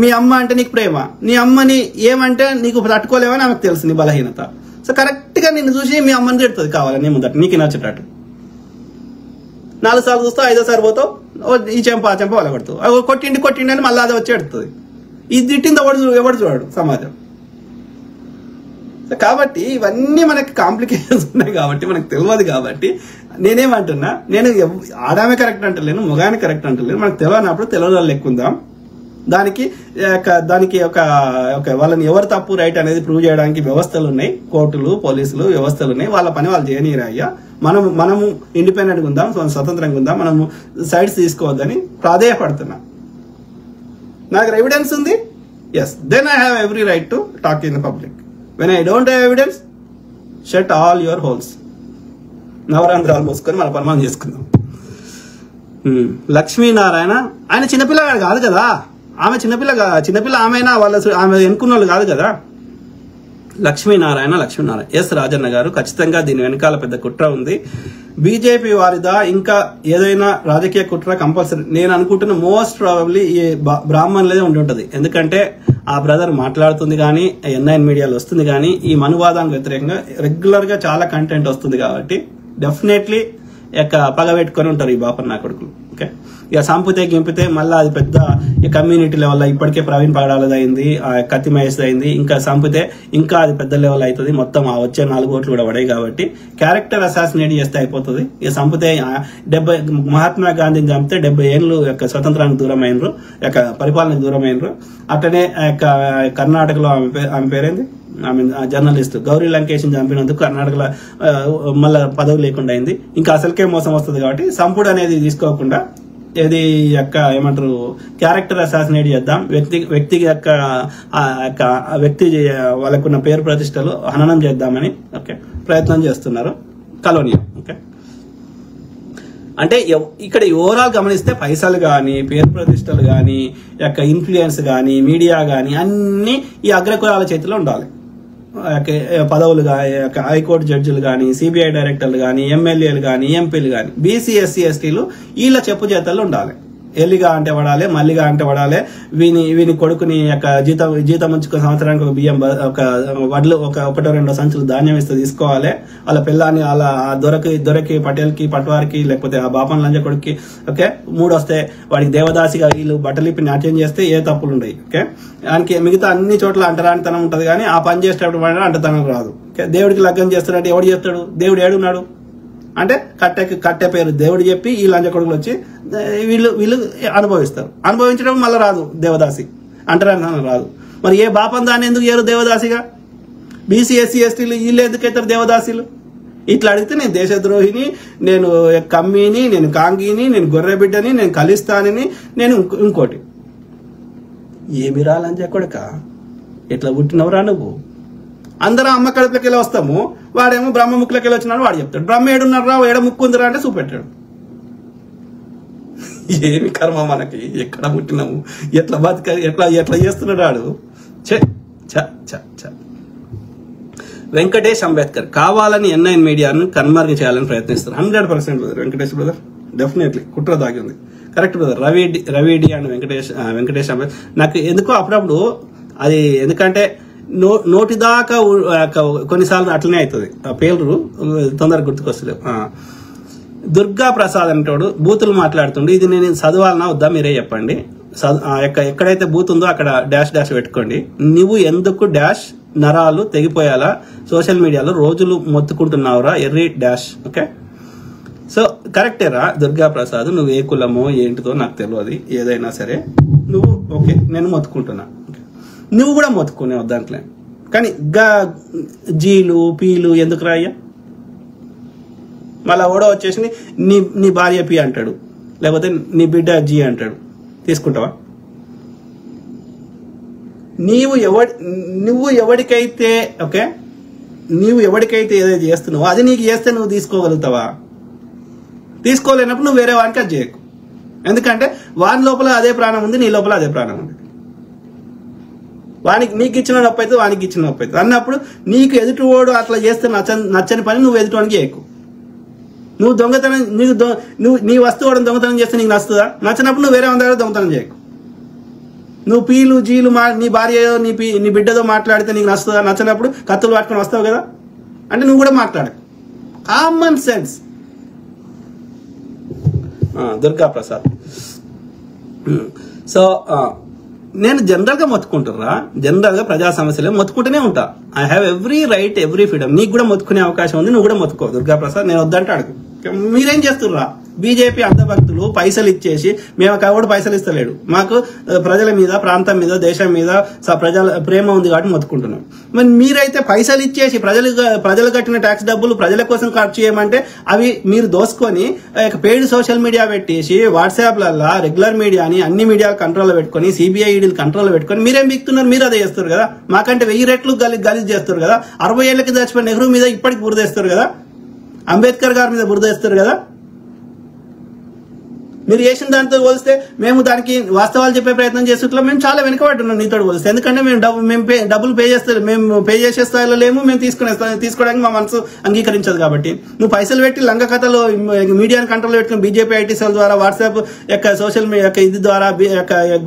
[SPEAKER 1] మీ అమ్మ అంటే నీకు ప్రేమ, నీ అమ్మని ఏమంటే నీకు తట్టుకోలేవని ఆమెకు తెలుసు నీ బలహీనత. సో కరెక్ట్ గా నిన్ను చూసి మీ అమ్మని తిడుతుంది కావాలని ముందట నీకు నచ్చేటట్టు. 4 సార్లు చూస్తావు, 5వ సారి పోతావు, ఈ చెంప ఆ చెంప వాళ్ళ కొడుతావు, కొట్టిండి అని మళ్ళీ అది వచ్చి ఎడుతుంది. ఇది తిట్టింది ఎవడు చూడాడు సమాజం. కాబట్టి ఇవన్నీ మనకి కాంప్లికేషన్స్ ఉన్నాయి కాబట్టి మనకు తెలియదు. కాబట్టి నేనేమంటున్నా, నేను ఆడామే కరెక్ట్ అంటలేను, మొగానే కరెక్ట్ అంటలేను. మనకు తెలియనప్పుడు తెలియని వాళ్ళు ఎక్కుందాం. దానికి ఒక వాళ్ళని ఎవరు తప్పు రైట్ అనేది ప్రూవ్ చేయడానికి వ్యవస్థలు ఉన్నాయి, కోర్టులు, పోలీసులు వ్యవస్థలు ఉన్నాయి. వాళ్ళ పని వాళ్ళు చేయనీరా అయ్యా. మనము ఇండిపెండెంట్గా ఉందాం, స్వతంత్రంగా ఉందాం, మనము సైడ్స్ తీసుకోవద్దని ప్రాధేయపడుతున్నా. నాకు ఎవిడెన్స్ ఉంది, yes, then I have every right to talk in the public. When I don't have evidence, shut all your holes. నవరంధ్రాలు మూసుకొని మన పని మనం చేసుకుందాం. లక్ష్మీనారాయణ ఆయన చిన్నపిల్లగాడు కాదు కదా, ఆమె చిన్నపిల్ల ఆమెనా, ఆమె ఎన్నుకున్న వాళ్ళు కాదు కదా. లక్ష్మీనారాయణ ఎస్ రాజన్న గారు, ఖచ్చితంగా దీని వెనకాల పెద్ద కుట్ర ఉంది. బీజేపీ వారిదా ఇంకా ఏదైనా రాజకీయ కుట్ర కంపల్సరీ. నేను అనుకుంటున్న మోస్ట్ ప్రాబబ్లీ ఈ బ్రాహ్మణులదే ఉండి ఉంటుంది. ఎందుకంటే ఆ బ్రదర్ మాట్లాడుతుంది కానీ, ఎన్ఐఎన్ మీడియాలో వస్తుంది కానీ, ఈ మనువాదానికి వ్యతిరేకంగా రెగ్యులర్ గా చాలా కంటెంట్ వస్తుంది కాబట్టి డెఫినెట్లీ పగ పెట్టుకొని ఉంటారు ఈ బాపన్న కొడుకులు. ఓకే, ఇక సంపితే గింపితే మళ్ళీ అది పెద్ద కమ్యూనిటీ లెవెల్, ఇప్పటికే ప్రవీణ్ పగడాలది అయింది, కత్తి మహేష్ అయింది, ఇంకా సంపితే ఇంకా అది పెద్ద లెవెల్ అవుతుంది. మొత్తం ఆ వచ్చే 4 ఓట్లు కూడా పడాయి కాబట్టి క్యారెక్టర్ అసాసినేట్ చేస్తే అయిపోతుంది. ఇక సంపితే 70 మహాత్మా గాంధీని చంపితే 70 ఏళ్ళు స్వతంత్రానికి దూరం అయినరు, పరిపాలనకు దూరం అయినరు. అట్లనే కర్ణాటకలో ఆమె పేరేంది, ఆమె జర్నలిస్ట్ గౌరీ లంకేష్ చంపినందుకు కర్ణాటకలో మళ్ళా పదవి లేకుండా అయింది. ఇంకా అసలుకే మోసం వస్తుంది కాబట్టి సంపుడు అనేది తీసుకోకుండా ఇది ఏమంటారు క్యారెక్టర్ అసాసినేట్ చేద్దాం, వ్యక్తి వాళ్ళకున్న పేరు ప్రతిష్టలు హననం చేద్దామని ప్రయత్నం చేస్తున్నారు కలోనియా. ఓకే, అంటే ఇక్కడ ఓవరాల్ గమనిస్తే పైసలు కానీ, పేరు ప్రతిష్టలు కానీ, ఇన్ఫ్లుయెన్స్ కానీ, మీడియా కానీ అన్ని ఈ అగ్రకులాల చేతిలో ఉండాలి. పదవులు కానీ, హైకోర్టు జడ్జిలు కానీ, సిబిఐ డైరెక్టర్లు కానీ, ఎమ్మెల్యేలు కానీ, ఎంపీలు కానీ, బీసీ ఎస్సీ ఎస్టీలు వీళ్ళ చెప్పు చేతల్లో ఉండాలి. ఎల్లిగా అంటే పడాలి, మల్లిగా అంటే పడాలి. వీని కొడుకుని జీతం ఉంచుకున్న సంవత్సరానికి ఒక బియ్యం వడ్లు 1-2 సంచులు ధాన్యం ఇస్తే తీసుకోవాలి. వాళ్ళ పిల్లాన్ని అలా దొరకి పటేల్కి, పట్వారికి, లేకపోతే ఆ బాపన్ లంజ కొడుక్కి 3 వస్తే వాడికి దేవదాసిగా వీళ్ళు బట్టలిప్పి నాట్యం చేస్తే ఏ తప్పులు ఉండవు. ఓకే, దానికి మిగతా అన్ని చోట్ల అంటరానితనం ఉంటది కానీ ఆ పని చేసేటప్పుడు అంటతనం రాదు. దేవుడికి లగ్గం చేస్తాడంటే ఎవడు చేస్తాడు? దేవుడు ఏడున్నాడు అంటే కట్టె పేరు దేవుడు చెప్పి ఈ లంజ కొడుకులు వచ్చి వీళ్ళు అనుభవించడం మళ్ళీ రాదు, దేవదాసి అంటరానితనం రాదు. మరి ఏ బాపం దాన్ని ఎందుకు చేయరు దేవదాసిగా? బీసీ ఎస్సీ ఎస్టీలు వీళ్ళు ఎందుకు అవుతారు దేవదాసీలు? ఇట్లా అడిగితే నేను దేశద్రోహిని, నేను కమ్మీని, నేను కాంగీని, నేను గొర్రెబిడ్డని, నేను ఖలిస్తానని, నేను ఇంకోటి. ఏమి రాలంజ కొడుక, ఎట్లా పుట్టినవరా నువ్వు? అందరం అమ్మ కడుపులకి వెళ్ళి వస్తాము, వాడేమో బ్రహ్మ ముక్కులకి వెళ్ళి వచ్చినాడు వాడు చెప్తాడు. బ్రహ్మ ఏడున్నారా, ఏడ ముక్కు ఉందిరా అంటే చూపెట్టాడు. ఏమి కర్మ మనకి, ఎక్కడ పుట్టినాము, ఎట్లా బతక, ఎట్లా చేస్తున్నాడు వాడు. వెంకటేష్ అంబేద్కర్ కావాలని ఎన్ఐఎన్ మీడియాను కన్మార్గం చేయాలని ప్రయత్నిస్తారు. 100% బ్రదర్, వెంకటేష్ బ్రదర్ డెఫినెట్లీ కుట్ర దాగి ఉంది. Correct brother. రవిడి అండ్ వెంకటేష్ అంబేద్కర్ నాకు ఎందుకో అప్పుడప్పుడు అది, ఎందుకంటే నోటి దాకా కొన్నిసార్లు అట్లనే అవుతుంది, పేర్లు తొందరగా గుర్తుకొస్తలేవు. దుర్గా ప్రసాద్ అంటాడు బూతులు మాట్లాడుతుండే, ఇది నేను చదవాలన్నా వద్దా మీరే చెప్పండి. ఎక్కడైతే బూత్ ఉందో అక్కడ డాష్ పెట్టుకోండి. నువ్వు ఎందుకు డాష్ నరాలు తెగిపోయాలా సోషల్ మీడియాలో రోజులు మొత్తుకుంటున్నావురా ఎర్రి డాష్. ఓకే, సో కరెక్టేరా దుర్గా ప్రసాద్, నువ్వు ఏ కులమో ఏంటిదో నాకు తెలియదు, ఏదైనా సరే నువ్వు ఓకే నేను మొత్తుకుంటున్నా, నువ్వు కూడా మొత్తుకునేవు దాంట్లో. కానీ జీలు పీలు ఎందుకు రాయ్యా? మళ్ళా ఓడో వచ్చేసి నీ భార్య పి అంటాడు, లేకపోతే నీ బిడ్డ జీ అంటాడు, తీసుకుంటావా? నువ్వు ఎవరికైతే ఓకే, నువ్వు ఎవరికైతే ఏదైతే చేస్తున్నావో అది నీకు చేస్తే నువ్వు తీసుకోగలుగుతావా? తీసుకోలేనప్పుడు నువ్వు వేరే వానికి అది చేయకు. ఎందుకంటే వాని లోపల అదే ప్రాణం ఉంది, నీ లోపల అదే ప్రాణం ఉంది. నీకు ఇచ్చిన నొప్పి అవుతుంది, వానికి ఇచ్చిన నొప్పి అవుతుంది అన్నప్పుడు నీకు ఎదుటివాడు అట్లా చేస్తే నచ్చని పని నువ్వు ఎదుటివానికి చేయకు. నువ్వు దొంగతనం, నువ్వు నీ వస్తువు దొంగతనం చేస్తే నీకు నచ్చుతుందా? నచ్చినప్పుడు నువ్వు వేరే దగ్గర దొంగతనం చేయకు. నువ్వు పీలు జీలు నీ భార్య నీ బిడ్డతో మాట్లాడితే నీకు నచ్చుతుందా? నచ్చినప్పుడు కత్తులు పట్టుకొని వస్తావు కదా, అంటే నువ్వు కూడా మాట్లాడకు. Common sense. Durga Prasad. So నేను జనరల్ గా మొత్తుకుంటున్నా, జనరల్ గా ప్రజా సమస్యలే మొత్తుకుంటూనే ఉంటా. I have every right, every freedom. నీకు కూడా మొత్తుకునే అవకాశం ఉంది, నువ్వు కూడా మొత్తుకో దుర్గా ప్రసాద్. నేను వద్దంటే అడుగు. మీరేం చేస్తుర్రా? బీజేపీ అంధభక్తులు పైసలు ఇచ్చేసి మేము ఎవడు పైసలు ఇస్తలేడు, మాకు ప్రజల మీద, ప్రాంతం మీద, దేశం మీద ప్రజల ప్రేమ ఉంది కాబట్టి మొత్తుకుంటున్నాం. మరి మీరైతే పైసలు ఇచ్చేసి ప్రజలు కట్టిన ట్యాక్స్ డబ్బులు ప్రజల కోసం ఖర్చు చేయమంటే అవి మీరు దోసుకొని పెయిడ్ సోషల్ మీడియా పెట్టేసి వాట్సాప్లల్లా రెగ్యులర్ మీడియాని అన్ని మీడియాలు కంట్రోల్లో పెట్టుకొని సిబిఐ ఈడీలు కంట్రోల్లో పెట్టుకొని మీరేం బిక్తున్నారు? మీరు అదే చేస్తారు కదా. మాకంటే 1000 రెట్లు గలీజ్ చేస్తారు కదా. 60 ఏళ్ళకి చచ్చిపోయిన నెహ్రూ మీద ఇప్పటికి బురదేస్తారు కదా. అంబేద్కర్ గారి మీద బురదేస్తారు కదా. మీరు చేసిన దాంతో పోలిస్తే మేము దానికి వాస్తవాలు చెప్పే ప్రయత్నం చేస్తున్నాం. మేము చాలా వెనుకబడుతున్నాం నీతో పోలిస్తే. ఎందుకంటే మేము డబ్బులు మేము పే చేసే స్థాయిలో లేము, మేము తీసుకోవడానికి మా మనసు అంగీకరించదు. కాబట్టి నువ్వు పైసలు పెట్టి లంగ కథలో మీడియాని కంట్రోల్ పెట్టుకుని బీజేపీ ఐటీ సెల్ ద్వారా, వాట్సాప్ యొక్క సోషల్ మీడియా ఇది ద్వారా,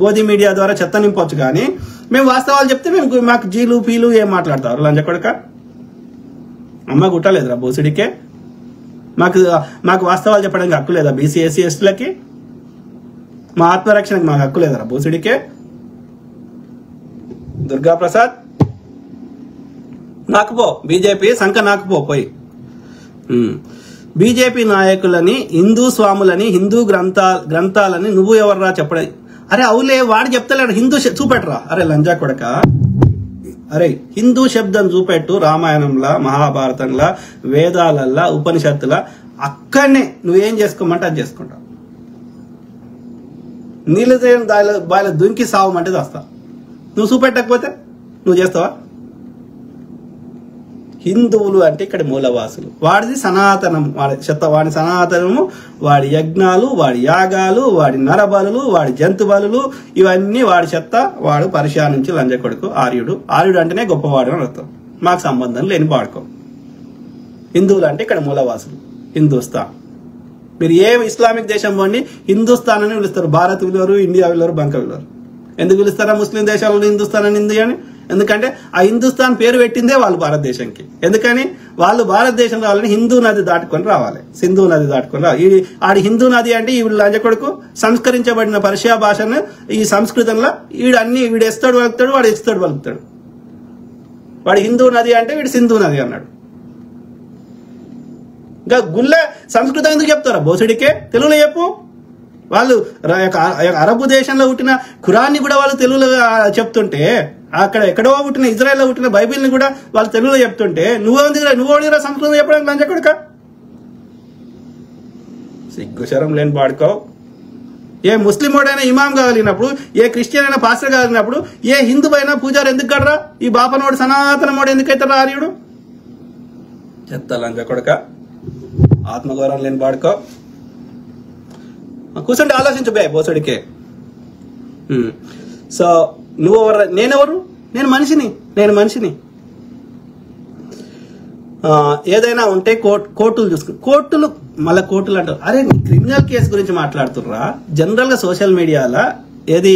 [SPEAKER 1] గోధి మీడియా ద్వారా చెత్త నింపొచ్చు. కానీ మేము వాస్తవాలు చెప్తే మాకు జీలు పీలు ఏం మాట్లాడతారు? లంజ కొడక అమ్మ గుట్టలేదురా బోసుడికే. మాకు వాస్తవాలు చెప్పడానికి హక్కు లేదా? బీసీ ఎస్సీ ఎస్టీలకి మా ఆత్మరక్షణకు మాకు హక్కు లేదరా బోసుడికే? దుర్గాప్రసాద్ నాకుపో, బీజేపీ సంఖ నాకుపో పోయి. బీజేపీ నాయకులని, హిందూ స్వాములని, హిందూ గ్రంథాలని నువ్వు ఎవర్రా చెప్పడం? అరే అవులే, వాడు చెప్తలేడు. హిందూ చూపెట్టరా. అరే లంజా కొడక, అరే హిందూ శబ్దం చూపెట్టు. రామాయణంలా, మహాభారతంలా, వేదాలల్లా, ఉపనిషత్తులా అక్కడనే నువ్వేం చేసుకోమంటే అది చేసుకుంటావు. నీళ్ళు బాయిలో దుంకి సావమంటే చేస్తా. నువ్వు చూపెట్టకపోతే నువ్వు చేస్తావా? హిందువులు అంటే ఇక్కడ మూలవాసులు. వాడిది సనాతనం, వాడి సనాతనము, వాడి యజ్ఞాలు, వాడి యాగాలు, వాడి నరబలులు, వాడి జంతు బలులు, ఇవన్నీ వాడి చెత్త. వాడు పర్షియా నుంచి లంజ కొడుకు, ఆర్యుడు అంటేనే గొప్పవాడు అని అర్థం. మాకు సంబంధం లేని వాడుకో. హిందువులు అంటే ఇక్కడ మూలవాసులు, హిందుస్థాన్. మీరు ఏ ఇస్లామిక్ దేశం పోండి హిందుస్థాన్ అని పిలుస్తారు. భారత్ పిలవరు, ఇండియా పిలవరు, బంక పిలవరు. ఎందుకు పిలుస్తారా ముస్లిం దేశాలలో హిందుస్థాన్ అని? హిందూ అని ఎందుకంటే ఆ హిందుస్థాన్ పేరు పెట్టిందే వాళ్ళు భారతదేశానికి. ఎందుకని? వాళ్ళు భారతదేశం రావాలని హిందూ నది దాటుకొని రావాలి, సింధు నది దాటుకొని రావాలి. ఆడి హిందూ నది అంటే ఈ లంజ కొడుకు సంస్కరించబడిన పర్షియా భాషను ఈ సంస్కృతంలో వీడు ఎస్తాడు పలుకుతాడు, వాడు ఎస్తాడు పలుకుతాడు. వాడు హిందూ నది అంటే వీడు సింధు నది అన్నాడు. ఇంకా గుళ్ళ సంస్కృతం ఎందుకు చెప్తారా బోసుడికే? తెలుగులో చెప్పు. వాళ్ళు అరబు దేశంలో పుట్టిన ఖురాన్ని కూడా వాళ్ళు తెలుగులో చెప్తుంటే, అక్కడ ఎక్కడో పుట్టిన ఇజ్రాయెల్లో పుట్టిన బైబిల్ని కూడా వాళ్ళు తెలుగులో చెప్తుంటే నువ్వు సంస్కృతం చెప్పడానికి లంజ కొడుక? సిగ్గుశరం లేని పాడుకో. ఏ ముస్లిం వాడైనా ఇమాం కాగలిగినప్పుడు, ఏ క్రిస్టియన్ అయినా పాస్టర్ కాగలిగినప్పుడు, ఏ హిందూ అయినా పూజారు ఎందుకు కడరా? ఈ బాపనోడు సనాతనమోడు ఎందుకైతారా ఆర్యుడు? చెత్త లంజ కొడుక, ఆత్మగౌరవం లేని పాడుకో. కూర్చుంటే ఆలోచించు బే బోసుడికే. సో నువ్వెవరు? నేనెవరు? నేను మనిషిని. ఏదైనా ఉంటే కోర్టులు చూసుకుని, కోర్టులు అంటారు. అరే క్రిమినల్ కేసు గురించి మాట్లాడుతుర్రా? జనరల్ గా సోషల్ మీడియాలో ఏది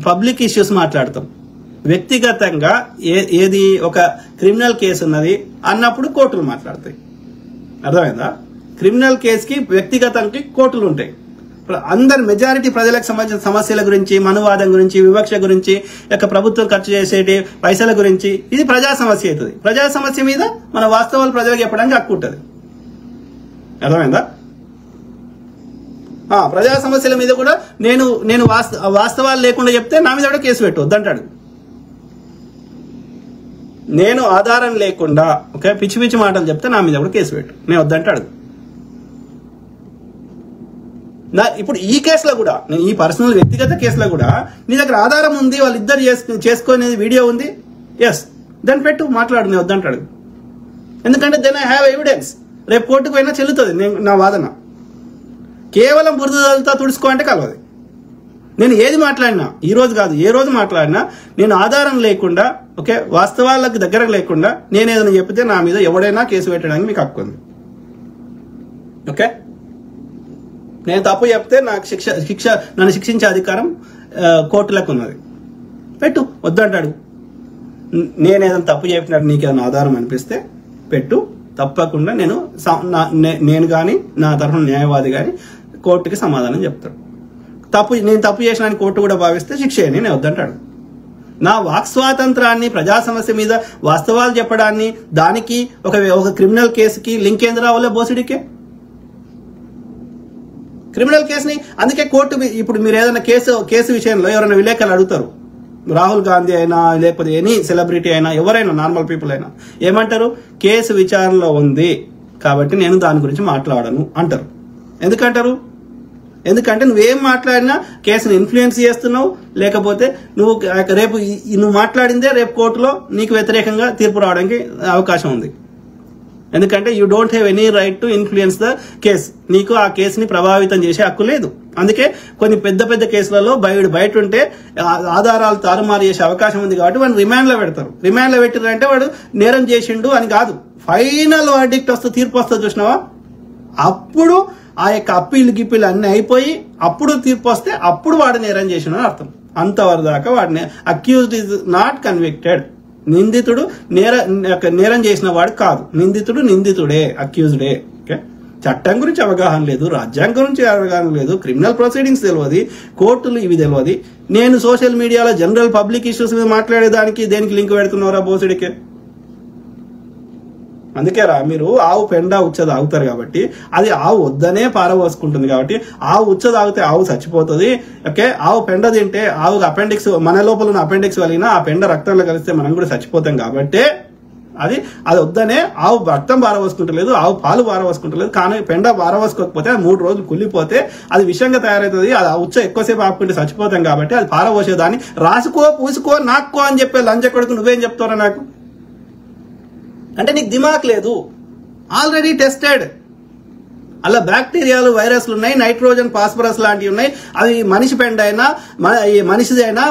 [SPEAKER 1] పబ్లిక్ ఇష్యూస్ మాట్లాడతాం. వ్యక్తిగతంగా ఏది ఒక క్రిమినల్ కేసు ఉన్నది అన్నప్పుడు కోర్టులు మాట్లాడతాయి. అర్థమైందా? క్రిమినల్ కేసుకి వ్యక్తిగతానికి కోర్టులు ఉంటాయి. అందరు మెజారిటీ ప్రజలకు సంబంధించిన సమస్యల గురించి, మనువాదం గురించి, వివక్ష గురించి, ప్రభుత్వం ఖర్చు చేసేటి పైసల గురించి, ఇది ప్రజా సమస్య అవుతుంది. ప్రజా సమస్య మీద మన వాస్తవాలు ప్రజలకు చెప్పడానికి హక్కు ఉంటుంది. అర్థమైందా? ప్రజా సమస్యల మీద కూడా నేను వాస్తవాలు లేకుండా చెప్తే నా మీద కూడా కేసు పెట్టు వద్దంటాడు. నేను ఆధారం లేకుండా పిచ్చి పిచ్చి మాటలు చెప్తే నా మీద కూడా కేసు పెట్టు, నేను వద్దంటాడు. ఇప్పుడు ఈ కేసులో కూడా, నేను ఈ పర్సనల్ వ్యక్తిగత కేసులో కూడా నీ దగ్గర ఆధారం ఉంది, వాళ్ళిద్దరు చేసుకునేది వీడియో ఉంది, ఎస్ దాన్ని పెట్టు, మాట్లాడు, నేను వద్దంటాడు. ఎందుకంటే దెన్ ఐ హ్యావ్ ఎవిడెన్స్. రేపు కోర్టుకు పోయినా చెల్లుతుంది నా వాదన. కేవలం బురదలతో తుడుచుకో అంటే కలవదు. నేను ఏది మాట్లాడినా, ఈ రోజు కాదు ఏ రోజు మాట్లాడినా, నేను ఆధారం లేకుండా వాస్తవాలకు దగ్గర లేకుండా నేనేదైనా చెప్తే నా మీద ఎవడైనా కేసు పెట్టడానికి మీకు హక్కు ఉంది. ఓకే, నేను తప్పు చెప్తే నాకు నన్ను శిక్షించే అధికారం కోర్టులకు ఉన్నది. పెట్టు, వద్దంటాడు. నేనేదైనా తప్పు చెప్పినట్టు నీకేదైనా ఆధారం అనిపిస్తే పెట్టు, తప్పకుండా నేను కానీ నా తరఫున న్యాయవాది కానీ కోర్టుకి సమాధానం చెప్తాడు. నేను తప్పు చేసిన కోర్టు కూడా భావిస్తే శిక్ష అని నేను వద్దంటాడు. నా వాక్ స్వాతంత్రాన్ని, ప్రజా సమస్య మీద వాస్తవాలు చెప్పడాన్ని, దానికి ఒక క్రిమినల్ కేసుకి లింక్ ఏంది రావాలో బోసుడికే? క్రిమినల్ కేసుని అందుకే కోర్టు ఇప్పుడు మీరు ఏదైనా కేసు విషయంలో ఎవరైనా విలేకరులు అడుగుతారు, రాహుల్ గాంధీ అయినా లేకపోతే ఎనీ సెలబ్రిటీ అయినా ఎవరైనా నార్మల్ పీపుల్ అయినా ఏమంటారు, కేసు విచారణలో ఉంది కాబట్టి నేను దాని గురించి మాట్లాడను అంటారు. ఎందుకంటారు? ఎందుకంటే నువ్వేం మాట్లాడినా కేసును ఇన్ఫ్లుయెన్స్ చేస్తున్నావు, లేకపోతే నువ్వు మాట్లాడిందే రేపు కోర్టులో నీకు వ్యతిరేకంగా తీర్పు రావడానికి అవకాశం ఉంది. ఎందుకంటే you don't have any right to influence the case. నీకు ఆ కేసుని ప్రభావితం చేసే హక్కు లేదు. అందుకే కొన్ని పెద్ద పెద్ద కేసులలో బయట ఉంటే ఆధారాలు తారుమారు చేసే అవకాశం ఉంది కాబట్టి వాడిని రిమాండ్ లో పెడతారు. రిమాండ్ లో పెట్టారంటే వాడు నేరం చేసిండు అని కాదు, ఫైనల్ వర్డిక్ట్ వస్తే తీర్పు వస్తుంది చూసినావా, అప్పుడు ఆ యొక్క అప్పీలు అన్ని అయిపోయి అప్పుడు తీర్పు వస్తే అప్పుడు వాడు నేరం చేసిన అర్థం. అంతవరకు దాకా వాడిని అక్యూజ్డ్ ఈజ్ నాట్ కన్విక్టెడ్. నిందితుడు నేరం చేసిన వాడు కాదు, నిందితుడే, అక్యూజ్డే. ఓకే, చట్టం గురించి అవగాహన లేదు, రాజ్యాంగం గురించి అవగాహన లేదు, క్రిమినల్ ప్రొసీడింగ్స్ తెలియదు, కోర్టులు ఇవి తెలియదు. నేను సోషల్ మీడియాలో జనరల్ పబ్లిక్ ఇష్యూస్ మీద మాట్లాడేదానికి దేనికి లింక్ పెడుతున్నారా బోసుడికే? అందుకేరా మీరు ఆవు పెండ ఉచ్చ తాగుతారు కాబట్టి, అది ఆవు వద్దనే పారబోసుకుంటుంది కాబట్టి, ఆవు ఉచ్చ తాగితే ఆవు చచ్చిపోతుంది. ఓకే, ఆవు పెండ తింటే ఆవుకి అపెండిక్స్, మన లోపల ఉన్న అపెండిక్స్ వలిగినా ఆ పెండ రక్తంలో కలిస్తే మనం కూడా చచ్చిపోతాం కాబట్టి అది వద్దనే ఆవు రక్తం పారబోసుకుంటలేదు, ఆవు పాలు పారబోసుకుంటలేదు. కానీ పెండ పారబోసుకోకపోతే 3 రోజులు కుళ్ళిపోతే అది విషంగా తయారవుతుంది. అది ఆ ఉచ్చ ఎక్కువసేపు ఆపుకుంటే చచ్చిపోతాం కాబట్టి అది పారబోసేదాన్ని రాసుకో, పూసుకో, నాక్కో అని చెప్పే లంచ కొడుకు నువ్వేం చెప్తారా నాకు? అంటే నీకు దిమాక్ లేదు. Already tested. అలా బ్యాక్టీరియాలు, వైరస్లు ఉన్నాయి, నైట్రోజన్, ఫాస్ఫరస్ లాంటివి ఉన్నాయి. అవి మనిషి పెండ అయినా, మనిషిదైనా,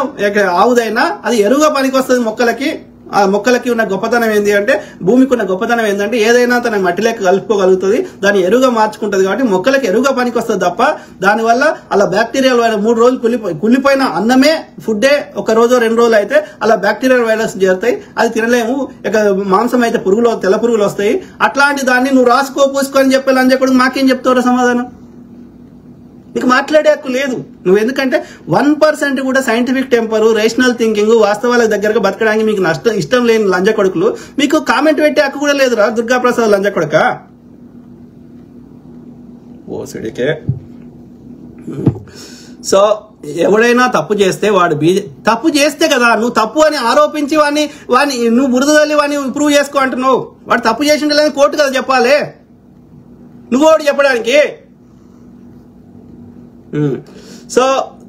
[SPEAKER 1] ఆవుదైనా అది ఎరువుగా పనికి వస్తుంది మొక్కలకి. ఆ మొక్కలకి ఉన్న గొప్పతనం ఏంటి అంటే, భూమికి ఉన్న గొప్పతనం ఏంటంటే ఏదైనా తన మట్టిలోకి కలుపుకోగలుగుతుంది, దాన్ని ఎరువుగా మార్చుకుంటుంది. కాబట్టి మొక్కలకి ఎరువుగా పనికి వస్తుంది తప్ప దానివల్ల అలా బ్యాక్టీరియల్ వైరస్ 3 రోజులు కుళ్ళిపోయిన అన్నమే, ఫుడ్డే 1 రోజు 2 రోజులు అయితే అలా బ్యాక్టీరియల్ వైరస్ చేరుతాయి, అది తినలేము. ఇక మాంసం అయితే తెల్ల పురుగులు వస్తాయి. అట్లాంటి దాన్ని నువ్వు రాసుకో, పూసుకో అని చెప్పి లంజకుడు మాకేం చెప్తావురా సమాధానం? నీకు మాట్లాడే హక్కు లేదు. నువ్వు ఎందుకంటే 1% కూడా సైంటిఫిక్ టెంపర్, రేషనల్ థింకింగ్, వాస్తవాల దగ్గరగా బతకడానికి మీకు ఇష్టం లేని లంజ కొడుకులు మీకు కామెంట్ పెట్టే హక్కు కూడా లేదురా దుర్గాప్రసాద్ లంజ కొడుక. ఓసిడికే. సో ఎవడైనా తప్పు చేస్తే వాడు తప్పు చేస్తే కదా నువ్వు తప్పు అని ఆరోపించి వాడిని నువ్వు బురద తల్లి వాడిని ప్రూవ్ చేసుకో అంటున్నావు. వాడు తప్పు చేసిండే లేదని కోర్టు కదా చెప్పాలి, నువ్వు వాడు చెప్పడానికి. సో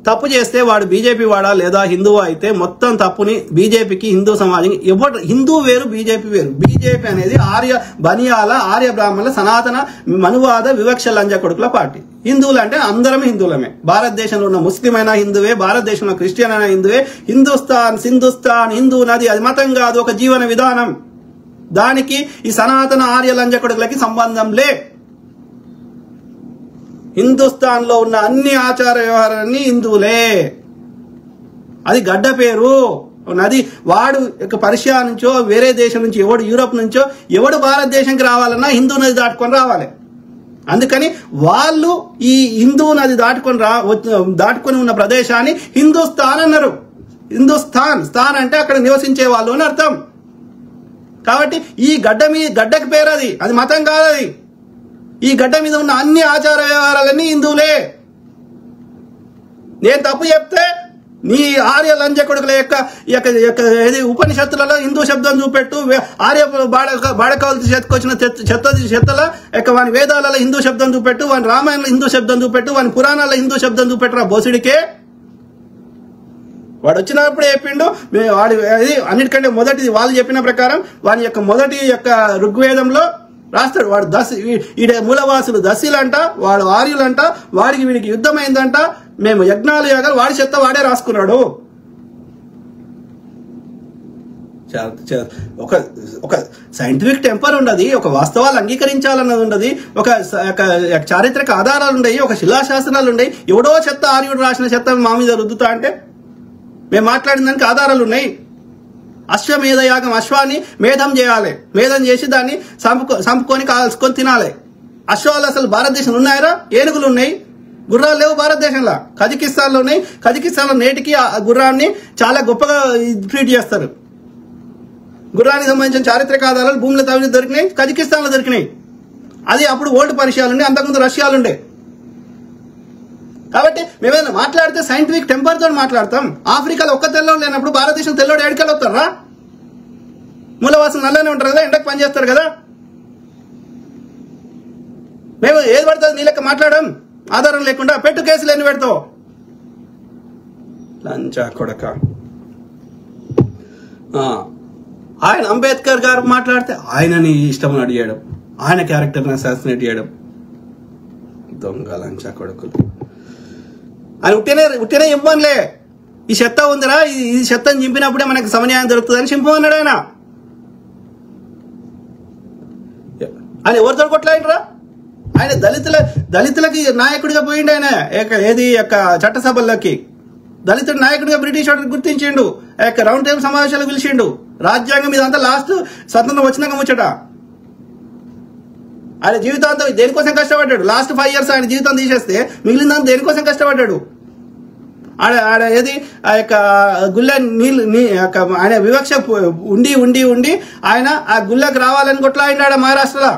[SPEAKER 1] తప్పు చేస్తే వాడు బీజేపీ వాడా లేదా హిందువా అయితే మొత్తం తప్పుని బీజేపీకి, హిందూ సమాజం, హిందూ వేరు, బీజేపీ వేరు. బీజేపీ అనేది ఆర్య బ్రాహ్మణుల సనాతన మనువాద వివక్ష లంజ కొడుకుల పార్టీ. హిందువులు అంటే అందరం హిందువులమే. భారతదేశంలో ఉన్న ముస్లిం అయినా హిందువే, భారతదేశంలో క్రిస్టియన్ అయినా హిందువే. హిందుస్థాన్ హిందూ నది అది మతం కాదు, ఒక జీవన విధానం. దానికి ఈ సనాతన ఆర్య లంజ కొడుకులకి సంబంధం లే. హిందుస్థాన్ లో ఉన్న అన్ని ఆచార వ్యవహారాన్ని హిందువులే. అది గడ్డ పేరు నది. వాడు పర్షియా నుంచో వేరే దేశం నుంచి ఎవడు యూరోప్ నుంచో ఎవడు భారతదేశానికి రావాలన్నా హిందూ నది దాటుకొని రావాలి. అందుకని వాళ్ళు ఈ హిందూ నది దాటుకొని ఉన్న ప్రదేశాన్ని హిందుస్థాన్ అన్నారు. స్థాన్ అంటే అక్కడ నివసించే వాళ్ళు అని అర్థం. కాబట్టి ఈ గడ్డకి పేరు అది మతం కాదు. అది ఈ గడ్డ మీద ఉన్న అన్ని ఆచార వ్యవహారాలన్నీ హిందువులే. నేను తప్పు చెప్తే నీ ఆర్య లంజ కొడుకుల యొక్క ఉపనిషత్తులలో హిందూ శబ్దం చూపెట్టు, ఆర్య బాడకవులు చెత్తుకొచ్చిన చెత్తల యొక్క వాని వేదాలలో హిందూ శబ్దం చూపెట్టు, వాని రామాయణంలో హిందూ శబ్దం చూపెట్టు, వాని పురాణాల్లో హిందూ శబ్దం చూపెట్టురా బోసుడికే. వాడు వచ్చినప్పుడే చెప్పిండు. వాడి అన్నిటికంటే మొదటిది వాళ్ళు చెప్పిన ప్రకారం వాని యొక్క మొదటి యొక్క ఋగ్వేదంలో రాస్తాడు. వాడు ఈడ మూలవాసులు దశీలంట, వాడు ఆర్యులంట, వాడికి వీడికి యుద్ధమైందంట, మేము యజ్ఞాలు యాగాలు వాడి చెత్త వాడే రాసుకున్నాడు. ఒక సైంటిఫిక్ టెంపర్ ఉండదు, ఒక వాస్తవాలు అంగీకరించాలన్నది ఉండదు, ఒక చారిత్రక ఆధారాలు ఉండయి, ఒక శిలాశాసనాలు ఉండయి. ఎవడో చెత్త ఆర్యుడు రాసిన చెత్త మా మీద రుద్దుతా అంటే మేము మాట్లాడిన దానికి ఆధారాలు ఉన్నాయి. అశ్వమేధ యాగం, అశ్వాన్ని మేధం చేయాలి, మేధం చేసి దాన్ని సంపుకొని కాల్చుకొని తినాలి. అశ్వాలు అసలు భారతదేశంలో ఉన్నాయరా? ఏనుగులు ఉన్నాయి, గుర్రాలు లేవు భారతదేశంలో. కజకిస్తాన్లో ఉన్నాయి. కజకిస్తాన్లో నేటికి ఆ గుర్రాన్ని చాలా గొప్పగా ట్రీట్ చేస్తారు. గుర్రానికి సంబంధించిన చారిత్రక ఆధారాలు భూమిలో తవ్వి దొరికినాయి, కజకిస్తాన్లో దొరికినాయి. అది అప్పుడు ఓల్డ్ పర్షియాలు ఉండే, అంతకుముందు రష్యాలు ఉండే. కాబట్టి మేమేమైనా మాట్లాడితే సైంటిఫిక్ టెంపర్ తో మాట్లాడతాం. ఆఫ్రికాలో ఒక్క తెల్లోడు లేనప్పుడు భారతదేశం తెల్లోడు ఎడికలు వస్తారా? మూలవాసం నల్లనే ఉంటారు కదా, ఎండకు పని చేస్తారు కదా. మేము ఏది పడుతుంది నీ లెక్క మాట్లాడడం ఆధారం లేకుండా. పెట్టు కేసులు ఎన్ని పెడతావు? లంచా కొడక. ఆయన అంబేద్కర్ గారు మాట్లాడితే ఆయనని ఇష్టం అడిగాడు, ఆయన క్యారెక్టర్ని అసాసినేట్ చేయడం. దొంగ లంచా కొడుకులు. ఆయన ఉట్టినే ఇవ్వనులే, ఈ చెత్త ఉందిరా, ఈ చెత్తని చింపినప్పుడే మనకు సమన్యాయం దొరుకుతుందని చింపమన్నాడు ఆయన. ఆయన ఎవరితో కొట్లాడినరా? ఆయన దళితులకి నాయకుడిగా పోయిండు. ఆయన ఏది యొక్క చట్టసభల్లోకి దళితుడు నాయకుడిగా బ్రిటిష్ వాడిని గుర్తించిండు. రౌండ్ టేబుల్ సమావేశాలకు పిలిచిండు. రాజ్యాంగం మీద అంతా లాస్ట్ స్వతంత్రం వచ్చినాక ముచ్చట. ఆయన జీవితాంతం దేనికోసం కష్టపడ్డాడు? లాస్ట్ 5 years ఆయన జీవితం తీసేస్తే మిగిలిన దేనికోసం కష్టపడ్డాడు? ఆడ ఏది ఆ యొక్క గుళ్ళ నీళ్ళు ఆయన వివక్ష ఉండి ఉండి ఉండి ఆయన ఆ గుళ్ళకి రావాలని కొట్లాడినాడు మహారాష్ట్రలో.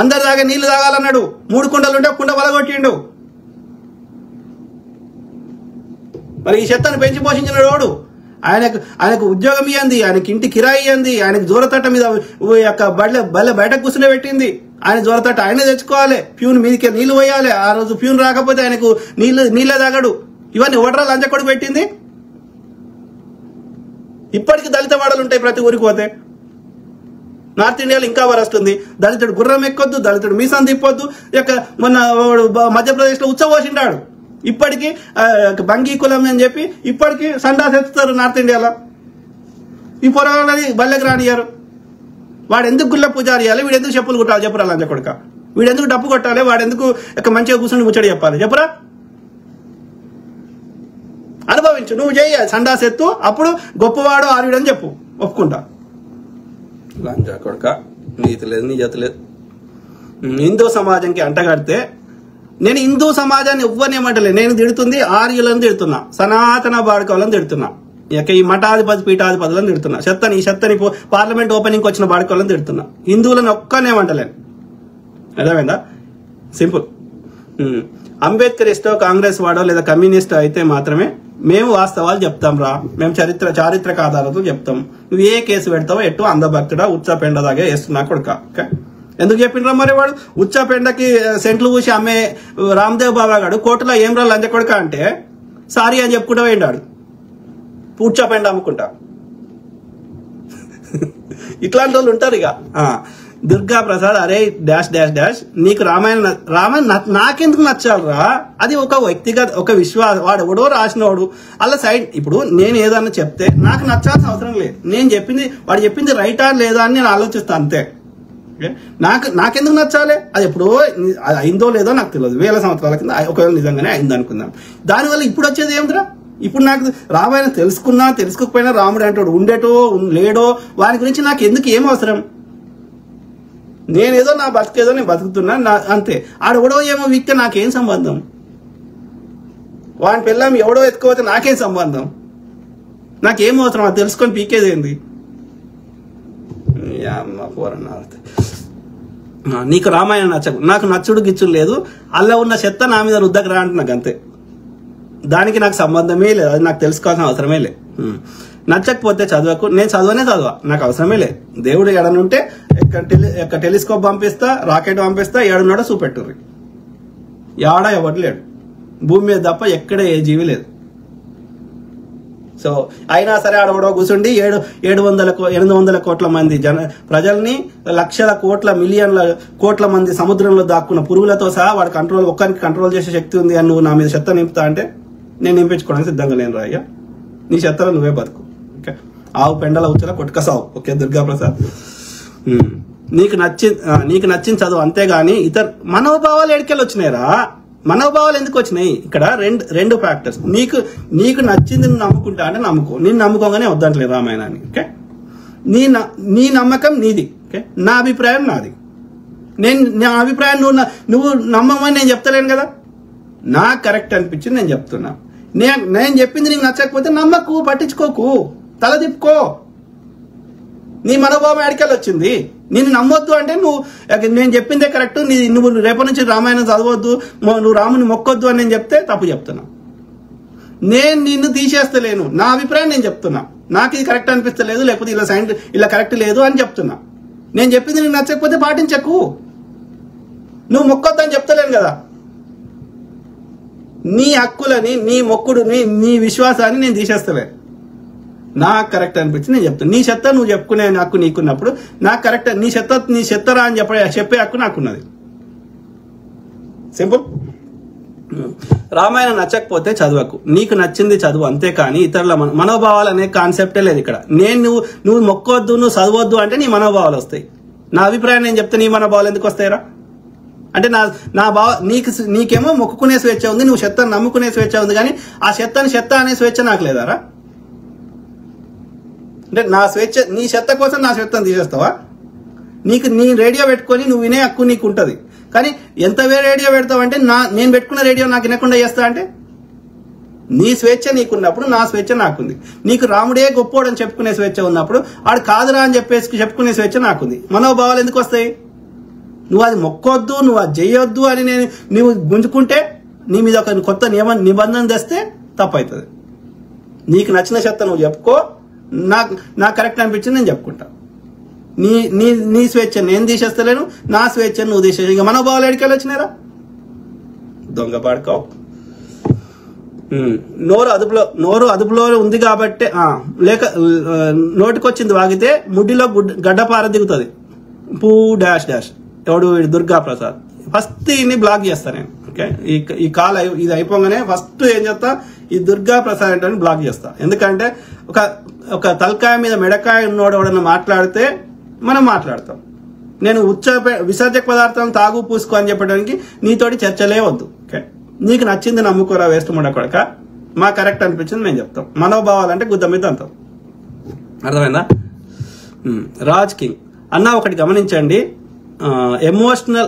[SPEAKER 1] అందరి దాకా నీళ్లు తాగాలన్నాడు. 3 కుండలుంటే కుండ వలగొట్టిండు. మరి ఈ చెత్తను పెంచి పోషించిన వాడు. ఆయనకు ఉద్యోగం ఇయ్యంది, ఆయనకి ఇంటి కిరాయి ఇయ్యంది, ఆయనకు జోరతట్ట మీద బల్ల బయటకు కూర్చునే పెట్టింది. ఆయన జోరతట్ట ఆయనే తెచ్చుకోవాలి. ప్యూన్ మీదకే నీళ్లు పోయాలి. ఆ రోజు ప్యూన్ రాకపోతే ఆయనకు నీళ్ళే తాగడు. ఇవన్నీ ఓటరా లంచకొడుకు పెట్టింది. ఇప్పటికీ దళిత వాడలు ఉంటాయి ప్రతి ఊరికి పోతే. నార్త్ ఇండియాలో ఇంకా వరస్తుంది. దళితుడు గుర్రం ఎక్కొద్దు, దళితుడు మీసం తిప్పొద్దు. మొన్న మధ్యప్రదేశ్ లో ఉత్సవోసిండాడు. ఇప్పటికీ బంగీ కులం అని చెప్పి ఇప్పటికీ సండాస్ ఎత్తుతారు నార్త్ ఇండియాలో. ఈ పొరవన్నది బల్లెకి రానియారు. వాడు ఎందుకు గుళ్ళ పూజారి చేయాలి? వీడు ఎందుకు చెప్పులు కుట్టాలి? చెప్పురా లంచ కొడుక. వీడు ఎందుకు డప్పు కొట్టాలి? వాడు ఎందుకు మంచిగా కూర్చొని ముచ్చడి చెప్పాలి? చెప్పురా. అనుభవించు, నువ్వు చేయ సండాస్ ఎత్తు, అప్పుడు గొప్పవాడు ఆర్యుడని చెప్పు, ఒప్పుకుంటా. లంచ కొడుక, నీతి లేదు, నిజత లేదు. హిందూ సమాజంకి అంటగడితే నేను హిందూ సమాజాన్ని ఎవ్వనేమంటలే. నేను తిడుతుంది ఆర్యులను తిడుతున్నా, సనాతన బాడుకోవాలని తిడుతున్నా, ఇక ఈ మఠాధిపతి పీఠాధిపతులను తిడుతున్నా, ఈ చెత్తని పార్లమెంట్ ఓపెనింగ్ వచ్చిన బాడుకోవాలని తిడుతున్నా. హిందువులను ఒక్కనేమంటలేను. అర్థమైందా? సింపుల్. అంబేద్కర్ ఇష్టో కాంగ్రెస్ వాడో లేదా కమ్యూనిస్ట్ అయితే మాత్రమే మేము వాస్తవాలు చెప్తాం రా. మేము చారిత్రక ఆధారాలతో చెప్తాం. నువ్వు ఏ కేసు పెడతావో ఎట్టు అందభక్తుడా ఉచ్చపెండ దాగా వేస్తున్నా కొడుక. ఎందుకు చెప్పిండ్రా మరి? వాడు ఉచ్చపెండకి సెంట్లు పూసి అమ్మే రామ్దేవ్ బాబా గాడు కోర్టులో ఏం రా లంచ కొడుక అంటే సారీ అని చెప్పుకుంటూ పోయిండాడు. ఉచ్చపెండ అమ్ముకుంటా. ఇట్లాంటి వాళ్ళు ఉంటారు. ఇక దుర్గా ప్రసాద్, అరే డాష్ డాష్ డాష్, నీకు రామాయణ నాకెందుకు నచ్చాలరా? అది ఒక వ్యక్తిగత ఒక విశ్వాసం. వాడు ఎవడో రాసినవాడు అలా సైడ్. ఇప్పుడు నేను ఏదన్నా చెప్తే నాకు నచ్చాల్సిన అవసరం లేదు. వాడు చెప్పింది రైటా లేదా అని నేను ఆలోచిస్తాను అంతే. నాకెందుకు నచ్చాలి? అది ఎప్పుడో అయిందో లేదో నాకు తెలియదు. 1000 సంవత్సరాల కింద ఒకవేళ నిజంగానే అయింది అనుకుందాం. దానివల్ల ఇప్పుడు వచ్చేది ఏమిట్రా? ఇప్పుడు నాకు రామాయణం తెలుసుకోకపోయినా రాముడు అంటాడు ఉండేటో లేడో వాని గురించి నాకు ఎందుకు ఏం అవసరం? నేనేదో నా బతికేదో నేను బతుకుతున్నా అంతే. ఆడెవడో ఏమో వీక్తే నాకేం సంబంధం? వాని పిల్లం ఎవడో ఎత్తుకోపోతే నాకేం సంబంధం? నాకేం అవసరం? అది తెలుసుకొని పీకేది ఏంది? నీకు రామాయణం నచ్చకు, నాకు నచ్చుడు గిచ్చుడు లేదు. అలా ఉన్న చెత్త నా మీద రుద్దకు రా అంటే నాకు అంతే. దానికి నాకు సంబంధమే లేదు. అది నాకు తెలుసుకోవాల్సిన అవసరమే లేదు. నచ్చకపోతే చదవకు. నేను చదవా, నాకు అవసరమే లేదు. దేవుడు ఎడనుంటే టెలిస్కోప్ పంపిస్తా, రాకెట్ పంపిస్తా, ఏడున్నాడో చూపెట్టుర్రి. ఏడ ఎవరు లేడు భూమి మీద తప్ప, ఎక్కడ ఏ జీవి లేదు. సో అయినా సరే ఆడవడో కూర్చుండి 800 కోట్ల మంది ప్రజల్ని, లక్షల కోట్ల మిలియన్ల కోట్ల మంది సముద్రంలో దాక్కున్న పురుగులతో సహా వాడు ఒక్కరికి కంట్రోల్ చేసే శక్తి ఉంది అని నువ్వు నా మీద చెత్త నింపుతా అంటే నేను నింపించుకోవడానికి సిద్ధంగా లేను రాయ్యా. నీ చెత్తలో నువ్వే బతుకు. ఓకే, ఆవు పెండల ఉచ్చల కొట్టుకసావు. ఓకే దుర్గా ప్రసాద్, నీకు నచ్చిన చదువు అంతేగాని ఇతర మనోభావాలు ఎడికెళ్ళి వచ్చినాయిరా? మనోభావాలు ఎందుకు వచ్చినాయి? ఇక్కడ రెండు ఫ్యాక్టర్స్. నీకు నచ్చింది నువ్వు నమ్ముకుంటా అంటే నమ్ముకో. నేను నమ్ముకోగానే వద్దంటలేదు రామాయణాన్ని. ఓకే, నీ నమ్మకం నీది. ఓకే, నా అభిప్రాయం నాది. నా అభిప్రాయం నువ్వు నమ్మమని నేను చెప్తలేను కదా. నాకు కరెక్ట్ అనిపించింది నేను చెప్తున్నా. నేను చెప్పింది నీకు నచ్చకపోతే నమ్మకు, పట్టించుకోకు, తల తిప్పుకో. నీ మనోభావం ఎడికెళ్ళి వచ్చింది? నేను నమ్మొద్దు అంటే నేను చెప్పిందే కరెక్ట్, నువ్వు రేపటి నుంచి రామాయణం చదవద్దు, నువ్వు రాముని మొక్కొద్దు అని నేను చెప్తే తప్పు చెప్తున్నా. నేను నిన్ను తీసేస్తలేను, నా అభిప్రాయం నేను చెప్తున్నా. నాకు ఇది కరెక్ట్ అనిపిస్తలేదు, లేకపోతే ఇలా కరెక్ట్ లేదు అని చెప్తున్నా. నేను చెప్పింది నీకు నచ్చకపోతే పాటించకు. నువ్వు మొక్కొద్దు అని చెప్తలేను కదా. నీ హక్కులని, నీ మొక్కుడుని, నీ విశ్వాసాన్ని నేను తీసేస్తలే. నాకు కరెక్ట్ అనిపించి నేను చెప్తాను. నీ చెత్త నువ్వు చెప్పుకునే హక్కు నీకున్నప్పుడు నాకు కరెక్ట్, నీ చెత్తరా అని చెప్పే హక్కు నాకున్నది. సింపుల్. రామాయణం నచ్చకపోతే చదవకు, నీకు నచ్చింది చదువు, అంతేకాని ఇతరుల మనోభావాలు అనే కాన్సెప్టే లేదు ఇక్కడ. నువ్వు మొక్కొద్దు, నువ్వు చదవద్దు అంటే నీ మనోభావాలు వస్తాయి. నా అభిప్రాయం నేను చెప్తే నీ మనోభావాలు ఎందుకు వస్తాయిరా? అంటే నా భావ నీకేమో మొక్కుకునే స్వేచ్ఛ ఉంది, నువ్వు చెత్తను నమ్ముకునే స్వేచ్ఛ ఉంది, కానీ ఆ చెత్త అనే స్వేచ్ఛ నాకు లేదారా? అంటే నా స్వేచ్ఛ, నీ చెత్త కోసం నా చెత్తను తీసేస్తావా? నీ రేడియో పెట్టుకొని నువ్వు వినే హక్కు నీకు ఉంటుంది, కానీ ఎంత రేడియో పెడతావంటే నేను పెట్టుకున్న రేడియో నాకు వినకుండా చేస్తా అంటే? నీ స్వేచ్ఛ నీకున్నప్పుడు నా స్వేచ్ఛ నాకుంది. నీకు రాముడే గొప్పోడు అని చెప్పుకునే స్వేచ్ఛ ఉన్నప్పుడు ఆడు కాదురా అని చెప్పుకునే స్వేచ్ఛ నాకుంది. మనోభావాలు ఎందుకు వస్తాయి? నువ్వు అది మొక్కొద్దు, నువ్వు అది చేయొద్దు అని నువ్వు గుంజుకుంటే నీ మీద ఒక కొత్త నిబంధన తెస్తే తప్పవుతుంది. నీకు నచ్చిన చెత్త నువ్వు చెప్పుకో, నాకు కరెక్ట్ అనిపించింది నేను చెప్పుకుంటా. నీ స్వేచ్ఛ నేను తీసేస్తలేను, నా స్వేచ్ఛ నువ్వు తీసేసి ఇక మనోభావాలు ఎడికెళ్ళి వచ్చినారా? దొంగ పాడుకోవు. నోరు అదుపులో ఉంది కాబట్టి లేక నోటికొచ్చింది వాగితే ముడ్డిలో గడ్డపార దిగుతుంది. డాష్ ఎవడు దుర్గా ప్రసాద్. ఫస్ట్ ఈయన్ని బ్లాక్ చేస్తా నేను. ఓకే, ఈ కాల్ ఇది అయిపోగానే ఫస్ట్ ఏం చేస్తా, ఈ దుర్గా ప్రసాద్ అంటే బ్లాక్ చేస్తా. ఎందుకంటే ఒక తలకాయ మీద మెడకాయ ఉన్నోడు ఎవడన్నా మాట్లాడితే మనం మాట్లాడతాం. నేను విసర్జక పదార్థం తాగు పూసుకో అని చెప్పడానికి నీతోటి చర్చలే వద్దు. ఓకే, నీకు నచ్చింది నమ్ముకోరా వేస్ట్ ముండ కొడక, మా కరెక్ట్ అనిపించింది మేము చెప్తాం. మనోభావాలంటే గుద్ద మీద అంటాం. అర్థమైందా? రాజ్ కింగ్ అన్న ఒకటి గమనించండి, ఎమోషనల్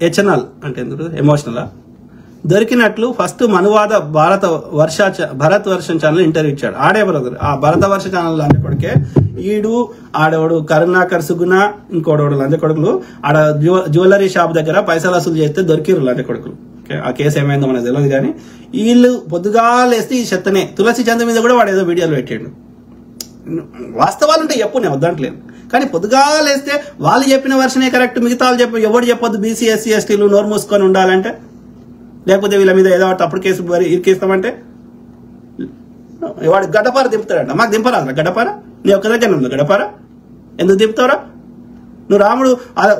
[SPEAKER 1] ఎచనల్ అంటే ఎందుకు ఎమోషనల్ దొరికినట్లు ఫస్ట్ మనువాద భరత్ వర్షం ఛానల్ ఇంటర్వ్యూ ఇచ్చాడు. ఆడే బ్రదర్ ఆ భరత వర్ష ఛానల్ లంచ కొడుకే ఆడేవాడు కరుణాకర్ సుగుణ ఇంకోడవాడు లంచ కొడుకులు ఆడ జ్యువెలరీ షాప్ దగ్గర పైసలు వసూలు చేస్తే దొరికిరు లంచ కొడుకులు. ఆ కేసు ఏమైందో మనకు తెలియదు, కానీ వీళ్ళు పొద్దుగాలేస్తే ఈ చెత్తనే తులసి చంద మీద కూడా వాడు ఏదో వీడియోలు పెట్టాడు. వాస్తవాలు ఉంటే చెప్పు, నేను వద్దంటలేను, కానీ పొద్దుగాలేస్తే వాళ్ళు చెప్పిన వర్షనే కరెక్ట్, మిగతా ఎవరు చెప్పొద్దు బీసీ ఎస్సీ ఎస్టీలు నోరు మూసుకొని ఉండాలంటే, లేకపోతే వీళ్ళ మీద ఏదో తప్పుడు కేసు ఇరికిస్తామంటే వాడు గడ్డపార దింపుతాడంట. మాకు దింపరా గడ్డపార? నీ ఒక్క దగ్గర ఉంది గడ్డపార, ఎందుకు దింపుతావురా? నువ్వు రాముడు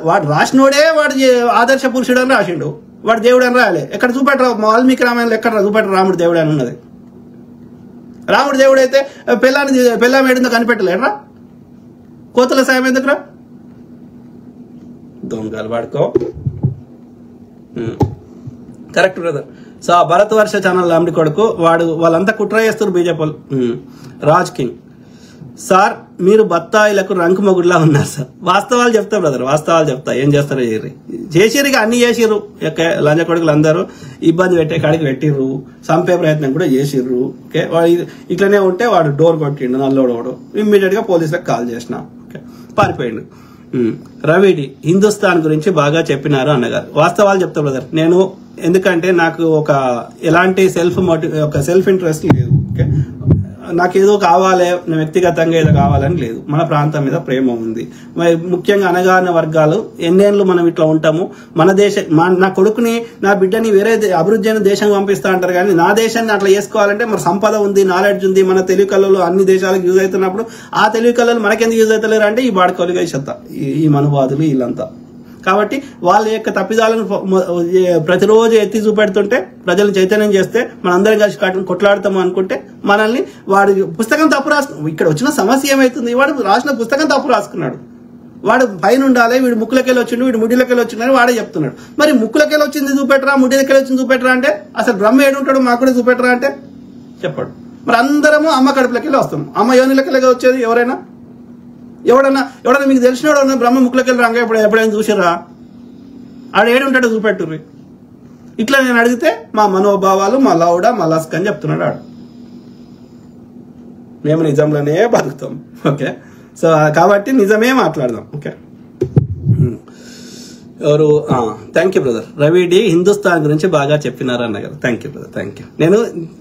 [SPEAKER 1] వాడు రాసినోడే వాడు ఆదర్శ పురుషుడు అని రాసిండు, వాడు దేవుడు అని రాయాలి. ఎక్కడ చూపెట్టరా? వాల్మీకి రామాయణంలో ఎక్కడ చూపెట్టరా రాముడు దేవుడు అని ఉన్నది? రాముడు దేవుడు అయితే పెళ్ళాం ఏడుందో కనిపెట్టలేడరా? కోతల సాయం ఎందుకురా? దొంగలు వాడుకో. Correct brother. సో భరత్ వర్ష ఛానల్ అమ్మి కొడుకు వాళ్ళంతా కుట్ర చేస్తారు బీజేపీ. రాజ్ కింగ్ సార్ మీరు బత్తాయిలకు రంకు మొగుడులా ఉన్నారు సార్. వాస్తవాలు చెప్తా బ్రదర్, వాస్తవాలు చెప్తా. ఏం చేస్తారో చేసిర్రు, అన్ని చేసిర్రు. లంజ కొడుకులు అందరూ ఇబ్బంది పెట్టే కాడికి పెట్టిర్రు, చంపే ప్రయత్నం కూడా చేసిర్రు. ఓకే, వాడు ఇట్లనే ఉంటే వాడు డోర్ కొట్టిండు నల్లోడు, ఇమ్మీడియట్ గా పోలీసులకు కాల్ చేసిన, ఓకే పారిపోయిండు. రవిడి హిందుస్థాన్ గురించి బాగా చెప్పినారు అన్నగారు. వాస్తవాలు చెప్తా బ్రదర్ నేను, ఎందుకంటే నాకు ఎలాంటి సెల్ఫ్ ఇంట్రెస్ట్ లేదు. ఓకే, నాకేదో కావాలి, వ్యక్తిగతంగా ఏదో కావాలని లేదు. మన ప్రాంతం మీద ప్రేమ ఉంది. ముఖ్యంగా అనగారిన వర్గాలు ఎన్నేళ్ళు మనం ఇట్లా ఉంటాము. నా కొడుకుని నా బిడ్డని వేరే అభివృద్ధి అయిన దేశం పంపిస్తా అంటారు, కానీ నా దేశాన్ని అట్లా చేసుకోవాలంటే మరి సంపద ఉంది, నాలెడ్జ్ ఉంది. మన తెలుగు కళలు అన్ని దేశాలకు యూజ్ అవుతున్నప్పుడు ఆ తెలుగు కళలు మనకెందుకు యూజ్ అవుతలేరు అంటే ఈ బాడుకోలుగా చెత్త, ఈ మనువాదులు వీళ్ళంతా. కాబట్టి వాళ్ళ యొక్క తప్పిదాలను ప్రతిరోజు ఎత్తి చూపెడుతుంటే ప్రజలను చైతన్యం చేస్తే మనందరం కలిసి కొట్లాడతాము అనుకుంటే మనల్ని వాడు పుస్తకం తప్పు ఇక్కడ వచ్చిన సమస్య ఏమైతుంది, వాడు రాసిన పుస్తకం తప్పు రాసుకున్నాడు. వాడు పైన ఉండాలి, వీడు ముక్కులకెళ్ళి వచ్చిండు, వీడు ముడిలకెళ్ళి వచ్చిండని వాడే చెప్తున్నాడు. మరి ముక్కులకెళ్ళి వచ్చింది చూపెట్టరా, ముడిలకెళ్ళి వచ్చింది చూపెట్టరా అంటే, అసలు బ్రహ్మ ఏడుంటాడు మాకు కూడా చూపెట్టరా అంటే చెప్పాడు. మరి అందరము అమ్మ కడుపులకెళ్ళి వస్తాం, అమ్మ యోనిలకెళ్ళి వచ్చేది ఎవరైనా ఎవడన్నా మీకు తెలిసినోడు బ్రహ్మ ముక్కులకెళ్ళి రంగా ఎప్పుడైనా చూసిరా? ఆడ ఏడుంటాడో చూపెట్టుర్రి. ఇట్లా నేను అడిగితే మా మనోభావాలు మా లౌడ మా లస్క్ అని చెప్తున్నాడు ఆడు. మేము నిజంలోనే బతుకుతాం. ఓకే, సో కాబట్టి నిజమే మాట్లాడదాం. ఓకే. ఎవరు థ్యాంక్ యూ బ్రదర్ రవిడి హిందుస్థాన్ గురించి బాగా చెప్పినారు అన్నగారు. Thank you brother, thank you. నేను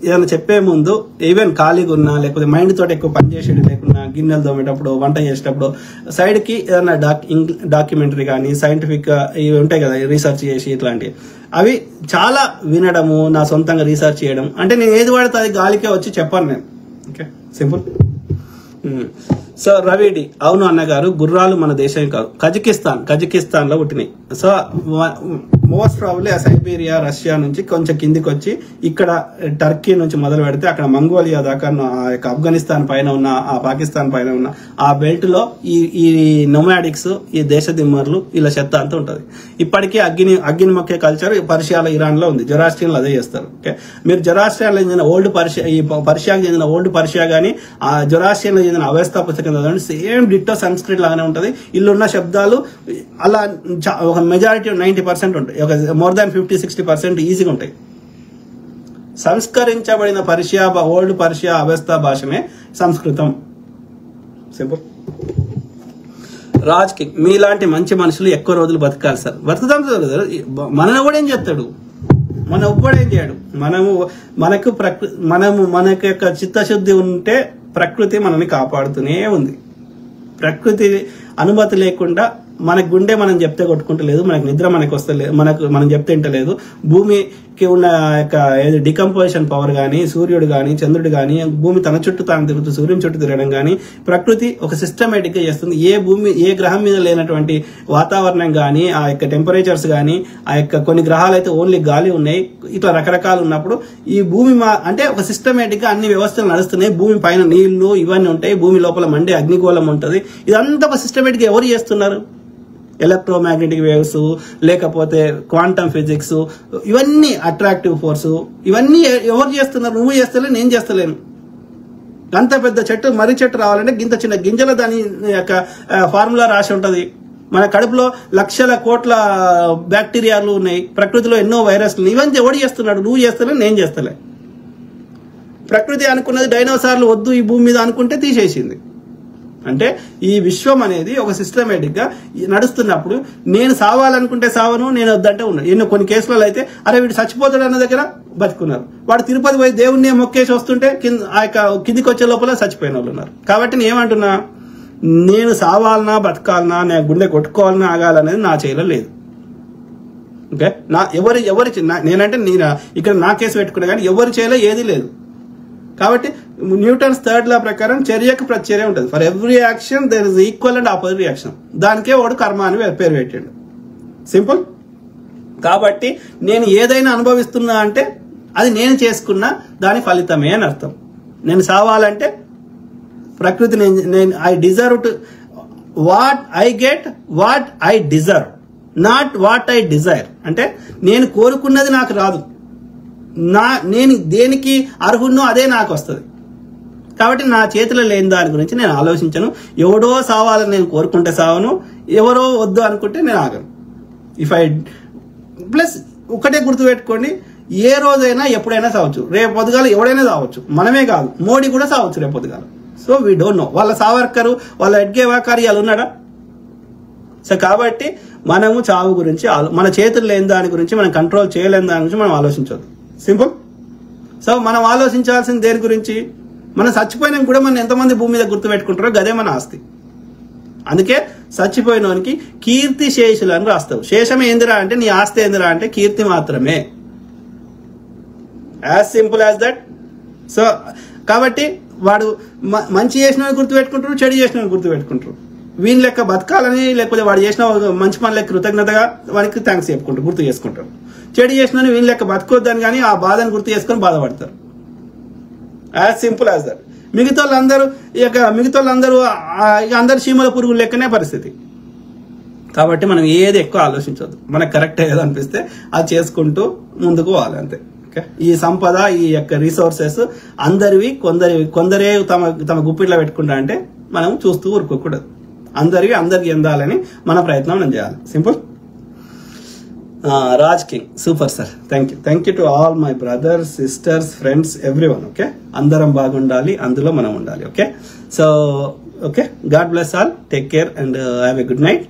[SPEAKER 1] ఏదైనా చెప్పే ముందు ఈవెన్ ఖాళీగా ఉన్నా లేకపోతే మైండ్ తోటి ఎక్కువ పని చేసేది లేకున్నా, గిన్నెలు తోమేటప్పుడు, వంట చేసేటప్పుడు సైడ్ కి ఏదైనా డాక్యుమెంటరీ కానీ సైంటిఫిక్ ఇవి ఉంటాయి కదా, రీసెర్చ్ చేసి ఇట్లాంటివి అవి చాలా వినడము, నా సొంతంగా రీసెర్చ్ చేయడం. అంటే నేను ఏది వాడితే అది గాలికే వచ్చి చెప్పాను నేను. Okay, simple. సో రవిడి, అవును అన్నగారు, గుర్రాలు మన దేశం కాదు, కజకిస్తాన్ లో పుట్టినాయి. సో మోస్ట్ ప్రాబబ్లీ ఆ సైబీరియా, రష్యా నుంచి కొంచెం కిందికి వచ్చి ఇక్కడ టర్కీ నుంచి మొదలు పెడితే అక్కడ మంగోలియా దాకా ఆఫ్ఘనిస్తాన్ పైన ఉన్న, ఆ పాకిస్తాన్ పైన ఉన్న ఆ బెల్ట్ లో ఈ నొమాడిక్స్, ఈ దేశ దిమ్మర్లు ఇలా చెత్త అంతా ఉంటది. ఇప్పటికీ అగ్ని మొక్కే కల్చర్ పర్షియాలో, ఇరాన్ లో ఉంది. జొరాస్ట్రియన్లు అదే చేస్తారు. ఓకే, మీరు జొరాస్ట్రియన్లో చెందిన ఓల్డ్ పర్షియా, ఈ పర్షియాకి చెందిన ఓల్డ్ పర్షియా గానీ ఆ జొరాస్ట్రియన్లో చెందిన అవస్థా పుస్తకం చదవండి, సేమ్ డిట్టో సంస్కృతి లాగానే ఉంటది. ఇల్లున్న శబ్దాలు అలా ఒక మెజారిటీ 90% ఉంటాయి, ఒక మోర్ దాన్ 50-60% ఈజీగా ఉంటాయి. సంస్కరించబడిన పర్షియా, ఓల్డ్ పర్షియా అవస్థా భాషనే సంస్కృతం. సింపుల్. రాజ్ కింగ్, మీలాంటి మంచి మనుషులు ఎక్కువ రోజులు బతకాలి సార్. బతుకుతాం సార్. మనని కూడా ఏం చేస్తాడు, మన ఒక్కడేం చేయడు. మనకు యొక్క చిత్తశుద్ధి ఉంటే ప్రకృతి మనల్ని కాపాడుతూనే ఉంది. ప్రకృతి అనుమతి లేకుండా మన గుండె మనం చెప్తే కొట్టుకుంటలేదు, మనకు నిద్ర మనకు వస్తలేదు, మనం చెప్తే ఇంటలేదు. భూమికి ఉన్న యొక్క డికంపోజిషన్ పవర్ కానీ, సూర్యుడు కానీ, చంద్రుడు కానీ, భూమి తన చుట్టూ తాను తిరుగుతూ సూర్యుని చుట్టూ తిరగడం కానీ ప్రకృతి ఒక సిస్టమేటిక్ గా చేస్తుంది. ఏ గ్రహం మీద లేనటువంటి వాతావరణం కానీ, ఆ యొక్క టెంపరేచర్స్ కానీ, ఆ యొక్క కొన్ని గ్రహాలు అయితే ఓన్లీ గాలి ఉన్నాయి, ఇట్లా రకరకాలు ఉన్నప్పుడు ఈ భూమి అంటే ఒక సిస్టమేటిక్ గా అన్ని వ్యవస్థలు నడుస్తున్నాయి. భూమి పైన నీళ్లు ఇవన్నీ ఉంటాయి, భూమి లోపల మండే అగ్నిగోళం ఉంటది. ఇదంతా ఒక సిస్టమేటిక్ గా ఎవరు చేస్తున్నారు? ఎలక్ట్రోమాగ్నెటిక్ వేవ్స్, లేకపోతే క్వాంటమ్ ఫిజిక్స్, ఇవన్నీ అట్రాక్టివ్ ఫోర్స్, ఇవన్నీ ఎవరు చేస్తున్నారు? నువ్వు చేస్తలే, నేను చేస్తలేను. అంత పెద్ద చెట్టు, మర్రి చెట్టు రావాలంటే గింత చిన్న గింజల దాని యొక్క ఫార్ములా రాసి ఉంటది. మన కడుపులో లక్షల కోట్ల బ్యాక్టీరియాలు ఉన్నాయి, ప్రకృతిలో ఎన్నో వైరస్లు. ఇవన్నీ ఎవడు చేస్తున్నాడు? నువ్వు చేస్తలే, నేను చేస్తలే. ప్రకృతి అనుకున్నది డైనోసార్లు వద్దు ఈ భూమి మీద అనుకుంటే తీసేసింది. అంటే ఈ విశ్వం అనేది ఒక సిస్టమేటిక్ గా నడుస్తున్నప్పుడు నేను సావాలనుకుంటే సావను, నేను వద్దంటే ఉన్నాను. ఎన్నో కొన్ని కేసులలో అయితే అరే వీడు చచ్చిపోతాడు అన్న దగ్గర బతుకున్నారు. వాడు తిరుపతి పోయి దేవుణ్ణి మొక్కేసి వస్తుంటే ఆ యొక్క కిందికి వచ్చే లోపల చచ్చిపోయిన వాళ్ళు ఉన్నారు. కాబట్టి నేను ఏమంటున్నా, నేను సావాలనా బతకాలనా, నేను గుండె కొట్టుకోవాలనా ఆగాలనేది నా చేతిలో లేదు. ఓకే, నేనంటే నేను ఇక్కడ నా కేసు పెట్టుకున్నా కానీ ఎవరి చేతిలో ఏది లేదు. కాబట్టి న్యూటన్స్ థర్డ్ లా ప్రకారం చర్యకు ప్రతిచర్య ఉంటుంది. For every action there is equal and opposite reaction. దానికే వాడు కర్మ అని పేరు పెట్టాడు. సింపుల్. కాబట్టి నేను ఏదైనా అనుభవిస్తున్నా అంటే అది నేను చేసుకున్న దాని ఫలితమే అని అర్థం. నేను సావాలంటే ప్రకృతి I deserve to what I get, what I deserve, not what I desire. అంటే నేను కోరుకున్నది నాకు రాదు, నేను దేనికి అర్హున్నో అదే నాకు వస్తుంది. కాబట్టి నా చేతిలో లేని దాని గురించి నేను ఆలోచించను. ఎవడో సావాలని నేను కోరుకుంటే సావను, ఎవరో వద్దు అనుకుంటే నేను ఆగను. ప్లస్ ఒకటే గుర్తుపెట్టుకోండి, ఏ రోజైనా ఎప్పుడైనా సావచ్చు. రేపు పొద్దుగాల ఎవడైనా సావచ్చు, మనమే కాదు, మోడీ కూడా సావచ్చు రేపు పొద్దుగాల. So we don't no. వాళ్ళ సావర్కరు, వాళ్ళ ఎడ్గేవాకారి వాళ్ళు ఉన్నాడా? సో కాబట్టి మనము చావు గురించి, మన చేతులు లేని దాని గురించి, మనం కంట్రోల్ చేయలేని దాని గురించి మనం ఆలోచించవద్దు. సింపుల్. సో మనం ఆలోచించాల్సింది దేని గురించి? మనం చచ్చిపోయినా కూడా మనం ఎంతమంది భూమి మీద గుర్తు పెట్టుకుంటారో గదే మన ఆస్తి. అందుకే చచ్చిపోయినోనికి కీర్తి శేషులు అని రాస్తావు. శేషం ఏందిరా అంటే, నీ ఆస్తి ఏందిరా అంటే కీర్తి మాత్రమే. As simple as that. So కాబట్టి వాడు మంచి చేసిన గుర్తు పెట్టుకుంటారు, చెడు చేసిన గుర్తు పెట్టుకుంటారు. వీని లెక్క బతకాలని, లేకపోతే వాడు చేసిన మంచి పనులకి కృతజ్ఞతగా వానికి థ్యాంక్స్ చెప్పుకుంటారు, గుర్తు చేసుకుంటారు. చెడు చేసిన వీని లెక్క బతకొద్దని కానీ ఆ బాధను గుర్తు చేసుకొని బాధపడతారు. As simple as that. మిగతా వాళ్ళందరూ అందరు చీమల పురుగులు లెక్కనే పరిస్థితి. కాబట్టి మనం ఏది ఎక్కువ ఆలోచించవద్దు. మనకు కరెక్ట్ ఏదో అనిపిస్తే అది చేసుకుంటూ ముందుకు పోవాలి అంతే. ఈ సంపద, ఈ యొక్క రిసోర్సెస్ అందరివి కొందరే తమ గుప్పిట్లో పెట్టుకుంటా అంటే మనం చూస్తూ ఊరుకోకూడదు. అందరికి ఎందాలని మన ప్రయత్నం మనం చేయాలి. Simple. Raj king, super sir, thank you to all my brothers, sisters, friends, everyone. Okay, అందరం బాగుండాలి, అందులో మనం ఉండాలి. Okay, so okay, God bless all, take care and have a good night.